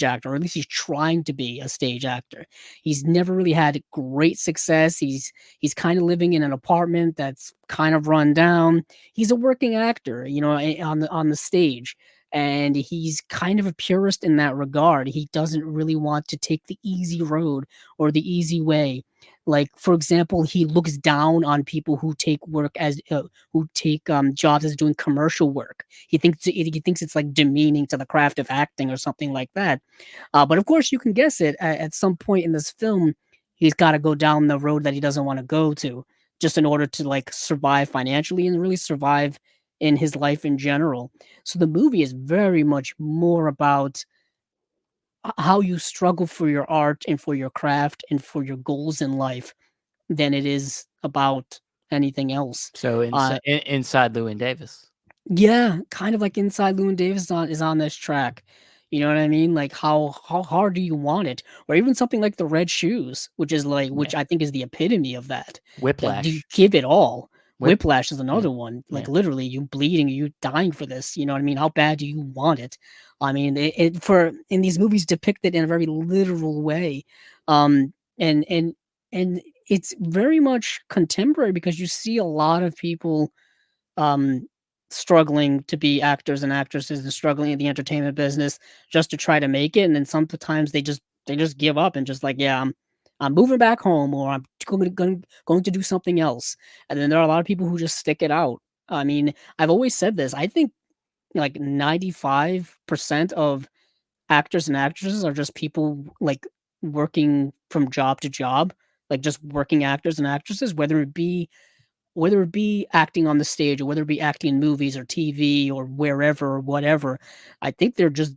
S2: actor, or at least he's trying to be a stage actor. He's never really had great success. He's kind of living in an apartment that's kind of run down. He's a working actor, on the stage. And he's kind of a purist in that regard. He doesn't really want to take the easy road or the easy way. Like, for example, he looks down on people who take jobs as doing commercial work. He thinks it's like demeaning to the craft of acting or something like that. But of course, you can guess it. At some point in this film, he's got to go down the road that he doesn't want to go to, just in order to like survive financially and really survive in his life in general. So the movie is very much more about how you struggle for your art and for your craft and for your goals in life than it is about anything else.
S1: So
S2: Uh,
S1: inside Llewyn Davis.
S2: yeah, kind of like Inside Llewyn Davis is on this track. You know what I mean? Like how hard do you want it? Or even something like The Red Shoes, which
S1: Yeah.
S2: I think is the epitome of that. Like, do you
S1: Whiplash.
S2: give it all?
S1: Whip.
S2: Whiplash is
S1: Yeah.
S2: another one. Like
S1: Yeah.
S2: literally, you bleeding, you dying for this. You know what I mean? How bad do you want it? I mean, it for in these movies depicted in a very literal way, um, and and and it's very much contemporary because you see a lot of people um, struggling to be actors and actresses and struggling in the entertainment business just to try to make it. And then sometimes they just give up and just like, yeah, I'm moving back home or I'm going to do something else. And then there are a lot of people who just stick it out. I mean, I've always said this. I think like 95% of actors and actresses are just people like working from job to job, like just working actors and actresses, whether it be acting on the stage or whether it be acting in movies or TV or wherever or whatever. I think they're just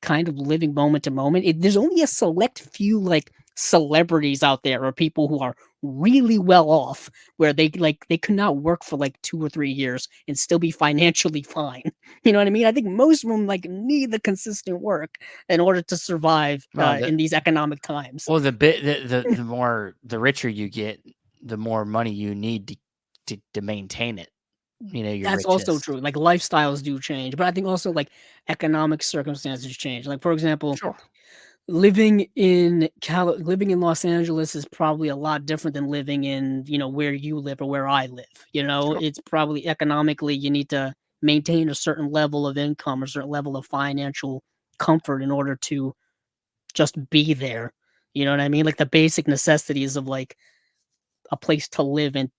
S2: kind of living moment to moment. There's only a select few like celebrities out there or people who are really well off where they could not work for like 2 or 3 years and still be financially fine. You know what I mean? I think most of them like need the consistent work in order to survive
S1: Well,
S2: in these economic times.
S1: the more the richer you get, the more money you need to maintain it. Your
S2: That's also
S1: riches.
S2: true. Like lifestyles do change, but I think also like economic circumstances change. Like for example,
S1: Sure.
S2: living in Los Angeles is probably a lot different than living in, where you live or where I live.
S1: Sure.
S2: It's probably economically you need to maintain a certain level of income or certain level of financial comfort in order to just be there. You know what I mean? Like the basic necessities of like a place to live and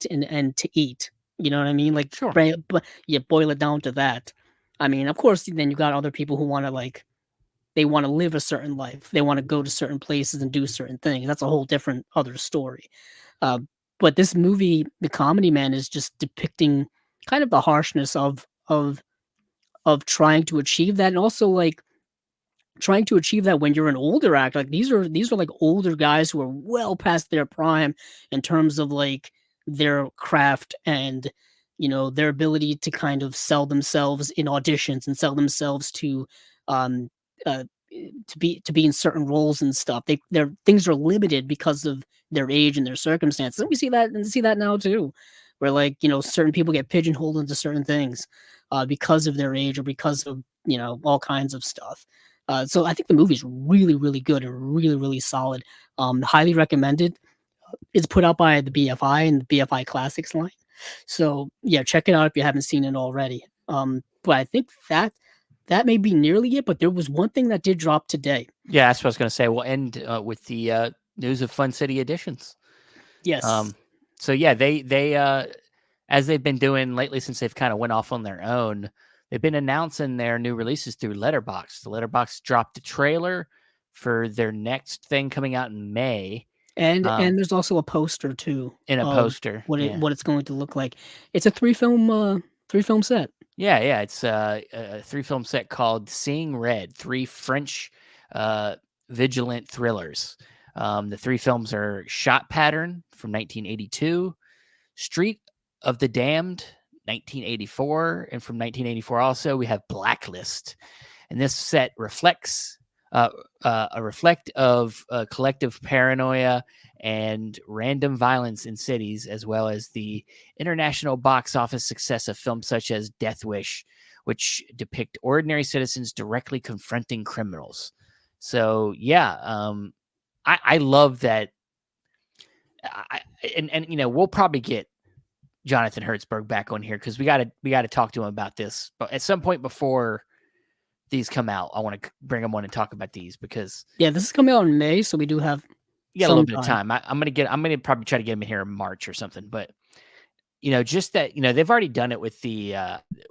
S2: to eat. You know what I mean? Like,
S1: Sure.
S2: but you boil it down to that. I mean, of course, then you got other people who want to like they want to live a certain life. They want to go to certain places and do certain things. That's a whole different other story. Uh, but this movie, The Comedy Man, is just depicting kind of the harshness of trying to achieve that, and also like trying to achieve that when you're an older actor. Like these are like older guys who are well past their prime in terms of like their craft and their ability to kind of sell themselves in auditions and sell themselves um uh to be in certain roles and stuff. Their things are limited because of their age and their circumstances. And we see that now too. Where like, certain people get pigeonholed into certain things because of their age or because of, all kinds of stuff. So I think the movie's really, really good and really, really solid. Highly recommended. It's put out by the BFI and the BFI Classics line. So yeah, check it out if you haven't seen it already. But I think that may be nearly it. But there was one thing that did drop today.
S1: Yeah, that's what I was going to say. We'll end with the news of Fun City Editions.
S2: Yes,
S1: So yeah, they as they've been doing lately since they've kind of went off on their own, they've been announcing their new releases through Letterboxd. The Letterboxd dropped a trailer for their next thing coming out in May.
S2: and there's also a poster too
S1: In a
S2: of
S1: poster.
S2: what
S1: Yeah.
S2: it's going to look like. It's a three film set.
S1: Yeah. It's a 3-film set called Seeing Red, 3 French vigilant thrillers. The 3 films are Shot Pattern from 1982, Street of the Damned, 1984, and from 1984 also we have Blacklist, and this set reflects a reflect of collective paranoia and random violence in cities, as well as the international box office success of films such as Death Wish, which depict ordinary citizens directly confronting criminals. So yeah, I love that. And you know, we'll probably get Jonathan Hertzberg back on here because we gotta talk to him about this. But at some point before these come out, I want to bring him on and talk about these because
S2: this is coming out in May, so we do have
S1: you got a little
S2: some
S1: bit of
S2: time.
S1: time. I'm gonna probably try to get him in here in March or something. But you know, just that, you know, they've already done it with the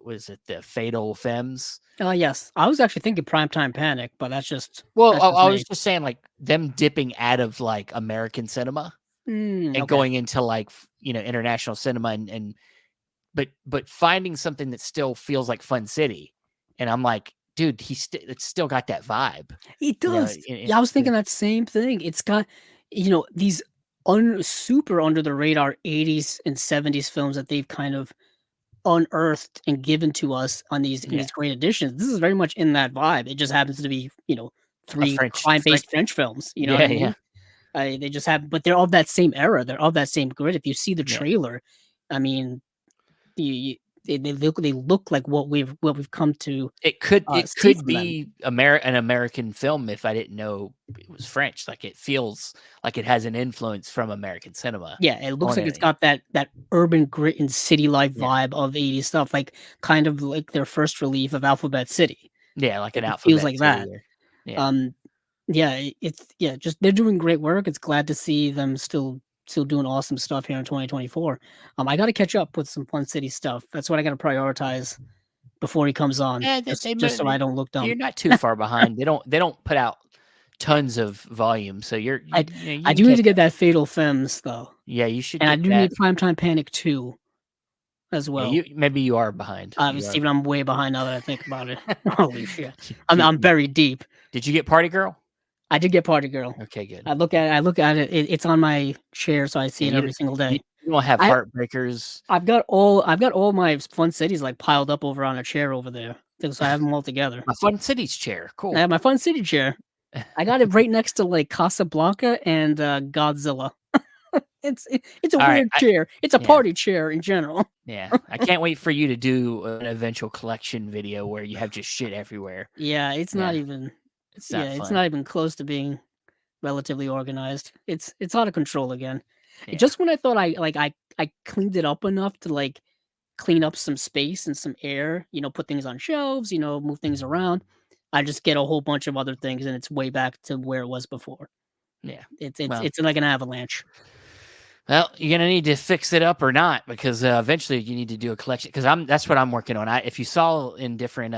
S1: was it the Fatal Femmes?
S2: Yes, I was actually thinking Primetime Panic, but that's
S1: Well, I
S2: me.
S1: was just saying like them dipping out of like American cinema and
S2: Okay.
S1: going into like you know international cinema and but finding something that still feels like Fun City, and I'm like, dude, it's still got that vibe.
S2: It
S1: You know,
S2: does. Yeah, I was thinking that same thing. It's got, these super under the radar 80s and 70s films that they've kind of unearthed and given to us on these in
S1: yeah,
S2: these great editions. This is very much in that vibe. It just happens to be,
S1: a
S2: three
S1: French,
S2: crime-based French films. You know what I
S1: yeah,
S2: mean?
S1: yeah,
S2: They just have, but they're of that same era. They're of that same grid. If you see the
S1: yeah.
S2: trailer, I mean, you, they look like what we've come to
S1: It could
S2: see from them.
S1: be an American film if I didn't know it was French. Like it feels like it has an influence from American cinema
S2: Yeah, it looks
S1: on
S2: like it's
S1: it.
S2: got that urban grit and city life
S1: Yeah,
S2: vibe of 80s stuff, like kind of like their first relief of Alphabet City.
S1: yeah, like an
S2: It feels
S1: Alphabet
S2: like
S1: City.
S2: that.
S1: Or, yeah,
S2: Um, yeah, just they're doing great work. It's glad to see them still doing awesome stuff here in 2024. I got to catch up with some Fun City stuff. That's what I got to prioritize before he comes on,
S1: yeah.
S2: just so I don't look dumb.
S1: You're not too far behind. They don't put out tons of volume, so
S2: I
S1: you know you
S2: I
S1: can
S2: do need
S1: catch
S2: to get
S1: up.
S2: that Fatal Femmes though,
S1: Yeah, you should
S2: and I
S1: get
S2: do
S1: that.
S2: need Primetime Panic 2 as
S1: Yeah,
S2: well.
S1: maybe you are behind. You are.
S2: Steven, I'm way behind now that I think about it. Holy shit. I'm
S1: You-
S2: I'm very deep.
S1: did you get Party Girl?
S2: I did get Party Girl.
S1: Okay, good.
S2: I look at it, it's on my chair, so I see
S1: Yeah,
S2: it every single
S1: you
S2: day.
S1: don't have
S2: I
S1: Heartbreakers.
S2: I've got all my Fun Cities, like, piled up over on a chair over there, so I have them all together.
S1: My Fun Cities chair.
S2: I
S1: Cool.
S2: have my Fun City chair. I got it right next to, like, Casablanca and, Godzilla. It's a
S1: All right.
S2: weird chair. It's a
S1: Yeah.
S2: party chair in general.
S1: Yeah. I can't wait for you to do an eventual collection video where you have just shit everywhere.
S2: Yeah, it's not
S1: Yeah.
S2: even
S1: It's not
S2: it's
S1: fun.
S2: not even close to being relatively organized. It's out of control again.
S1: Yeah.
S2: Just when I thought I cleaned it up enough to, like, clean up some space and some air, put things on shelves, move things around, I just get a whole bunch of other things and it's way back to where it was before.
S1: Yeah.
S2: It's it's
S1: Well,
S2: it's like an avalanche.
S1: well, you're gonna need to fix it up or not because eventually you need to do a collection. Because that's what I'm working on. If you saw in different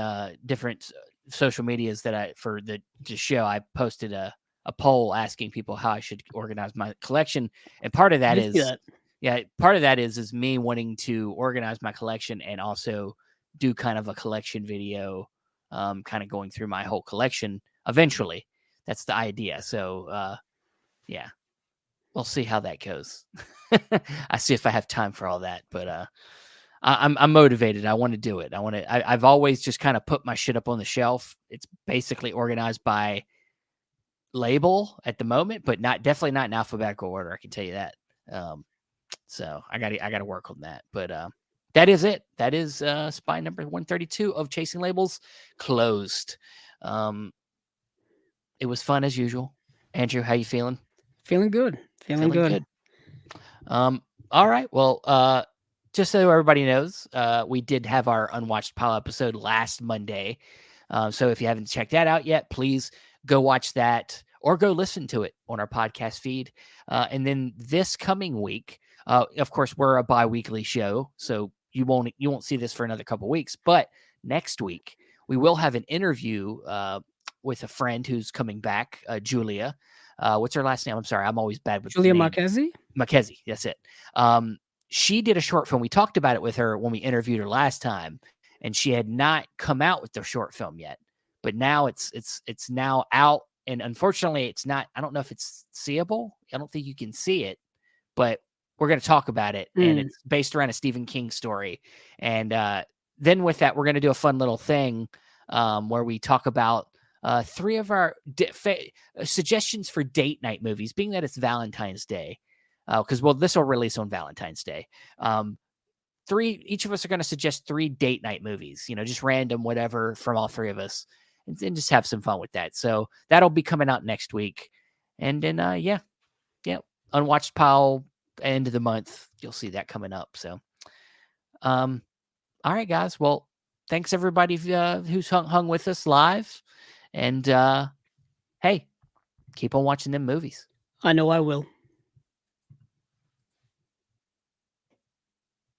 S1: social medias that for the show, I posted a poll asking people how I should organize my collection, and part of
S2: I
S1: that
S2: did see
S1: is
S2: that.
S1: yeah, part of that is me wanting to organize my collection and also do kind of a collection video, kind of going through my whole collection eventually. That's the idea. So yeah, we'll see how that goes. I see if I have time for all that, but I'm motivated. I want to do it. I've always just kind of put my shit up on the shelf. It's basically organized by label at the moment, but definitely not in alphabetical order. I can tell you that. So I gotta work on that. But that is it. That is spine number 132 of Chasing Labels closed. It was fun as usual. Andrew, how you feeling?
S2: Feeling good. Feeling good.
S1: All right. Well, just so everybody knows, we did have our Unwatched Pile episode last Monday. So if you haven't checked that out yet, please go watch that or go listen to it on our podcast feed. And then this coming week, of course, we're a bi-weekly show, so you won't see this for another couple weeks. But next week, we will have an interview with a friend who's coming back, Julia. What's her last name? I'm sorry, I'm always bad with
S2: Julia
S1: names.
S2: Marchesi?
S1: Mackenzie, that's it. She did a short film. We talked about it with her when we interviewed her last time, and she had not come out with the short film yet. But now it's now out, and unfortunately, it's not. I don't know if it's seeable. I don't think you can see it, but we're going to talk about it, and it's based around a Stephen King story. And then with that, we're going to do a fun little thing where we talk about 3 of our suggestions for date night movies, being that it's Valentine's Day. Because this will release on Valentine's Day. Each of us are going to suggest 3 date night movies, just random, whatever, from all 3 of us, and just have some fun with that. So that'll be coming out next week. And then, Unwatched Pile, end of the month, you'll see that coming up. So, all right, guys. Well, thanks everybody who's hung with us live. And hey, keep on watching them movies.
S2: I know I will.